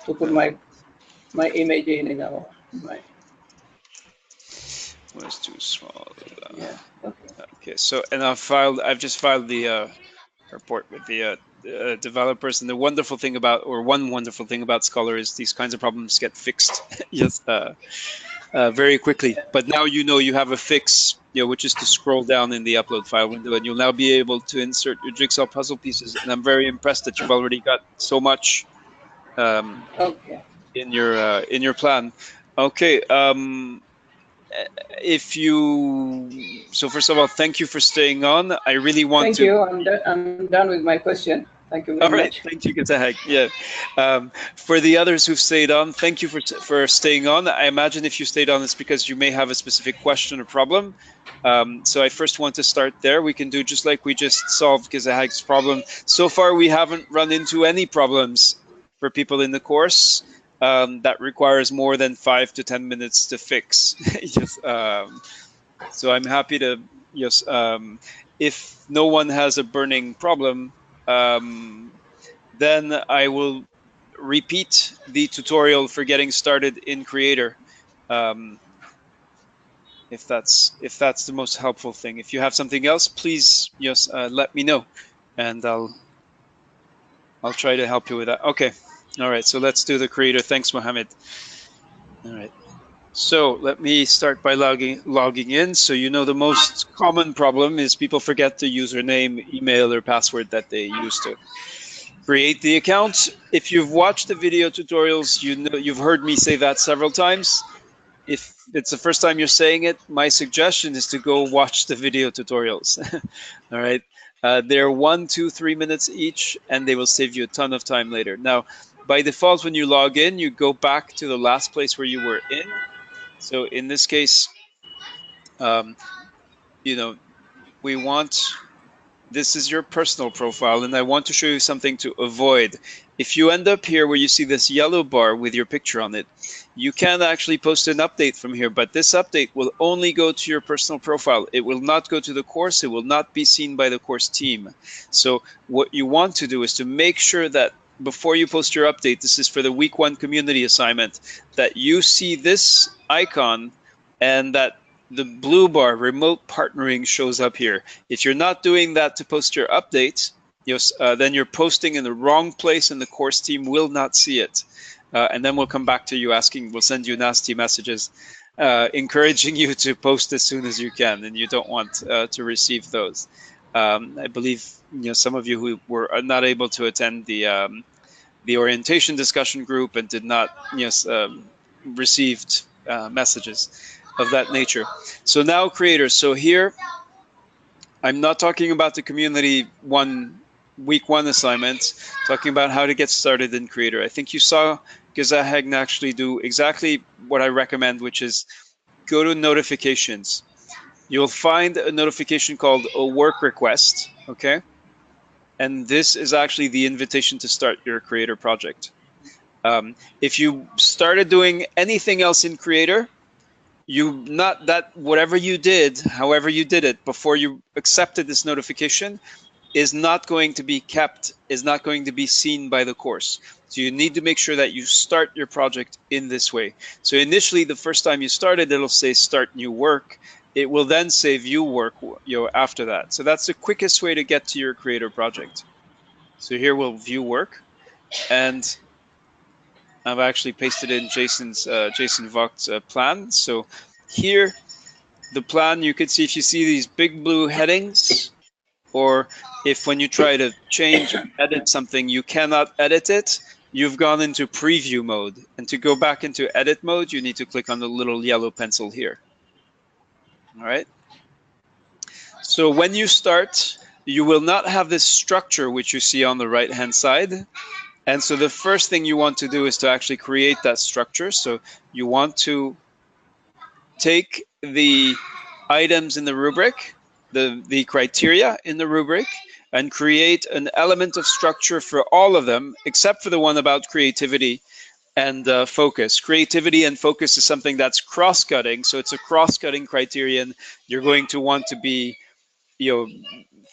to put my image in. You know, was too small. Yeah. Okay. So and I've just filed the report with the developers, and the wonderful thing about, or one wonderful thing about Scholar is these kinds of problems get fixed very quickly. But now you have a fix, which is to scroll down in the upload file window, and you'll now be able to insert your jigsaw puzzle pieces. And I'm very impressed that you've already got so much in your plan. Okay. So first of all, thank you for staying on. I really want to. Thank you. I'm done with my question. Thank you very much. Thank you, Gazahag. Yeah. For the others who've stayed on, thank you for staying on. I imagine if you stayed on, it's because you may have a specific question or problem. So I first want to start there. We can do just like we just solved Gazahag's problem. So far, we haven't run into any problems for people in the course that requires more than 5 to 10 minutes to fix. So I'm happy to if no one has a burning problem, then I will repeat the tutorial for getting started in Creator. If that's the most helpful thing. If you have something else, please let me know, and I'll try to help you with that. Okay. All right. So let's do the Creator. Thanks, Mohammed. All right. So let me start by logging in. So the most common problem is people forget the username, email, or password that they used to create the account. If you've watched the video tutorials, you've heard me say that several times. If it's the first time you're saying it, my suggestion is to go watch the video tutorials. All right. They're 1, 2, 3 minutes each, and they will save you a ton of time later. Now, by default, when you log in, you go back to the last place where you were in. So in this case, we want, this is your personal profile, and I want to show you something to avoid. If you end up here where you see this yellow bar with your picture on it, you can actually post an update from here, but this update will only go to your personal profile. It will not go to the course. It will not be seen by the course team. So what you want to do is to make sure that before you post your update, this is for the week 1 community assignment, that you see this icon and that the blue bar, remote partnering, shows up here. If you're not doing that to post your updates, then you're posting in the wrong place and the course team will not see it. And then we'll come back to you asking, we'll send you nasty messages encouraging you to post as soon as you can, and you don't want to receive those. I believe some of you who were not able to attend the orientation discussion group and did not received messages of that nature. So now creators. So here, I'm not talking about the community week 1 assignment, talking about how to get started in Creator. I think you saw Gezahegn actually do exactly what I recommend, which is go to notifications. You'll find a notification called a work request, okay? And this is actually the invitation to start your Creator project. If you started doing anything else in Creator, whatever you did, however you did it before you accepted this notification, is not going to be kept, is not going to be seen by the course. So you need to make sure that you start your project in this way. So initially, the first time you started, it'll say start new work. It will then say view work after that. So that's the quickest way to get to your Creator project. So here we'll view work, and I've actually pasted in Jason Vogt's plan. So here, the plan, you can see if you see these big blue headings, or if when you try to change or edit something, you cannot edit it, you've gone into preview mode. And to go back into edit mode, you need to click on the little yellow pencil here. All right. So when you start, you will not have this structure which you see on the right-hand side. And so the first thing you want to do is to actually create that structure. So you want to take the items in the rubric, the criteria in the rubric, and create an element of structure for all of them, except for the one about creativity and focus. Creativity and focus is something that's cross-cutting. So it's a cross-cutting criterion. You're going to want to be,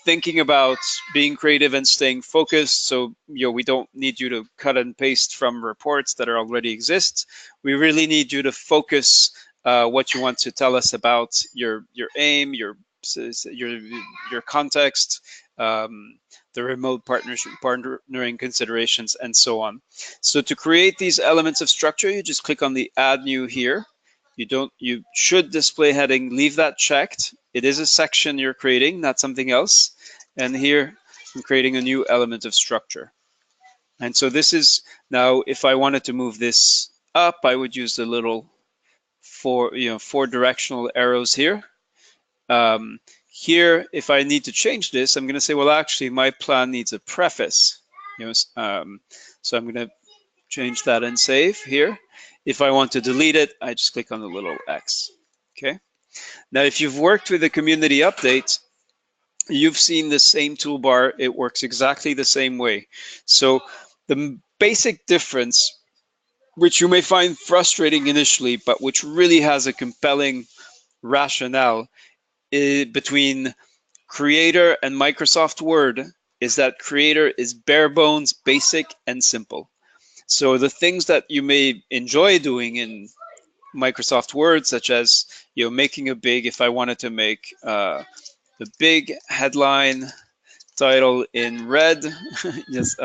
thinking about being creative and staying focused. So, we don't need you to cut and paste from reports that already exist. We really need you to focus what you want to tell us about your aim, your context, the remote partnering considerations, and so on. So to create these elements of structure, you just click on the Add New here. You should display heading, leave that checked. It is a section you're creating, not something else. And here, I'm creating a new element of structure. And so this is now, if I wanted to move this up, I would use the little four directional arrows here. Here, if I need to change this, I'm going to say, well, actually, my plan needs a preface. So I'm going to change that and save here. If I want to delete it, I just click on the little X. Okay. Now, if you've worked with the community update, you've seen the same toolbar. It works exactly the same way. So the basic difference, which you may find frustrating initially, but which really has a compelling rationale between Creator and Microsoft Word, is that Creator is bare bones, basic, and simple. So the things that you may enjoy doing in Microsoft Word, such as making if I wanted to make the big headline title in red, yes,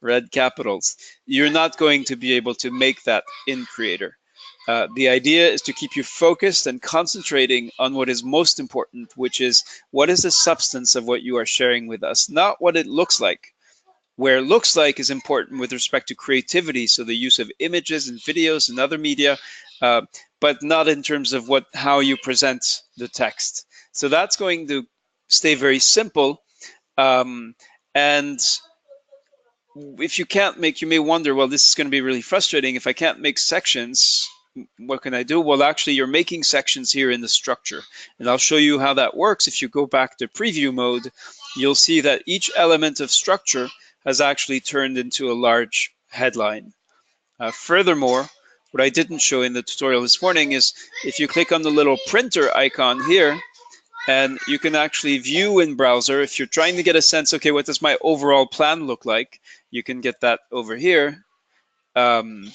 red capitals, you're not going to be able to make that in Creator. The idea is to keep you focused and concentrating on what is most important, which is what is the substance of what you are sharing with us, not what it looks like. Where it looks like is important with respect to creativity, so the use of images and videos and other media, but not in terms of how you present the text. So that's going to stay very simple. And if you can't make, you may wonder, well, this is going to be really frustrating. If I can't make sections, what can I do? Well, actually, you're making sections here in the structure, and I'll show you how that works. If you go back to preview mode, you'll see that each element of structure has actually turned into a large headline. Furthermore, what I didn't show in the tutorial this morning is if you click on the little printer icon here, and you can actually view in browser, if you're trying to get a sense, okay, what does my overall plan look like? You can get that over here. And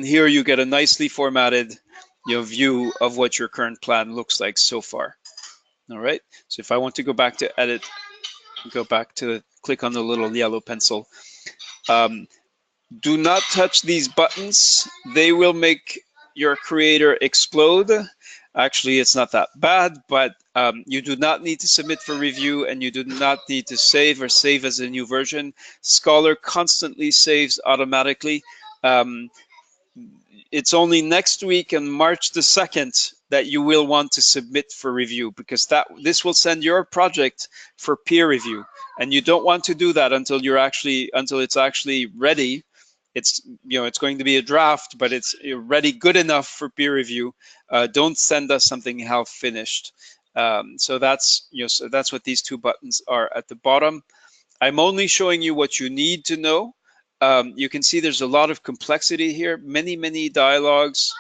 here you get a nicely formatted view of what your current plan looks like so far. All right, so if I want to go back to edit, go back to click on the little yellow pencil. Do not touch these buttons. They will make your creator explode. Actually, it's not that bad, but you do not need to submit for review, and you do not need to save or save as a new version. Scholar constantly saves automatically. It's only next week on March the 2nd that you will want to submit for review, because this will send your project for peer review, and you don't want to do that until it's actually ready. It's it's going to be a draft, but it's ready good enough for peer review. Don't send us something half finished. So that's so that's what these two buttons are at the bottom. I'm only showing you what you need to know. You can see there's a lot of complexity here, many dialogues.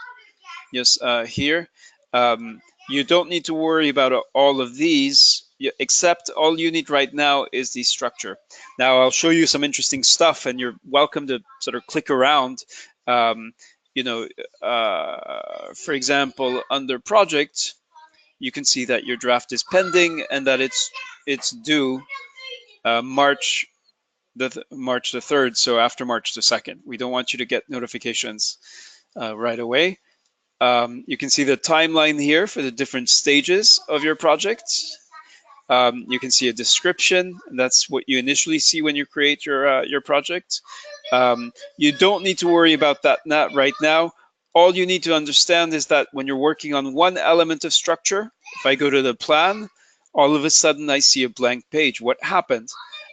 Yes, here. You don't need to worry about all of these, except all you need right now is the structure. Now I'll show you some interesting stuff, and you're welcome to sort of click around. For example, under project, you can see that your draft is pending and that it's due March the 3rd, so after March the 2nd. We don't want you to get notifications right away. You can see the timeline here for the different stages of your project. You can see a description. That's what you initially see when you create your project. You don't need to worry about that right now. All you need to understand is that when you're working on one element of structure, if I go to the plan, all of a sudden I see a blank page. What happened?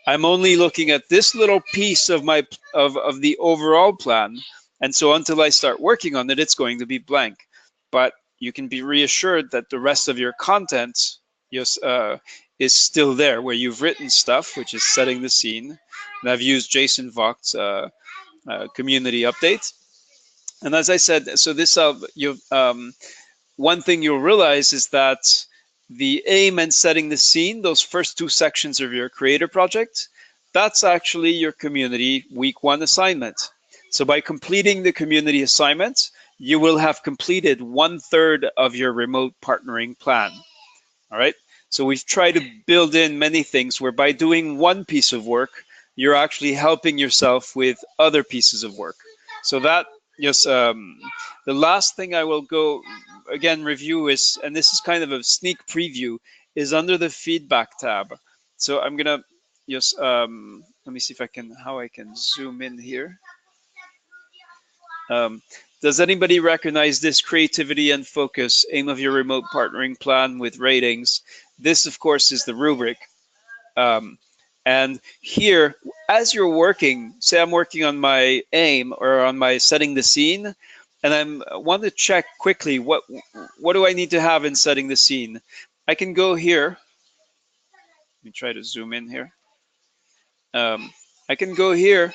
I'm only looking at this little piece of the overall plan, and so until I start working on it, it's going to be blank. But you can be reassured that the rest of your content is still there, where you've written stuff, which is setting the scene. And I've used Jason Vogt's community update. And as I said, so this one thing you'll realize is that the aim and setting the scene, those first two sections of your creator project, that's actually your community week 1 assignment. So by completing the community assignment, you will have completed 1/3 of your remote partnering plan. All right. So we've tried to build in many things where by doing one piece of work, you're actually helping yourself with other pieces of work. So that, yes, the last thing I will go again review is, and this is kind of a sneak preview, is under the feedback tab. So I'm gonna just let me see if how I can zoom in here. Does anybody recognize this? Creativity and focus, aim of your remote partnering plan with ratings. This, of course, is the rubric. And here, as you're working, say I'm working on my aim or on my setting the scene, and I want to check quickly what do I need to have in setting the scene. I can go here. Let me try to zoom in here. I can go here,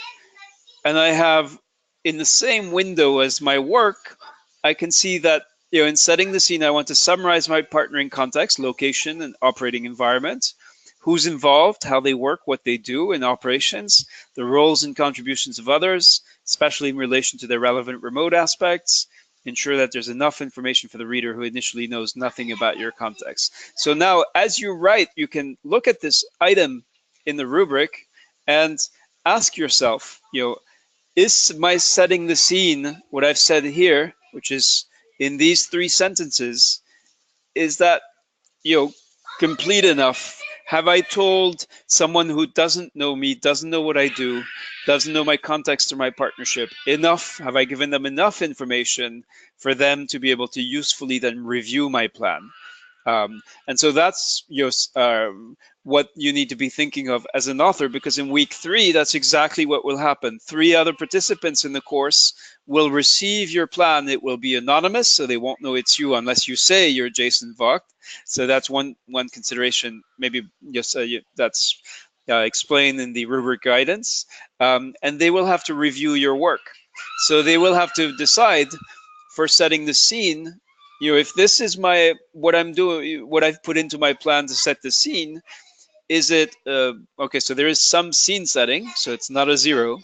and I have, in the same window as my work, I can see that in setting the scene, I want to summarize my partnering context, location, and operating environment, who's involved, how they work, what they do in operations, the roles and contributions of others, especially in relation to their relevant remote aspects, ensure that there's enough information for the reader who initially knows nothing about your context. So now, as you write, you can look at this item in the rubric and ask yourself, is my setting the scene, what I've said here, which is in these 3 sentences, is that complete enough? Have I told someone who doesn't know me, doesn't know what I do, doesn't know my context or my partnership enough? Have I given them enough information for them to be able to usefully then review my plan? And so that's what you need to be thinking of as an author, because in week 3, that's exactly what will happen. 3 other participants in the course will receive your plan. It will be anonymous, so they won't know it's you unless you say you're Jason Vogt. So that's one consideration. Maybe just that's explained in the rubric guidance. And they will have to review your work. So they will have to decide, for setting the scene, if this is what I'm doing, what I've put into my plan to set the scene, is it okay? So there is some scene setting, so it's not a 0.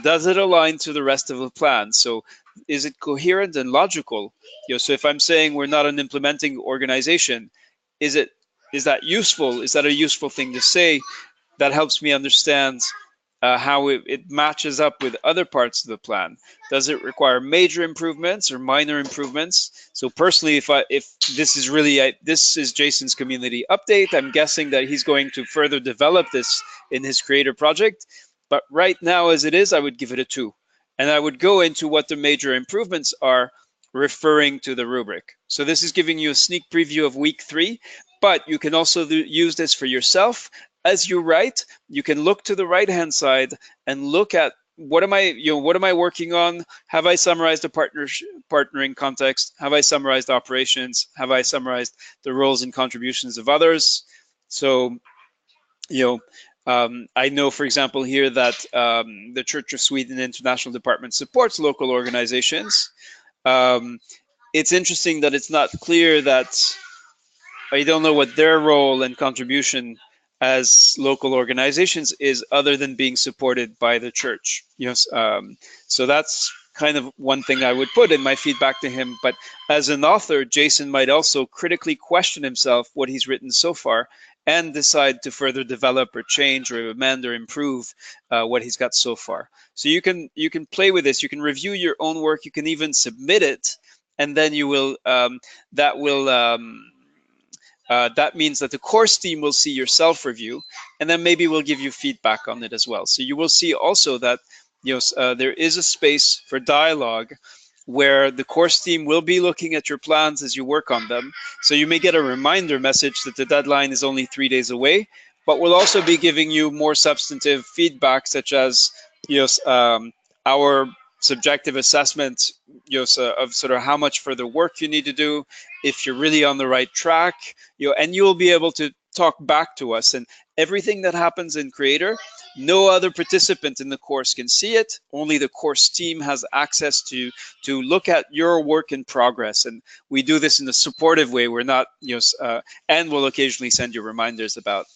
Does it align to the rest of the plan? So is it coherent and logical? So if I'm saying we're not an implementing organization, is that useful? Is that a useful thing to say? That helps me understand how it matches up with other parts of the plan. Does it require major improvements or minor improvements? So personally, if this is really this is Jason's community update, I'm guessing that he's going to further develop this in his creator project. But right now, as it is, I would give it a 2, and I would go into what the major improvements are, referring to the rubric. So this is giving you a sneak preview of week 3, but you can also use this for yourself. As you write, you can look to the right-hand side and look at what am I working on? Have I summarized the partnering context? Have I summarized operations? Have I summarized the roles and contributions of others? So, I know, for example, here that the Church of Sweden International Department supports local organizations. It's interesting that it's not clear that I don't know what their role and contribution as local organizations is, other than being supported by the church. So that's kind of one thing I would put in my feedback to him. But as an author, Jason might also critically question himself, what he's written so far, and decide to further develop or change or amend or improve what he's got so far. So you can play with this. You can review your own work. You can even submit it, and then you will that means that the course team will see your self-review, and then maybe we'll give you feedback on it as well. So you will see also that there is a space for dialogue where the course team will be looking at your plans as you work on them. So you may get a reminder message that the deadline is only 3 days away, but we'll also be giving you more substantive feedback, such as our subjective assessment of sort of how much further work you need to do, if you're really on the right track, and you'll be able to talk back to us. And everything that happens in Creator, no other participant in the course can see it. Only the course team has access to look at your work in progress. And we do this in a supportive way. We're not, and we'll occasionally send you reminders about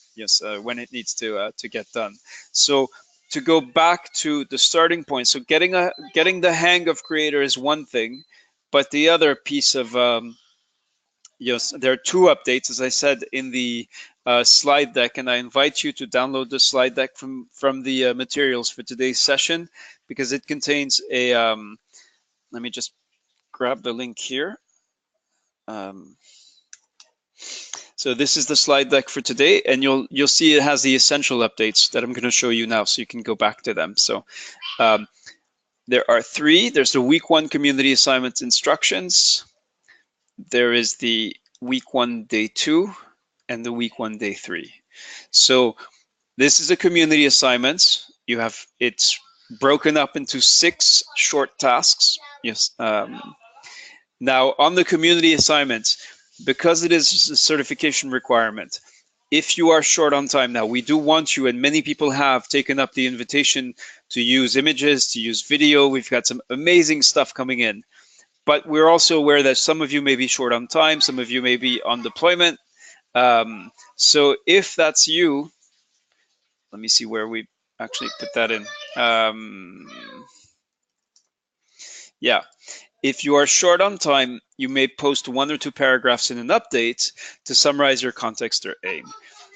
when it needs to get done. So to go back to the starting point, so getting the hang of Creator is one thing, but the other piece of there are 2 updates, as I said, in the slide deck, and I invite you to download the slide deck from the materials for today's session, because it contains a let me just grab the link here. So this is the slide deck for today, and you'll see it has the essential updates that I'm going to show you now, so you can go back to them. So there are 3. There's the week 1 community assignments instructions. There is the week 1 day 2 and the week 1 day 3. So this is a community assignments. It's broken up into 6 short tasks. Yes. Now on the community assignments, because it is a certification requirement, if you are short on time now, we do want you, and many people have taken up the invitation to use images, to use video. We've got some amazing stuff coming in. But we're also aware that some of you may be short on time, some of you may be on deployment. So if that's you, let me see where we actually put that in. Yeah, if you are short on time, you may post 1 or 2 paragraphs in an update to summarize your context or aim.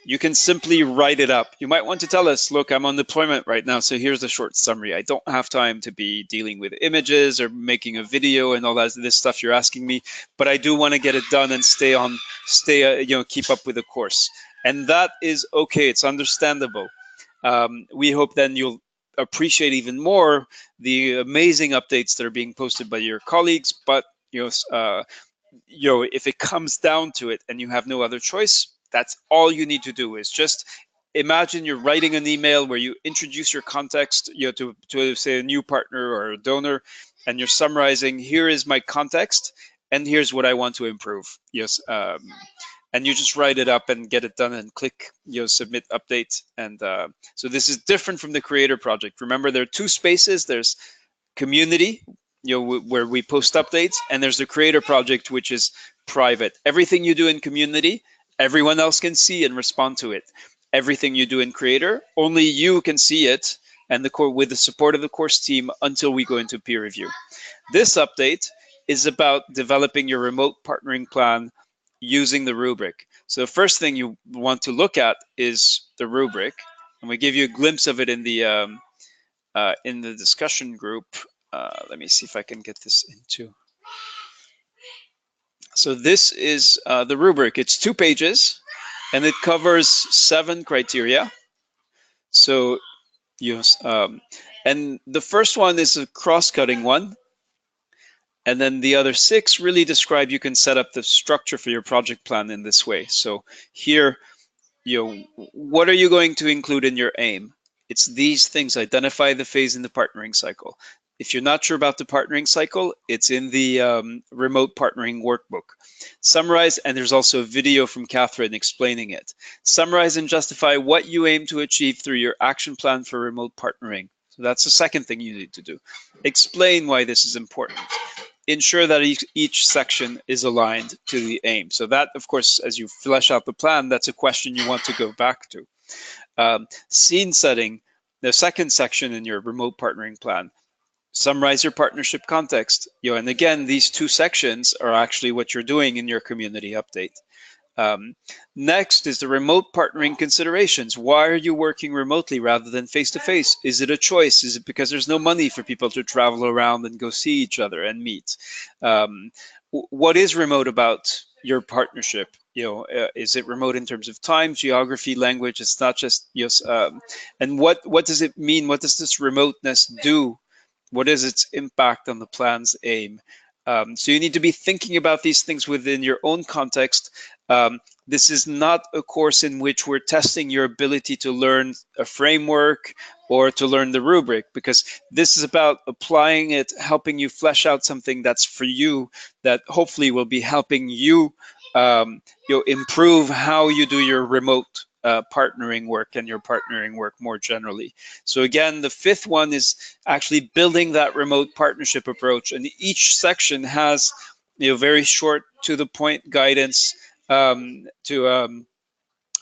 You can simply write it up. You might want to tell us, look, I'm on deployment right now, so here's a short summary. I don't have time to be dealing with images or making a video and all that this stuff you're asking me, but I do want to get it done and keep up with the course. And that is okay. It's understandable. We hope then you'll appreciate even more the amazing updates that are being posted by your colleagues, but if it comes down to it and you have no other choice, that's all you need to do. Is just imagine you're writing an email where you introduce your context, to say a new partner or a donor, and you're summarizing, here is my context and here's what I want to improve. Yes. And you just write it up and get it done and click submit update. And so this is different from the creator project. Remember, there are two spaces. There's community, where we post updates, and there's the creator project, which is private. Everything you do in community, everyone else can see and respond to it. Everything you do in creator, only you can see it, and with the support of the course team, until we go into peer review. This update is about developing your remote partnering plan using the rubric. So the first thing you want to look at is the rubric, and we give you a glimpse of it in the discussion group. Let me see if I can get this into. So this is the rubric. It's 2 pages, and it covers 7 criteria. So yes, and the first one is a cross-cutting one. And then the other 6 really describe, you can set up the structure for your project plan in this way. So here, what are you going to include in your aim? It's these things. Identify the phase in the partnering cycle. If you're not sure about the partnering cycle, it's in the remote partnering workbook. Summarize, and there's also a video from Catherine explaining it. Summarize and justify what you aim to achieve through your action plan for remote partnering. So that's the second thing you need to do. Explain why this is important. Ensure that each section is aligned to the aim. So that, of course, as you flesh out the plan, that's a question you want to go back to. Scene setting, the second section in your remote partnering plan. Summarize your partnership context. And again, these 2 sections are actually what you're doing in your community update. Next is the remote partnering considerations. Why are you working remotely rather than face-to-face? Is it a choice? Is it because there's no money for people to travel around and go see each other and meet? What is remote about your partnership? Is it remote in terms of time, geography, language? It's not just and what does it mean? What does this remoteness do? What is its impact on the plan's aim? So you need to be thinking about these things within your own context. This is not a course in which we're testing your ability to learn a framework or to learn the rubric, because this is about applying it, helping you flesh out something that's for you, that hopefully will be helping you, improve how you do your remote partnering work and your partnering work more generally. So again, the 5th one is actually building that remote partnership approach, and each section has very short to the point guidance on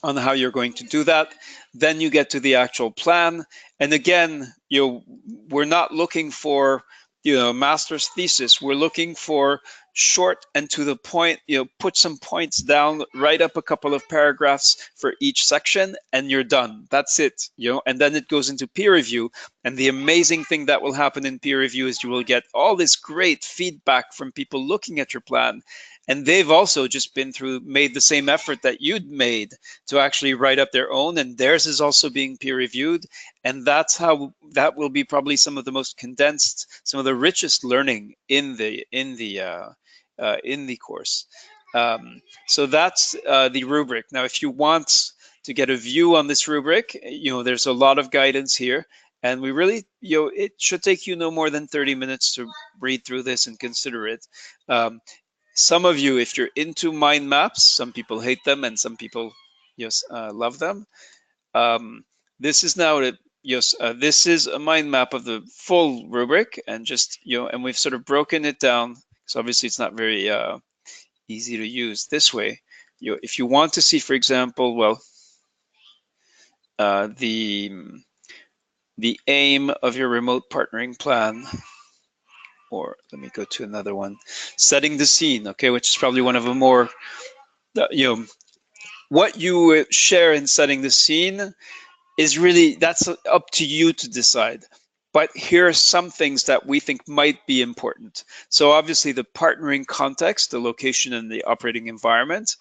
how you're going to do that. Then you get to the actual plan, and again, we're not looking for master's thesis. We're looking for short and to the point. Put some points down, write up a couple of paragraphs for each section, and you're done. That's it. And then it goes into peer review. And the amazing thing that will happen in peer review is you will get all this great feedback from people looking at your plan. And they've also just made the same effort that you'd made to actually write up their own, and theirs is also being peer reviewed. And that's how that will be probably some of the most condensed, some of the richest learning in the course. So that's the rubric. Now, if you want to get a view on this rubric, there's a lot of guidance here. And we really, it should take you no more than 30 minutes to read through this and consider it. Some of you, if you're into mind maps, some people hate them and some people love them. This is now this is a mind map of the full rubric, and just and we've sort of broken it down, because obviously it's not very easy to use this way. If you want to see, for example, the aim of your remote partnering plan, or let me go to another one, setting the scene, okay, which is probably one of the more, what you share in setting the scene is really, that's up to you to decide. But here are some things that we think might be important. So obviously the partnering context, the location and the operating environment,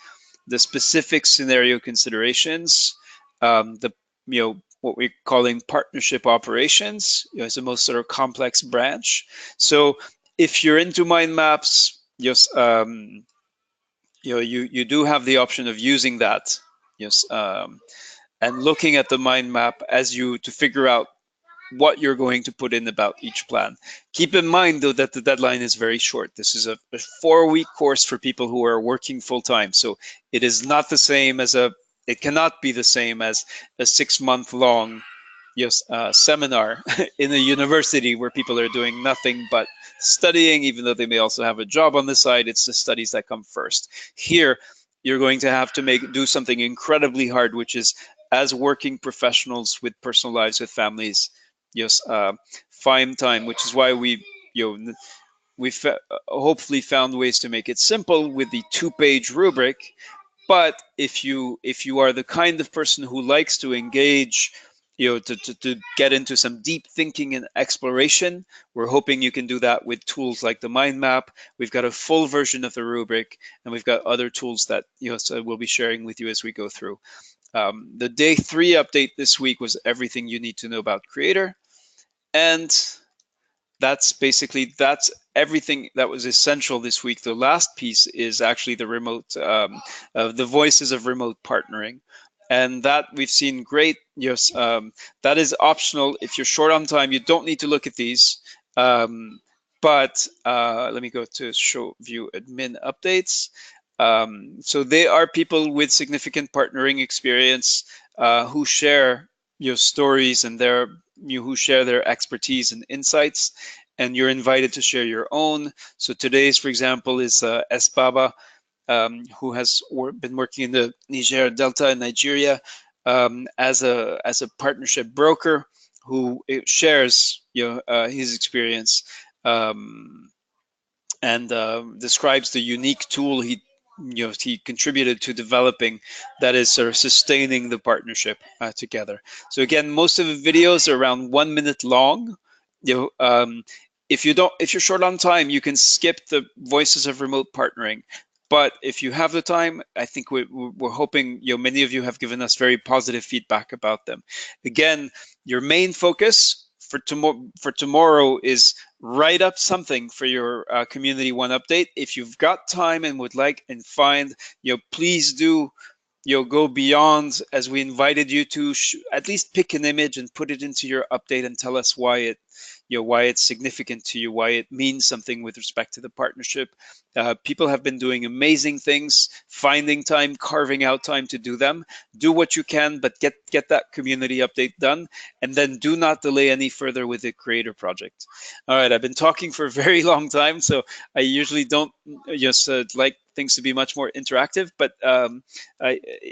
the specific scenario considerations, what we're calling partnership operations, is the most sort of complex branch. So if you're into mind maps, you do have the option of using that, yes, and looking at the mind map as you to figure out what you're going to put in about each plan. Keep in mind though that the deadline is very short. This is a 4-week course for people who are working full time. So it is not the same as it cannot be the same as a 6-month-long seminar in a university where people are doing nothing but studying, even though they may also have a job on the side. It's the studies that come first. Here, you're going to have to do something incredibly hard, which is as working professionals with personal lives, with families, find time, which is why we've hopefully found ways to make it simple with the 2-page rubric. But if you are the kind of person who likes to engage, to get into some deep thinking and exploration, we're hoping you can do that with tools like the mind map. We've got a full version of the rubric, and we've got other tools that so we'll be sharing with you as we go through. The day 3 update this week was everything you need to know about Creator. And that's everything that was essential this week. The last piece is actually the remote, the voices of remote partnering. And that we've seen great, that is optional. If you're short on time, you don't need to look at these. But let me go to show view admin updates. So they are people with significant partnering experience who share stories and who share their expertise and insights, and you're invited to share your own. So today's, for example, is Esbaba, who has been working in the Niger Delta in Nigeria as a partnership broker who shares his experience and describes the unique tool he contributed to developing that is sort of sustaining the partnership together. So again, most of the videos are around 1 minute long. If you're short on time, you can skip the voices of remote partnering. But if you have the time, I think we're hoping, many of you have given us very positive feedback about them. Again, your main focus for tomorrow is write up something for your Community One update. If you've got time and would like and find, please do, go beyond, as we invited you to at least pick an image and put it into your update and tell us why it's significant to you, why it means something with respect to the partnership. People have been doing amazing things, finding time, carving out time to do them. Do what you can, but get that community update done, and then do not delay any further with the Creator project. All right, I've been talking for a very long time, so I usually don't just like things to be much more interactive, but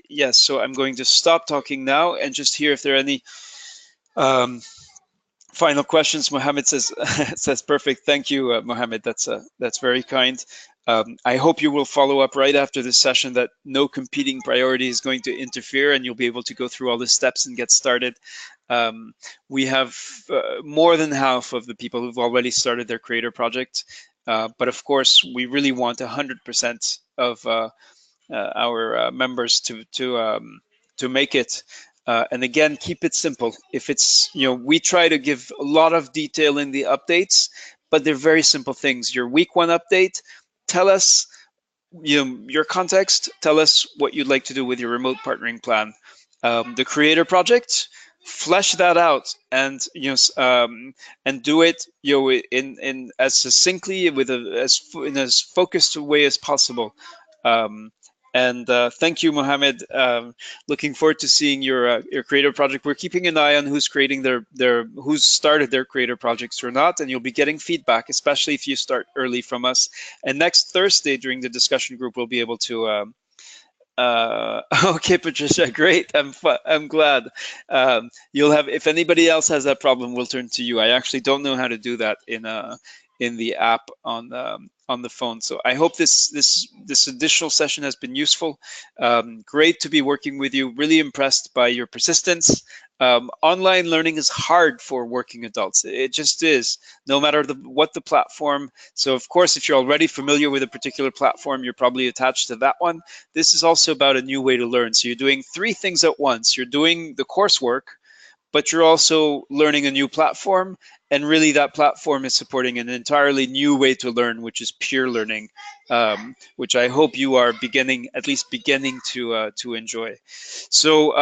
yes, so I'm going to stop talking now and just hear if there are any final questions. Mohammed says perfect. Thank you, Mohammed. That's very kind. I hope you will follow up right after this session that no competing priority is going to interfere, and you'll be able to go through all the steps and get started. We have more than half of the people who've already started their Creator project, but of course we really want 100% of our members to make it. And again, keep it simple. If it's, we try to give a lot of detail in the updates, but they're very simple things. Your week 1 update, tell us, your context, tell us what you'd like to do with your remote partnering plan. The Creator project, flesh that out and and do it in as succinctly with in as focused a way as possible. And thank you, Mohammed. Looking forward to seeing your Creator project. We're keeping an eye on who's creating who's started their Creator projects or not, and you'll be getting feedback, especially if you start early from us. And next Thursday during the discussion group, we'll be able to. Okay, Patricia, great. I'm glad. You'll have. If anybody else has that problem, we'll turn to you. I actually don't know how to do that in the app on the phone. So I hope this additional session has been useful. Great to be working with you. Really impressed by your persistence. Online learning is hard for working adults. It just is, no matter what the platform. So of course, if you're already familiar with a particular platform, you're probably attached to that one. This is also about a new way to learn. So you're doing 3 things at once. You're doing the coursework, but you're also learning a new platform and really that platform is supporting an entirely new way to learn, which is peer learning, which I hope you are at least beginning to enjoy. So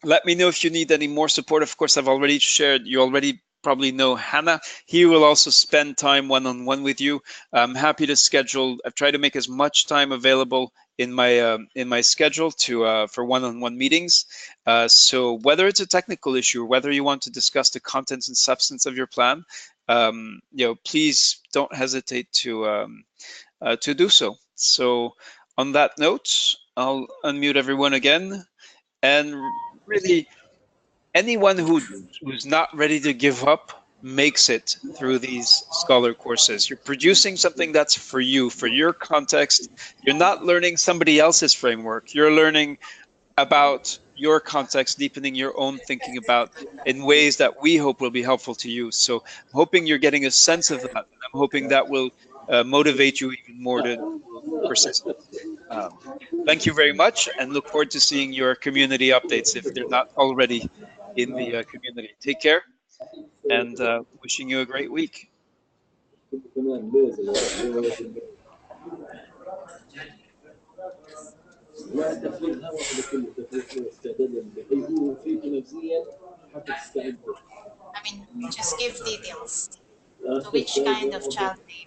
let me know if you need any more support. Of course, I've already shared, you already probably know Hannah. He will also spend time one-on-one with you. I'm happy to schedule, I've tried to make as much time available in my schedule to for one-on-one meetings. So whether it's a technical issue or whether you want to discuss the contents and substance of your plan, please don't hesitate to do so. So on that note, I'll unmute everyone again, and really anyone who's not ready to give up makes it through these Scholar courses. You're producing something that's for you, for your context. You're not learning somebody else's framework. You're learning about your context, deepening your own thinking about in ways that we hope will be helpful to you. So I'm hoping you're getting a sense of that. And I'm hoping that will motivate you even more to persist. Thank you very much, and look forward to seeing your community updates if they're not already in the community. Take care, and wishing you a great week. I mean, just give details. So which kind of child they